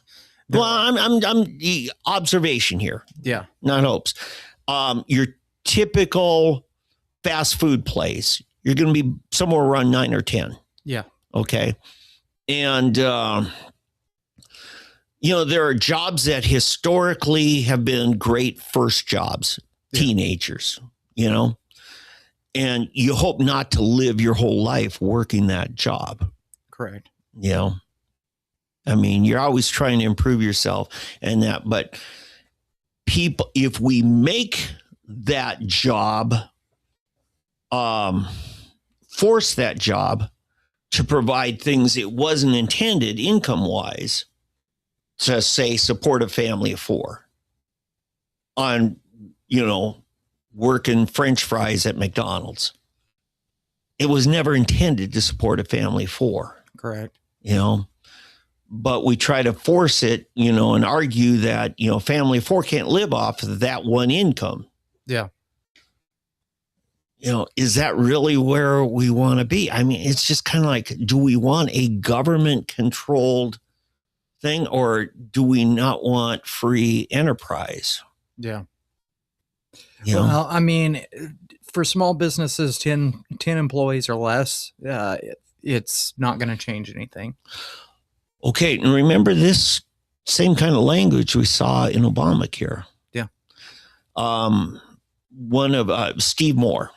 Well, I'm the observation here, Yeah. not hopes. Your typical fast food place, you're going to be somewhere around 9 or 10. Yeah. Okay. And, there are jobs that historically have been great first jobs, teenagers, and you hope not to live your whole life working that job. Correct. I mean, you're always trying to improve yourself and that, but people, if we make that job, force that job to provide things it wasn't intended income-wise, to say support a family of 4 on, working French fries at McDonald's. It was never intended to support a family of 4. Correct. But we try to force it, and argue that, family of 4 can't live off of that one income. Yeah. Is that really where we want to be? I mean, it's just kind of like, do we want a government controlled thing, or do we not want free enterprise? Yeah. Well, I mean, for small businesses, 10 employees or less, it's not going to change anything. Okay. And remember this same kind of language we saw in Obamacare. Yeah. One of Steve Moore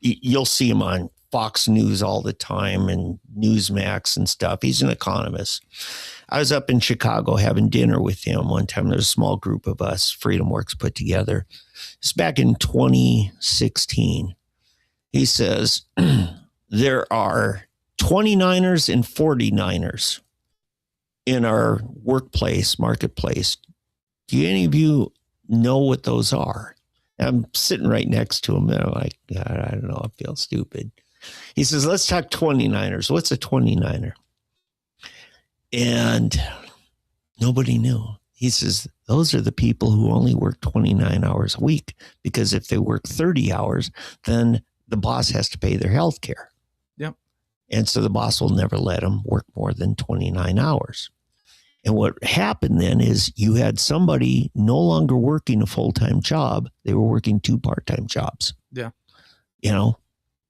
you'll see him on Fox News all the time and Newsmax and stuff. He's an economist. I was up in Chicago having dinner with him one time. There's a small group of us, Freedom Works put together. It's back in 2016. He says, there are 29ers and 49ers in our marketplace. Do any of you know what those are? I'm sitting right next to him and I'm like, God, I don't know. I feel stupid. He says, let's talk 29ers. What's a 29er? And nobody knew. He says, those are the people who only work 29 hours a week, because if they work 30 hours, then the boss has to pay their health care. Yep. And so the boss will never let them work more than 29 hours. And what happened then is you had somebody no longer working a full-time job. They were working 2 part-time jobs. Yeah.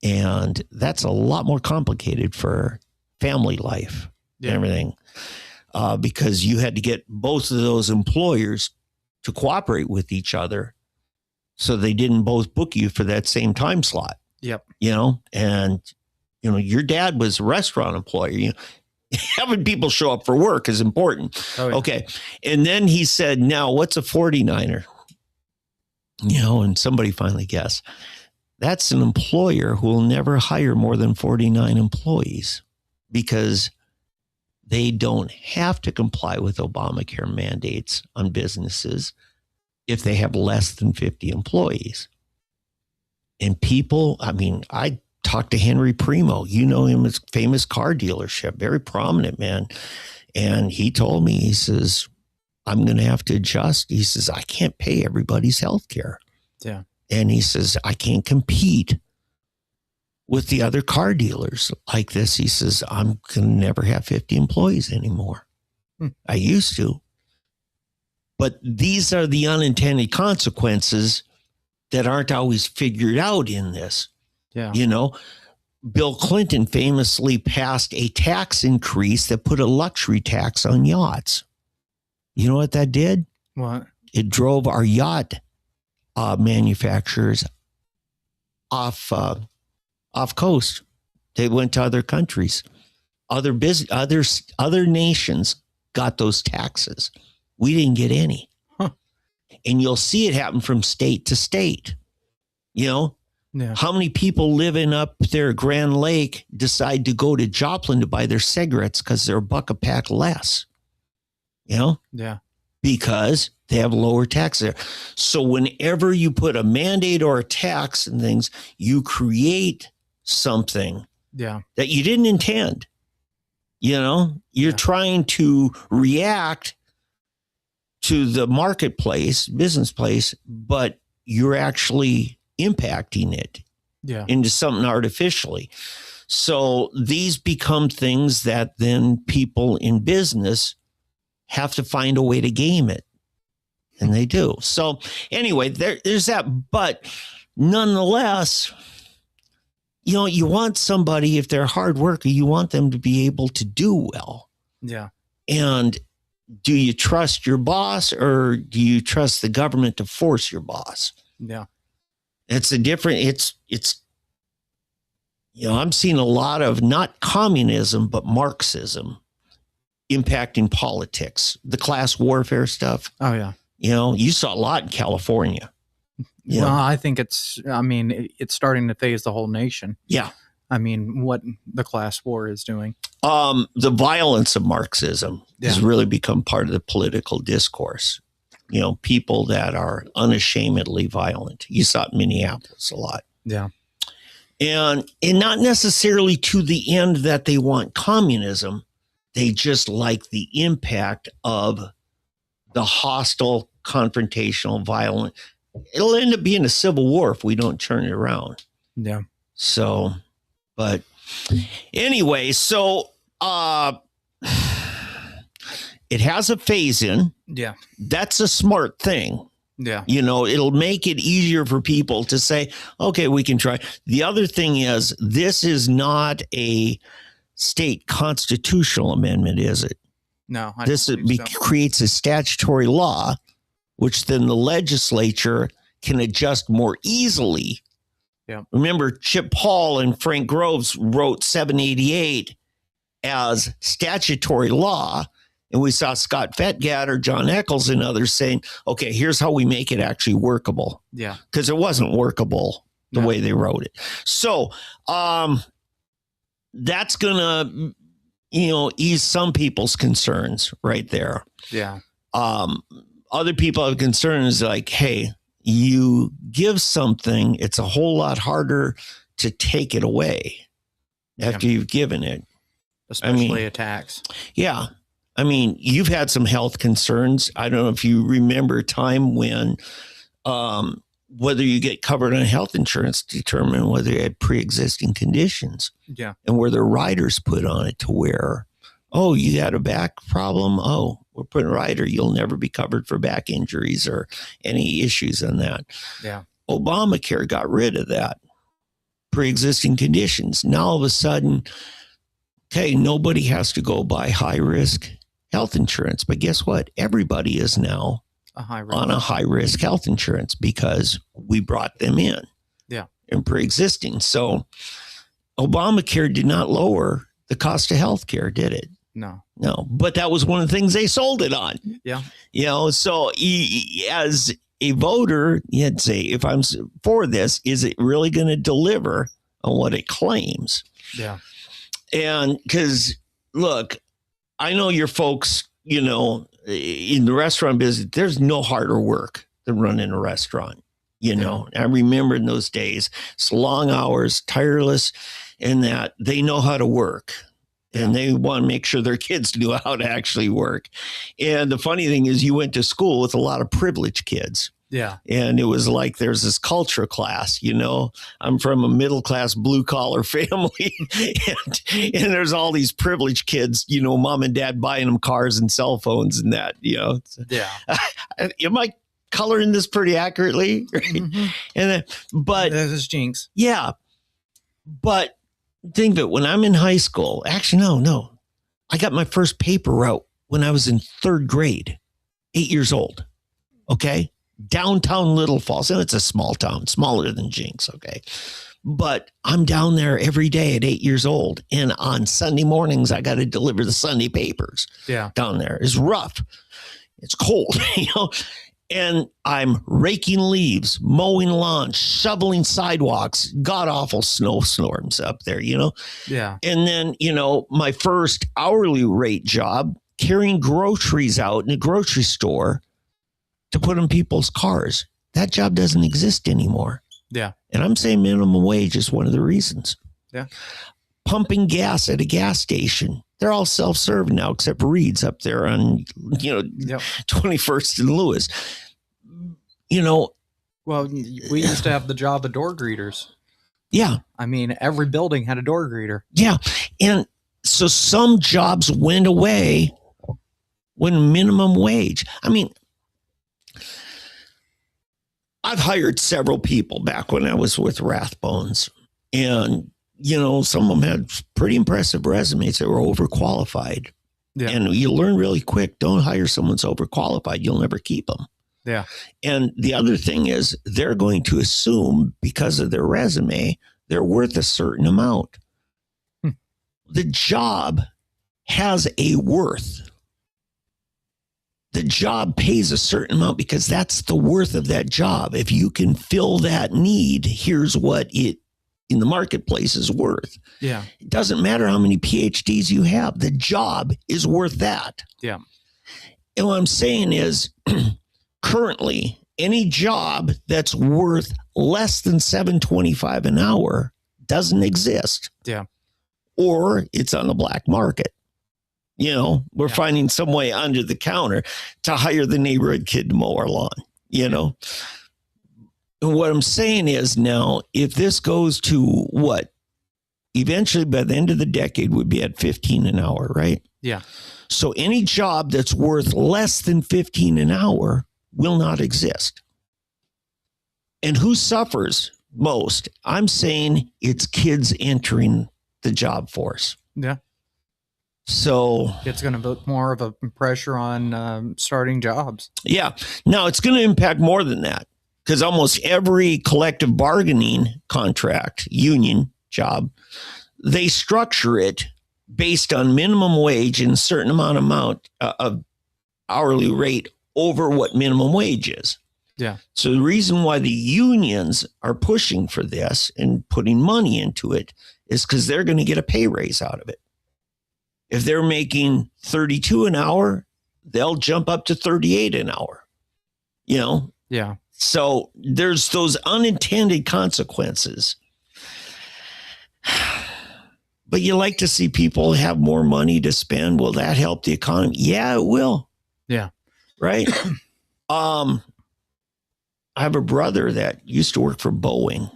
And that's a lot more complicated for family life and everything, because you had to get both of those employers to cooperate with each other so they didn't both book you for that same time slot. Yep. And, your dad was a restaurant employee. Having people show up for work is important. Oh, yeah. Okay. And then he said, now what's a 49er? And somebody finally guessed. That's an employer who will never hire more than 49 employees, because they don't have to comply with Obamacare mandates on businesses if they have less than 50 employees. And people, I talked to Henry Primo. Him as famous car dealership, very prominent man. And he told me, he says, I'm going to have to adjust. He says, I can't pay everybody's health care. Yeah. And he says, I can't compete with the other car dealers like this. He says, I'm going to never have 50 employees anymore. I used to. But these are the unintended consequences that aren't always figured out in this. Yeah. You know, Bill Clinton famously passed a tax increase that put a luxury tax on yachts. You know what that did? What? It drove our yacht manufacturers off coast. They went to other countries. Other nations got those taxes. We didn't get any. Huh. And you'll see it happen from state to state. You know, Yeah. how many people living up there at Grand Lake decide to go to Joplin to buy their cigarettes because they're $1 a pack less? You know? Yeah. Because they have lower tax there. So whenever you put a mandate or a tax and things, you create something Yeah. that you didn't intend. You know, you're trying to react to the marketplace, business place, but you're actually impacting it into something artificially. So these become things that then people in business have to find a way to game it. And they do. So anyway, there's that. But nonetheless, you know, you want somebody, if they're a hard worker, you want them to be able to do well. Yeah. And do you trust your boss, or do you trust the government to force your boss? Yeah. It's a different, it's, you know, I'm seeing a lot of not communism, but Marxism impacting politics, the class warfare stuff. Oh, yeah. You know, you saw a lot in California. Yeah. Well, I think it's starting to phase the whole nation. Yeah. I mean, what the class war is doing. The violence of Marxism has really become part of the political discourse. You know, people that are unashamedly violent. You saw it in Minneapolis a lot. Yeah. And not necessarily to the end that they want communism. They just like the impact of the hostile, confrontational, violent. It'll end up being a civil war if we don't turn it around. Yeah. So, but anyway, so it has a phase in. Yeah. That's a smart thing. Yeah. You know, it'll make it easier for people to say, okay, we can try. The other thing is, this is not a state constitutional amendment, is it? No. This creates a statutory law, which then the legislature can adjust more easily. Yeah. Remember, Chip Paul and Frank Groves wrote 788 as statutory law. And we saw Scott Fetgatter, John Eccles, and others saying, okay, here's how we make it actually workable. Yeah. Because it wasn't workable the way they wrote it. So that's going to, you know, ease some people's concerns right there. Yeah. Other people have concerns like, hey, you give something, it's a whole lot harder to take it away after you've given it. Especially a tax. Yeah. I mean, you've had some health concerns. I don't know if you remember a time when whether you get covered on health insurance determined whether you had pre-existing conditions. Yeah. And were there riders put on it to where, oh, you had a back problem? Oh, we're putting a rider. You'll never be covered for back injuries or any issues on that. Yeah. Obamacare got rid of that. Pre-existing conditions. Now all of a sudden, okay, nobody has to go buy high-risk health insurance. But guess what? Everybody is now on a high-risk health insurance because we brought them in. Yeah. And pre-existing. So Obamacare did not lower the cost of health care, did it? No. No. But that was one of the things they sold it on. Yeah. You know, so as a voter, you'd say, if I'm for this, is it really going to deliver on what it claims? Yeah. And because, look, I know your folks, you know, in the restaurant business, there's no harder work than running a restaurant. You know, I remember in those days, it's long hours, tireless, and that they know how to work. And they want to make sure their kids knew how to actually work. And the funny thing is, you went to school with a lot of privileged kids. Yeah. And it was like there's this culture class, you know. I'm from a middle class blue collar family. and there's all these privileged kids, you know, mom and dad buying them cars and cell phones and that, you know. Yeah. Am I coloring this pretty accurately? Right? Mm-hmm. And then, but this is jinx. Yeah. But think of it, when I'm in high school, actually, no. I got my first paper route when I was in 3rd grade, 8 years old. Okay. Downtown Little Falls. And it's a small town, smaller than Jinx. Okay. But I'm down there every day at 8 years old. And on Sunday mornings, I got to deliver the Sunday papers. Yeah. Down there. It's rough. It's cold, you know. And I'm raking leaves, mowing lawns, shoveling sidewalks, god awful snowstorms up there, you know? Yeah. And then, you know, my first hourly rate job, carrying groceries out in a grocery store to put in people's cars. That job doesn't exist anymore. Yeah. And I'm saying minimum wage is one of the reasons. Yeah. Pumping gas at a gas station. They're all self-serve now, except Reed's up there on, you know, 21st and Lewis. You know. Well, we used to have the job of door greeters. Yeah. I mean, every building had a door greeter. Yeah. And so some jobs went away when minimum wage. I mean, I've hired several people back when I was with Rathbones. And you know, some of them had pretty impressive resumes that were overqualified. Yeah. And you learn really quick, don't hire someone that's overqualified. You'll never keep them. Yeah. And the other thing is they're going to assume because of their resume, they're worth a certain amount. The job has a worth. The job pays a certain amount because that's the worth of that job. If you can fill that need, here's what it in the marketplace is worth. Yeah. It doesn't matter how many PhDs you have. The job is worth that. Yeah. And what I'm saying is currently any job that's worth less than $7.25 an hour doesn't exist. Yeah. Or it's on the black market. You know, we're finding some way under the counter to hire the neighborhood kid to mow our lawn, you know. And what I'm saying is now, if this goes to what? Eventually, by the end of the decade, would be at 15 an hour, right? Yeah. So any job that's worth less than 15 an hour will not exist. And who suffers most? I'm saying it's kids entering the job force. Yeah. So it's going to put more of a pressure on starting jobs. Yeah. Now it's going to impact more than that. Because almost every collective bargaining contract, union job, they structure it based on minimum wage and a certain amount of hourly rate over what minimum wage is. Yeah. So the reason why the unions are pushing for this and putting money into it is because they're going to get a pay raise out of it. If they're making 32 an hour, they'll jump up to 38 an hour. You know? Yeah. So there's those unintended consequences. But you like to see people have more money to spend. Will that help the economy? Yeah, it will. Yeah. Right? I have a brother that used to work for Boeing,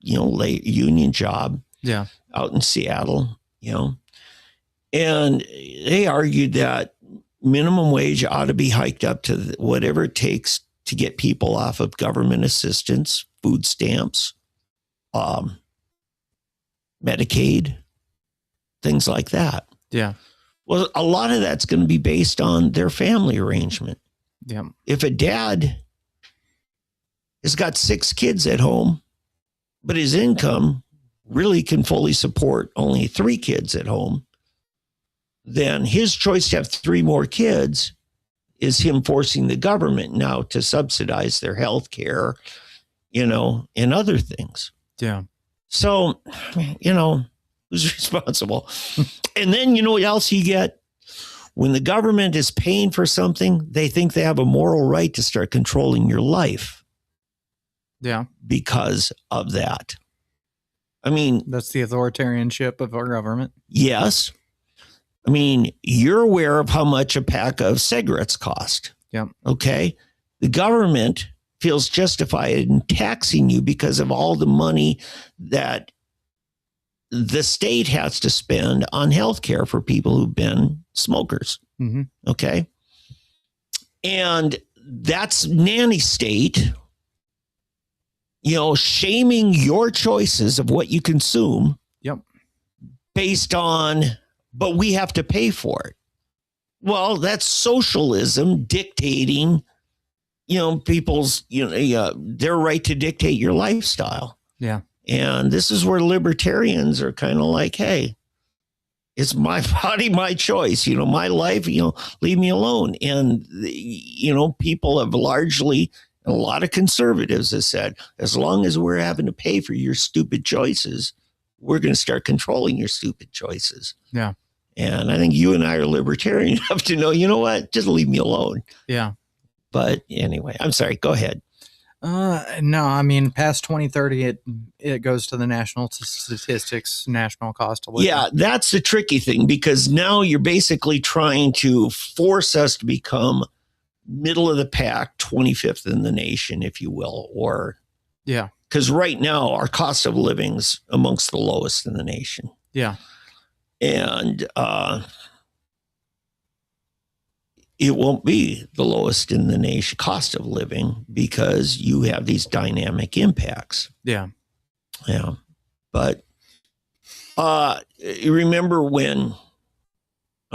you know, late union job. Yeah. Out in Seattle, you know. And they argued that minimum wage ought to be hiked up to whatever it takes to get people off of government assistance, food stamps, Medicaid, things like that. Yeah. Well, a lot of that's going to be based on their family arrangement. Yeah. If a dad has got 6 kids at home, but his income really can fully support only 3 kids at home, then his choice to have 3 more kids is him forcing the government now to subsidize their health care, you know, and other things. Yeah. So, you know, who's responsible? And then, you know what else you get? When the government is paying for something, they think they have a moral right to start controlling your life. Yeah. Because of that. I mean, that's the authoritarianship of our government. Yes. I mean, you're aware of how much a pack of cigarettes cost. Yep. Okay. The government feels justified in taxing you because of all the money that the state has to spend on health care for people who've been smokers. Mm-hmm. Okay. And that's nanny state, shaming your choices of what you consume. Yep. Based on, but we have to pay for it. Well, that's socialism dictating, people's, their right to dictate your lifestyle. Yeah. And this is where libertarians are kind of like, hey, it's my body, my choice, my life, leave me alone. And, people have largely, a lot of conservatives have said, as long as we're having to pay for your stupid choices, we're going to start controlling your stupid choices. Yeah. And I think you and I are libertarian enough to know, you know what, just leave me alone. Yeah. But anyway, I'm sorry, go ahead. No, I mean, past 2030, it goes to the national statistics, national cost of living. Yeah, that's the tricky thing, because now you're basically trying to force us to become middle of the pack, 25th in the nation, if you will, or yeah, because right now our cost of living's amongst the lowest in the nation. Yeah, and it won't be the lowest in the nation cost of living because you have these dynamic impacts. Yeah. Yeah. But you remember when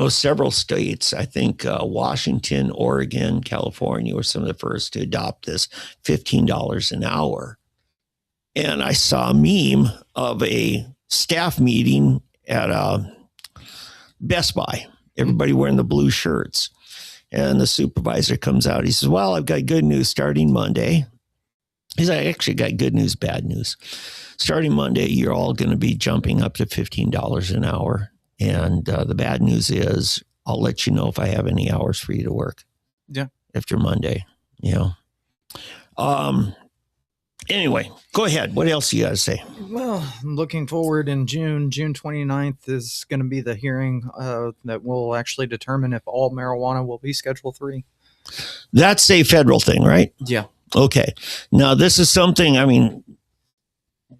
several states, I think Washington, Oregon, California were some of the first to adopt this $15 an hour. And I saw a meme of a staff meeting at Best Buy, everybody wearing the blue shirts. And the supervisor comes out. He says, well, I've got good news starting Monday. He's like, I actually got good news, bad news. Starting Monday, you're all going to be jumping up to $15 an hour. And the bad news is I'll let you know if I have any hours for you to work. Yeah. After Monday, Anyway, go ahead. What else you got to say? Well, I'm looking forward in June 29th is going to be the hearing that will actually determine if all marijuana will be Schedule 3. That's a federal thing, right? Yeah. Okay. Now, this is something,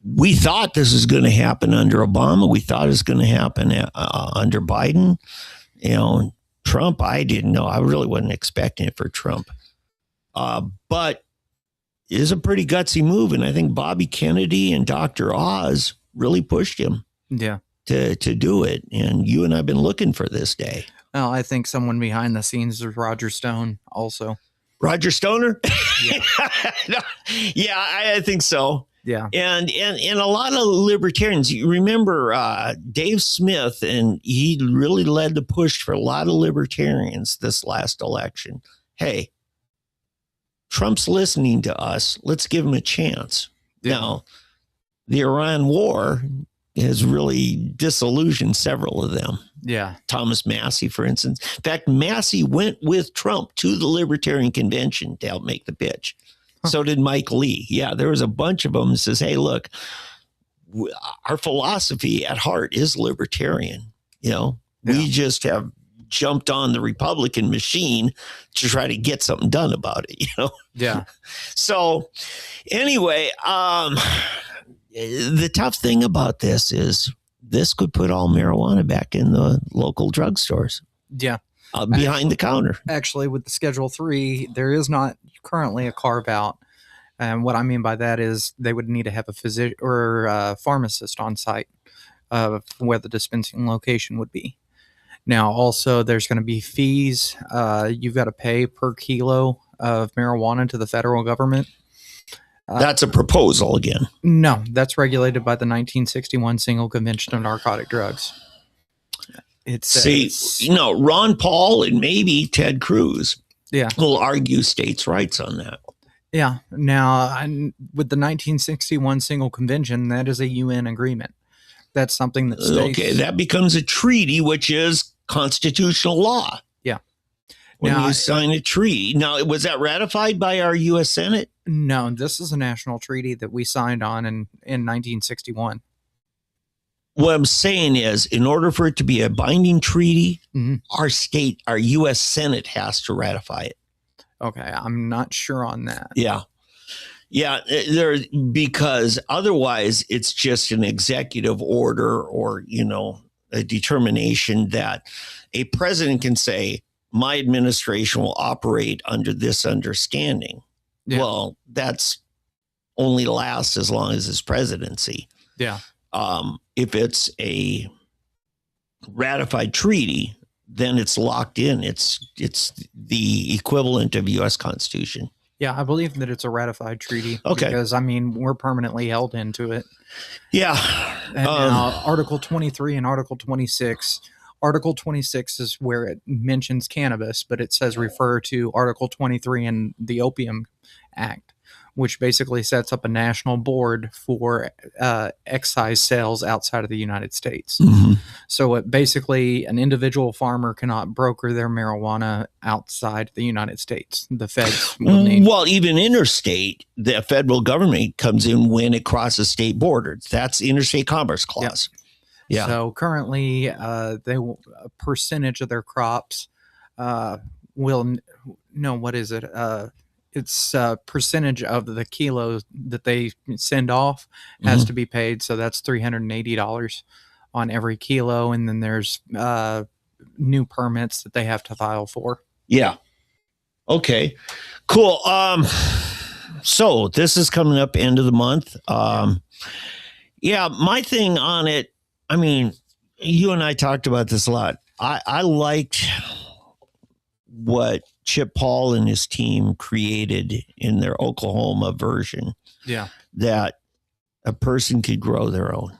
we thought this was going to happen under Obama. We thought it was going to happen under Biden. Trump, I didn't know. I really wasn't expecting it for Trump. But it is a pretty gutsy move. And I think Bobby Kennedy and Dr. Oz really pushed him to do it. And you and I have been looking for this day. Well, I think someone behind the scenes is Roger Stone also. Roger Stoner? Yeah. Yeah, I think so. Yeah. And a lot of libertarians, you remember Dave Smith, and he really led the push for a lot of libertarians this last election. Hey, Trump's listening to us. Let's give him a chance. Yeah. Now, the Iran war has really disillusioned several of them. Yeah. Thomas Massey, for instance. In fact, Massey went with Trump to the Libertarian Convention to help make the pitch. Huh. So did Mike Lee. Yeah, there was a bunch of them that says, hey, look, our philosophy at heart is libertarian. We just have jumped on the Republican machine to try to get something done about it, Yeah. So anyway, the tough thing about this is this could put all marijuana back in the local drugstores. Yeah. Behind the counter. Actually, with the Schedule 3, there is not currently a carve out. And what I mean by that is they would need to have a physician or a pharmacist on site where the dispensing location would be. Now, also, there's going to be fees. You've got to pay per kilo of marijuana to the federal government. That's a proposal again. No, that's regulated by the 1961 Single Convention of Narcotic Drugs. Ron Paul and maybe Ted Cruz will argue states' rights on that. Yeah. Now, with the 1961 Single Convention, that is a UN agreement. That's something that states... Okay, that becomes a treaty, which is constitutional law. Yeah. When you sign a treaty. Now, was that ratified by our U.S. Senate? No, this is a national treaty that we signed on in 1961. what I'm saying is, in order for it to be a binding treaty, Mhm. our U.S. Senate has to ratify it. Okay, I'm not sure on that. Yeah. Yeah, because otherwise it's just an executive order or, a determination that a president can say, my administration will operate under this understanding. Yeah. Well, that's only lasts as long as his presidency. Yeah. If it's a ratified treaty, then it's locked in. It's the equivalent of U.S. Constitution. Yeah, I believe that it's a ratified treaty. Okay. Because, we're permanently held into it. Yeah. And now Article 23 and Article 26. Article 26 is where it mentions cannabis, but it says refer to Article 23 in the Opium Act, which basically sets up a national board for excise sales outside of the United States. Mm-hmm. So basically, an individual farmer cannot broker their marijuana outside the United States. The feds will need. Well, even interstate, the federal government comes in when it crosses state borders. That's the Interstate Commerce Clause. Yep. Yeah. So currently, a percentage of their crops will. No, what is it? It's a percentage of the kilos that they send off has to be paid. So that's $380 on every kilo. And then there's new permits that they have to file for. Yeah. Okay, cool. So this is coming up end of the month. Yeah, my thing on it, you and I talked about this a lot. I liked what Chip Paul and his team created in their Oklahoma version. Yeah. That a person could grow their own.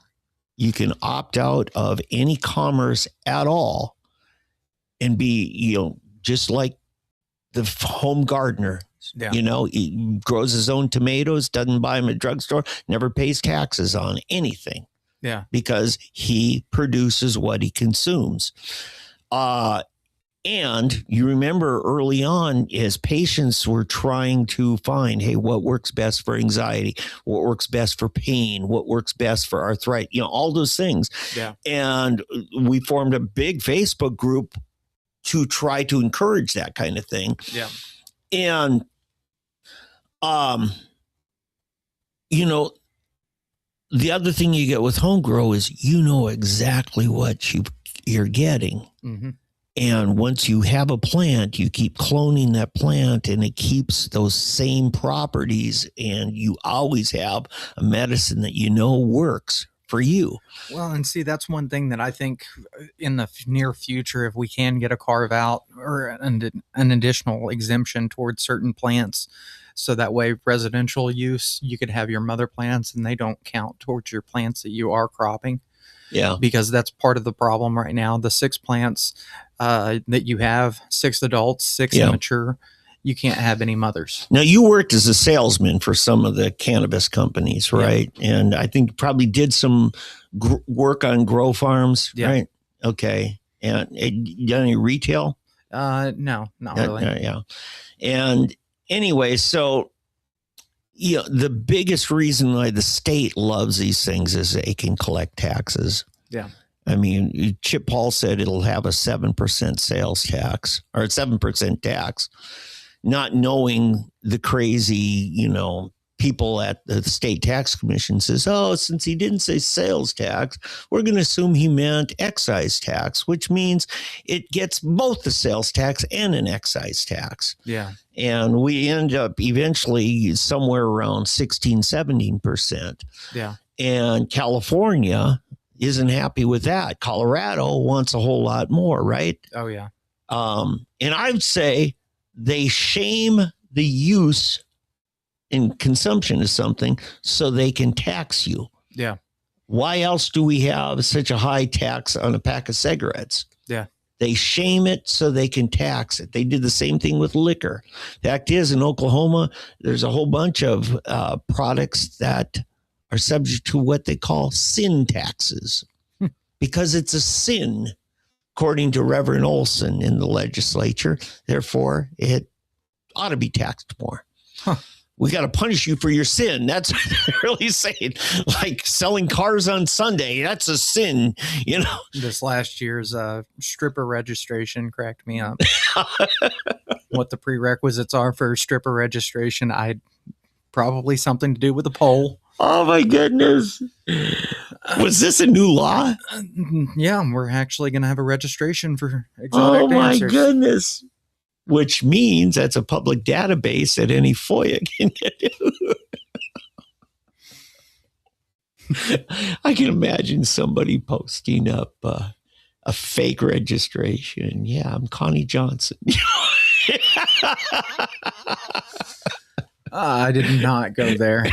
You can opt out of any commerce at all and be, just like the home gardener. Yeah. He grows his own tomatoes, doesn't buy them at a drugstore, never pays taxes on anything. Yeah. Because he produces what he consumes. And you remember early on, as patients were trying to find, hey, what works best for anxiety, what works best for pain, what works best for arthritis, all those things. Yeah. And we formed a big Facebook group to try to encourage that kind of thing. Yeah. And, the other thing you get with home grow is exactly what you're getting. Mm-hmm. And once you have a plant, you keep cloning that plant and it keeps those same properties. And you always have a medicine that works for you. Well, and see, that's one thing that I think in the near future, if we can get a carve out or an additional exemption towards certain plants, so that way residential use, you could have your mother plants and they don't count towards your plants that you are cropping. Yeah. Because that's part of the problem right now. The 6 plants that you have, 6 adults, 6 immature, you can't have any mothers. Now, you worked as a salesman for some of the cannabis companies, right? Yeah. And I think you probably did some work on grow farms, right? Okay. And you done any retail? No, not really. Yeah. And anyway, so the biggest reason why the state loves these things is they can collect taxes. Yeah. Chip Paul said it'll have a 7% sales tax or 7% tax, not knowing the crazy, people at the state tax commission says, oh, since he didn't say sales tax, we're going to assume he meant excise tax, which means it gets both the sales tax and an excise tax. Yeah. And we end up eventually somewhere around 16, 17%. Yeah. And California isn't happy with that. Colorado wants a whole lot more, right? Oh, yeah. And I would say they shame the use and consumption of something so they can tax you. Yeah. Why else do we have such a high tax on a pack of cigarettes? Yeah. They shame it so they can tax it. They did the same thing with liquor. Fact is, in Oklahoma, there's a whole bunch of products that are subject to what they call sin taxes because it's a sin, according to Reverend Olson in the legislature. Therefore, it ought to be taxed more. Huh. We got to punish you for your sin. That's what they're really saying. Like selling cars on Sunday, that's a sin, you know. This last year's stripper registration cracked me up. What the prerequisites are for stripper registration, probably something to do with a pole. Oh my goodness. Was this a new law? Yeah, we're actually going to have a registration for exotic dancers. My goodness. Which means that's a public database that any FOIA can get to. I can imagine somebody posting up a fake registration. Yeah, I'm Connie Johnson. I did not go there.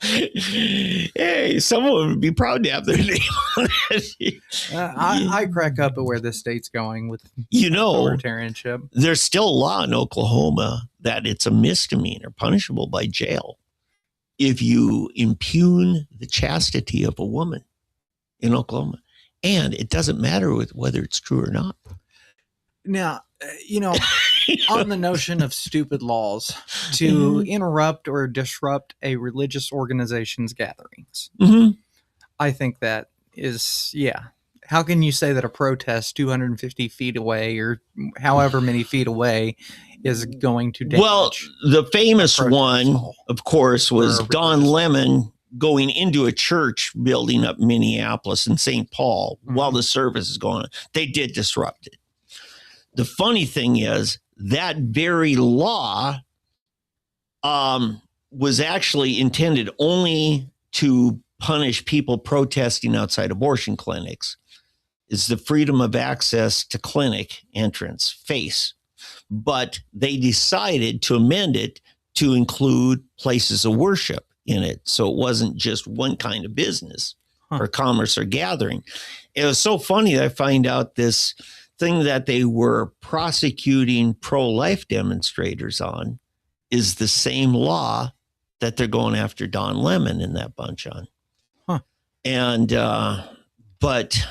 Hey, someone would be proud to have their name on it. I crack up at where this state's going with authoritarianship. There's still a law in Oklahoma that it's a misdemeanor, punishable by jail, if you impugn the chastity of a woman in Oklahoma. And it doesn't matter whether it's true or not. Now, on the notion of stupid laws to interrupt or disrupt a religious organization's gatherings, I think that is, how can you say that a protest 250 feet away or however many feet away is going to damage? Well, the famous one, of course, was Don Lemon going into a church building up Minneapolis and St. Paul while the service is going on. They did disrupt it. The funny thing is that very law was actually intended only to punish people protesting outside abortion clinics. It's the freedom of access to clinic entrance, FACE. But they decided to amend it to include places of worship in it. So it wasn't just one kind of business or commerce or gathering. It was so funny that I find out this thing that they were prosecuting pro-life demonstrators on is the same law that they're going after Don Lemon and that bunch on. And, but,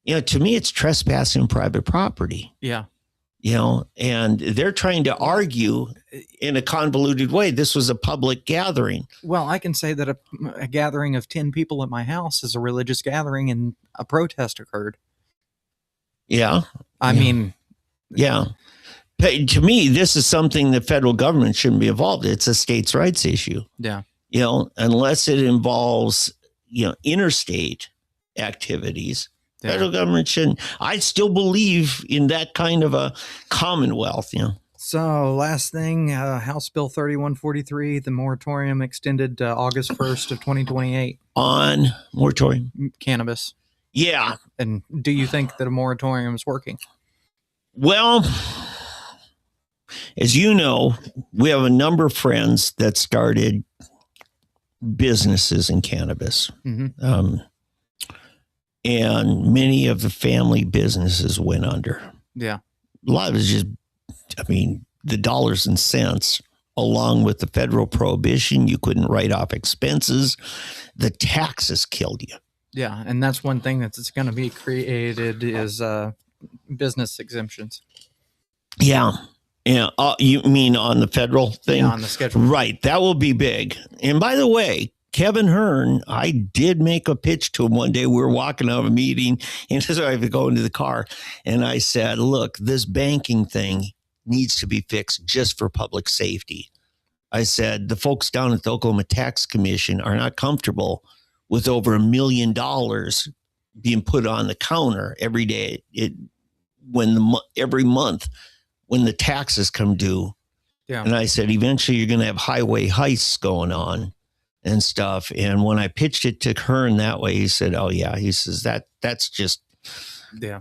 to me, it's trespassing private property. Yeah. And they're trying to argue in a convoluted way. This was a public gathering. Well, I can say that a gathering of 10 people at my house is a religious gathering and a protest occurred. Yeah. I mean. Yeah. To me, this is something the federal government shouldn't be involved in. It's a states' rights issue. Yeah. Unless it involves, interstate activities. Yeah. Federal government shouldn't. I still believe in that kind of a commonwealth, So last thing, House Bill 3143, the moratorium extended August 1st of 2028. On moratorium? Cannabis. Yeah. And do you think that a moratorium is working? Well, as you know, we have a number of friends that started businesses in cannabis. And many of the family businesses went under. Yeah. A lot of it is just, the dollars and cents, along with the federal prohibition, you couldn't write off expenses. The taxes killed you. Yeah. And that's one thing that's going to be created is business exemptions. Yeah. Yeah. You mean on the federal thing? Yeah, on the schedule. Right. That will be big. And by the way, Kevin Hearn, I did make a pitch to him one day. We were walking out of a meeting and so I would go into the car and I said, look, this banking thing needs to be fixed just for public safety. I said, the folks down at the Oklahoma Tax Commission are not comfortable with over $1 million being put on the counter every day. Every month when the taxes come due. Yeah. And I said, eventually you're going to have highway heists going on and stuff. And when I pitched it to Hearn that way, he said, oh yeah, he says that's just,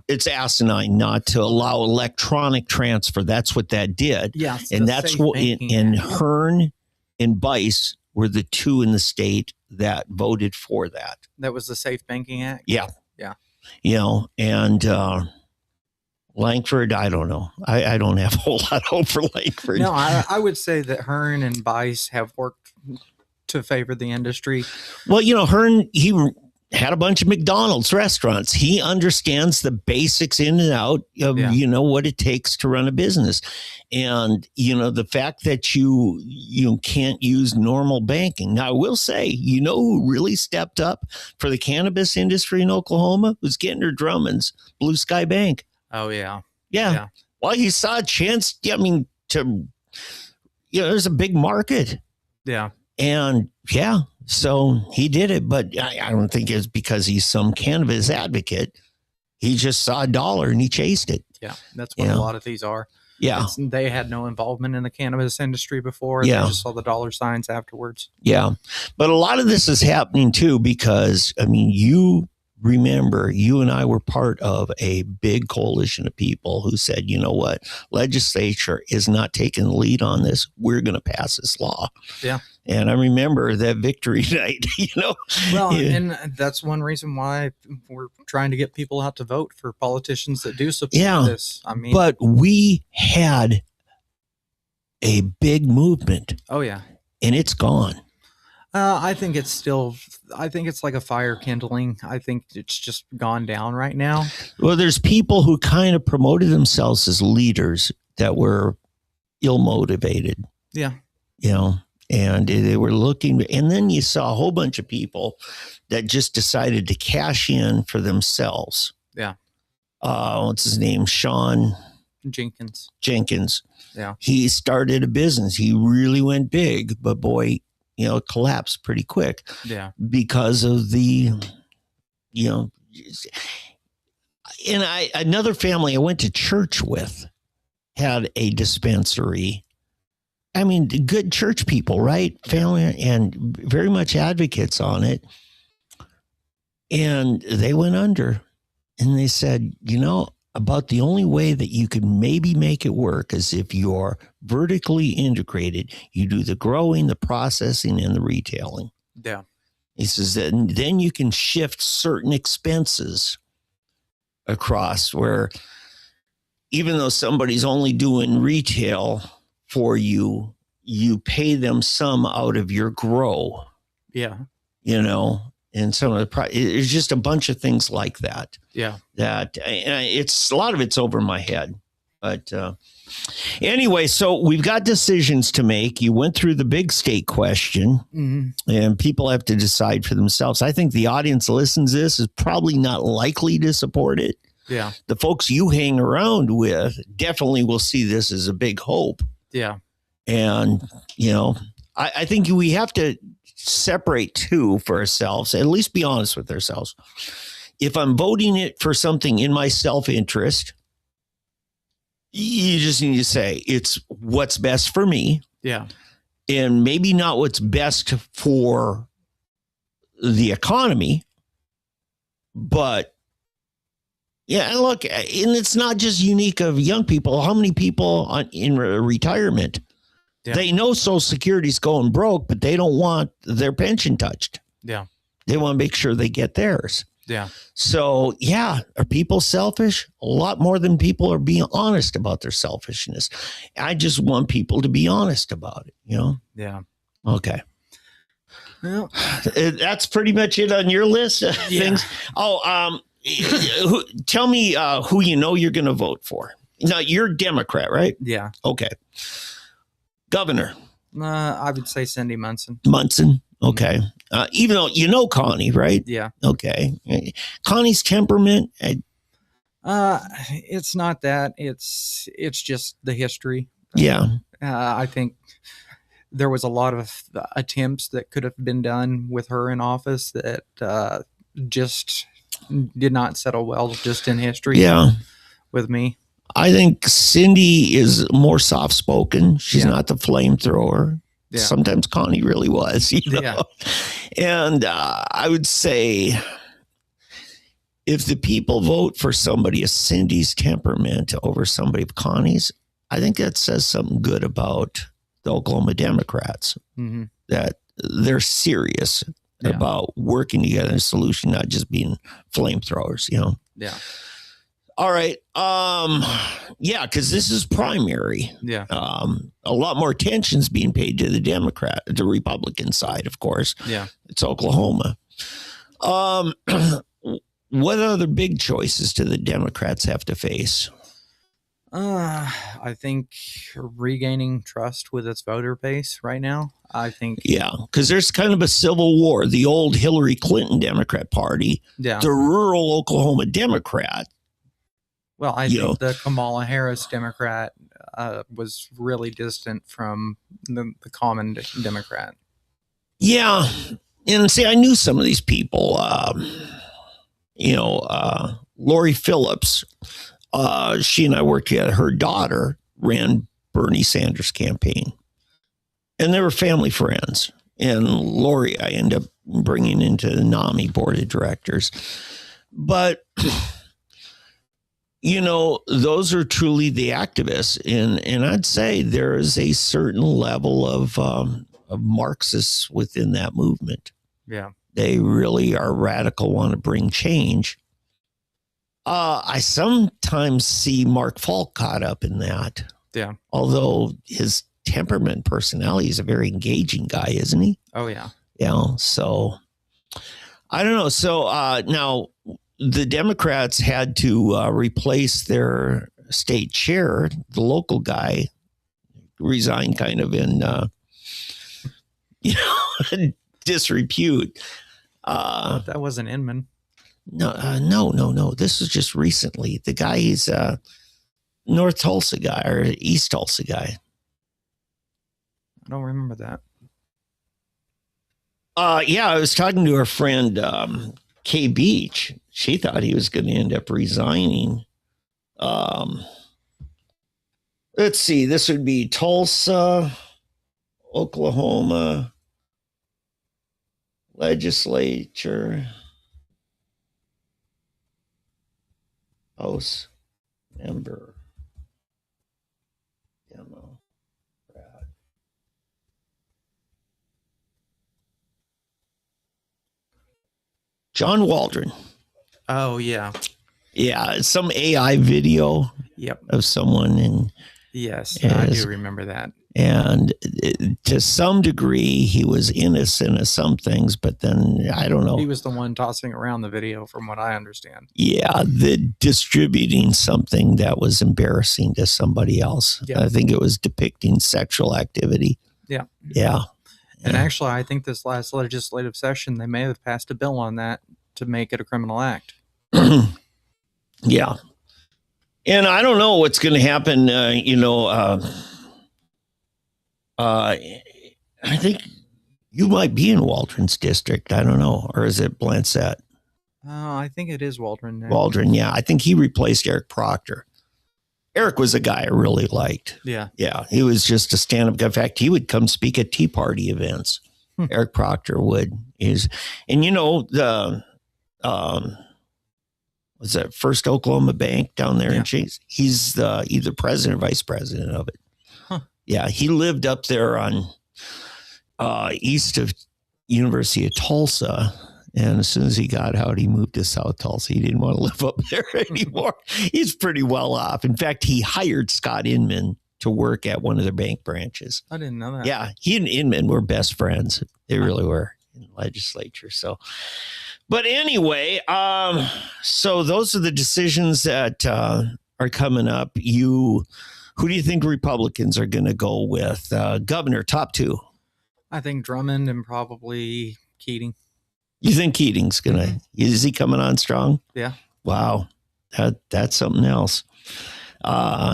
it's asinine not to allow electronic transfer. That's what that did. Yeah. And that's what, and Hearn and Bice were the two in the state that voted for that. That was the Safe Banking Act? Yeah. Yeah. And Langford, I don't know. I don't have a whole lot of hope for Langford. No, I would say that Hearn and Bice have worked to favor the industry. Well, Hearn, he had a bunch of McDonald's restaurants. He understands the basics in and out of, what it takes to run a business. And, the fact that you can't use normal banking. Now, I will say, who really stepped up for the cannabis industry in Oklahoma was Gentner Drummond's Blue Sky Bank. Oh, yeah. Yeah. Well, he saw a chance, there's a big market. Yeah. And so he did it, but I don't think it's because he's some cannabis advocate. He just saw a dollar and he chased it. Yeah, that's what a lot of these are. Yeah. They had no involvement in the cannabis industry before. Yeah. They just saw the dollar signs afterwards. Yeah. But a lot of this is happening too because, you remember, you and I were part of a big coalition of people who said, you know what, legislature is not taking the lead on this. We're going to pass this law. Yeah. And I remember that victory night, Well, and that's one reason why we're trying to get people out to vote for politicians that do support this. But we had a big movement. Oh, yeah. And it's gone. I think it's like a fire kindling. I think it's just gone down right now. Well, there's people who kind of promoted themselves as leaders that were ill-motivated. Yeah. And they were looking, and then you saw a whole bunch of people that just decided to cash in for themselves. Yeah. What's his name? Sean Jenkins. Yeah. He started a business. He really went big, but boy, it collapsed pretty quick. Yeah. Because of the, and another family I went to church with had a dispensary. Good church people, right? Family, and very much advocates on it. And they went under and they said, about the only way that you could maybe make it work is if you're vertically integrated, you do the growing, the processing, and the retailing. Yeah. He says that then you can shift certain expenses across where even though somebody's only doing retail for you, you pay them some out of your grow. Yeah. And some of the it's just a bunch of things like that. Yeah. That it's a lot of it's over my head. But anyway, so we've got decisions to make. You went through the big state question, and people have to decide for themselves. I think the audience listens to this is probably not likely to support it. Yeah. The folks you hang around with definitely will see this as a big hope. Yeah. And, I think we have to separate two for ourselves, at least be honest with ourselves. If I'm voting it for something in my self-interest, you just need to say it's what's best for me. Yeah. And maybe not what's best for the economy, but yeah, and look, and it's not just unique of young people. How many people in retirement? Yeah. They know Social Security's going broke, but they don't want their pension touched. Yeah. They want to make sure they get theirs. Yeah. So, are people selfish? A lot more than people are being honest about their selfishness. I just want people to be honest about it, Yeah. Okay. Well, that's pretty much it on your list of things. Oh, tell me who you're going to vote for. Now, you're a Democrat, right? Yeah. Okay. Governor. I would say Cindy Munson. Okay. Even though Connie, right? Yeah. Okay. Connie's temperament. It's not that. It's just the history. Yeah. I think there was a lot of attempts that could have been done with her in office that just did not settle well just in history. Yeah. With me. I think Cindy is more soft-spoken. She's not the flamethrower. Yeah. Sometimes Connie really was, Yeah. And I would say if the people vote for somebody of Cindy's temperament over somebody of Connie's, I think that says something good about the Oklahoma Democrats, that they're serious about working together in a solution, not just being flamethrowers, Yeah. All right. Because this is primary. Yeah. A lot more attention's being paid to the Republican side, of course. Yeah. It's Oklahoma. Um, what other big choices do the Democrats have to face? I think regaining trust with its voter base right now. I think, Yeah, because there's kind of a civil war. The old Hillary Clinton Democrat Party, yeah. the rural Oklahoma Democrat. Well, I think the Kamala Harris Democrat was really distant from the common Democrat. Yeah, and see, I knew some of these people. Lori Phillips. She and I worked together. Her daughter ran Bernie Sanders' campaign, and they were family friends. And Lori, I ended up bringing into the NAMI board of directors. But, those are truly the activists. And I'd say there is a certain level of Marxists within that movement. Yeah. They really are radical, want to bring change. I sometimes see Mark Falk caught up in that. Yeah. Although his temperament, personality is a very engaging guy, isn't he? Oh, yeah. Yeah. So I don't know. So now the Democrats had to replace their state chair. The local guy resigned kind of in, disrepute. That wasn't Inman. No. This was just recently. The guy, he's a North Tulsa guy or East Tulsa guy. I don't remember that. Yeah, I was talking to our friend Kay Beach. She thought he was going to end up resigning. Let's see. This would be Tulsa, Oklahoma legislature. House member. Demo. John Waldron. Oh, yeah. Yeah, some AI video of someone. And yes, I do remember that. And to some degree, he was innocent of some things, but then I don't know. He was the one tossing around the video, from what I understand. Yeah, distributing something that was embarrassing to somebody else. Yeah. I think it was depicting sexual activity. Yeah. Yeah. And actually, I think this last legislative session, they may have passed a bill on that to make it a criminal act. Yeah. And I don't know what's going to happen, I think you might be in Waldron's district. I don't know. Or is it Blancett? I think it is Waldron. Now. Waldron, yeah. I think he replaced Eric Proctor. Eric was a guy I really liked. Yeah. Yeah. He was just a stand-up guy. In fact, he would come speak at Tea Party events. Eric Proctor would. Was that First Oklahoma Bank down there in Chase? He's the either president or vice president of it. Huh. Yeah, he lived up there on east of University of Tulsa. And as soon as he got out, he moved to South Tulsa. He didn't want to live up there anymore. He's pretty well off. In fact, he hired Scott Inman to work at one of their bank branches. I didn't know that. Yeah, he and Inman were best friends. They really were in the legislature. So, but anyway, so those are the decisions that are coming up. Who do you think Republicans are going to go with? Governor, top two. I think Drummond and probably Keating. You think Keating's going to, is he coming on strong? Yeah. Wow. That's something else.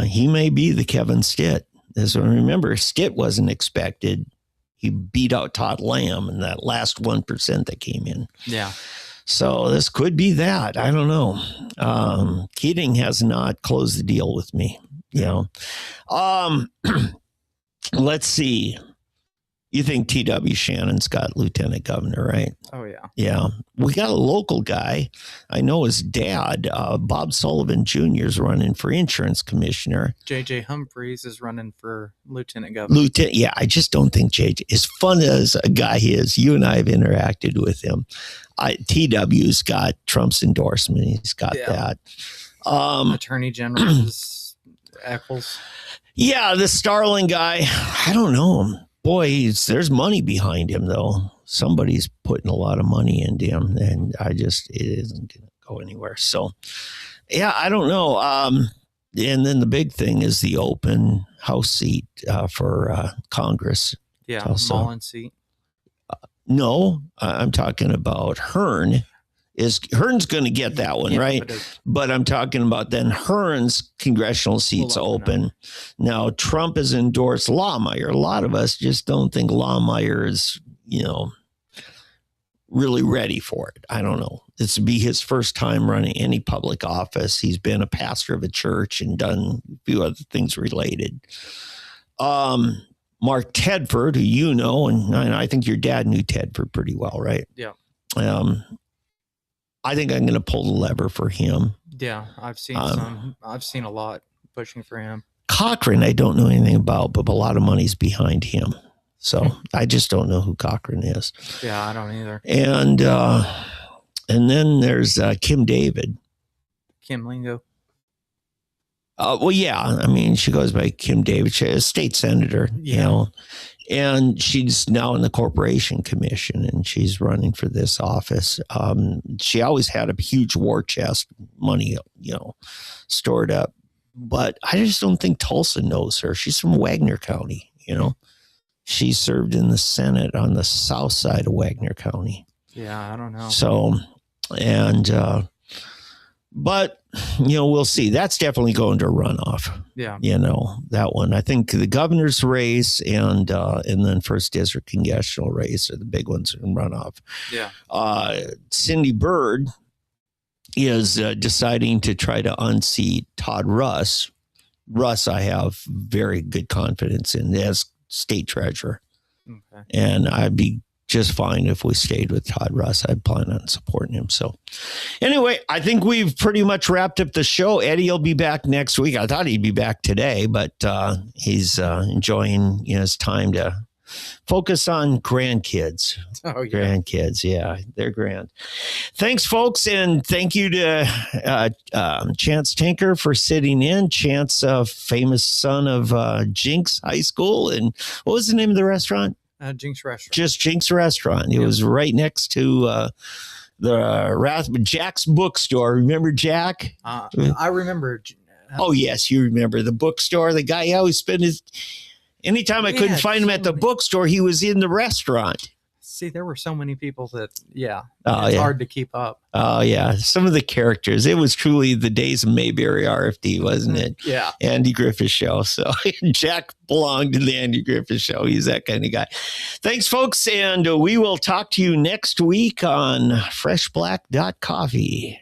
He may be the Kevin Stitt. Remember, Stitt wasn't expected. He beat out Todd Lamb in that last 1% that came in. Yeah. So this could be that. I don't know. Keating has not closed the deal with me. Let's see. You think T.W. Shannon's got lieutenant governor, right? Oh, yeah. Yeah. We got a local guy. I know his dad, Bob Sullivan Jr. is running for insurance commissioner. J.J. Humphreys is running for lieutenant governor. Yeah, I just don't think J.J. as fun as a guy he is. You and I have interacted with him. T.W.'s got Trump's endorsement. He's got that. Attorney General is Eccles. Yeah, the Starling guy. I don't know him. Boy, there's money behind him, though. somebody's putting a lot of money into him, and it isn't going to go anywhere. So, yeah, I don't know. And then the big thing is the open House seat for Congress. Yeah, Also. Mullins seat. No, I'm talking about Hearn. Hearn's going to get that one, right? But I'm talking about then Hearn's congressional seats open. Now, Trump has endorsed Lohmeyer. A lot of us just don't think Lohmeyer is, really ready for it. I don't know. This would be his first time running any public office. He's been a pastor of a church and done a few other things related. Mark Tedford, who and I think your dad knew Tedford pretty well, right? Yeah. I think I'm going to pull the lever for him. Yeah, I've seen some. I've seen a lot pushing for him. Cochran, I don't know anything about, but a lot of money's behind him. So I just don't know who Cochran is. Yeah, I don't either. And then there's Kim David. Kim Lingo. Well, yeah. I mean, she goes by Kim David. She's a state senator, and she's now in the Corporation Commission, and she's running for this office. She always had a huge war chest, money, stored up. But I just don't think Tulsa knows her. She's from Wagner County, She served in the Senate on the south side of Wagner County. Yeah, I don't know. So, but, we'll see. That's definitely going to runoff. Yeah. That one. I think the governor's race and then first district congressional race are the big ones in runoff. Yeah. Cindy Byrd is deciding to try to unseat Todd Russ. Russ, I have very good confidence in as state treasurer. Okay. And I'd be just fine if we stayed with Todd Russ. I plan on supporting him. So anyway, I think we've pretty much wrapped up the show. Eddie will be back next week. I thought he'd be back today, but he's enjoying his time to focus on grandkids. Oh, yeah. Grandkids. Yeah, they're grand. Thanks, folks. And thank you to Chance Tinker for sitting in. Chance, famous son of Jinx High School. And what was the name of the restaurant? Jinx Restaurant. Just Jinx Restaurant. It was right next to Jack's bookstore. Remember Jack? I remember. Oh, yes, you remember the bookstore. The guy always spent his... Anytime I couldn't find him at the bookstore, he was in the restaurant. See, there were so many people that, it's hard to keep up. Oh, yeah. Some of the characters. It was truly the days of Mayberry RFD, wasn't it? Yeah. Andy Griffith Show. So Jack belonged to the Andy Griffith Show. He's that kind of guy. Thanks, folks. And we will talk to you next week on Fresh Black.Coffee.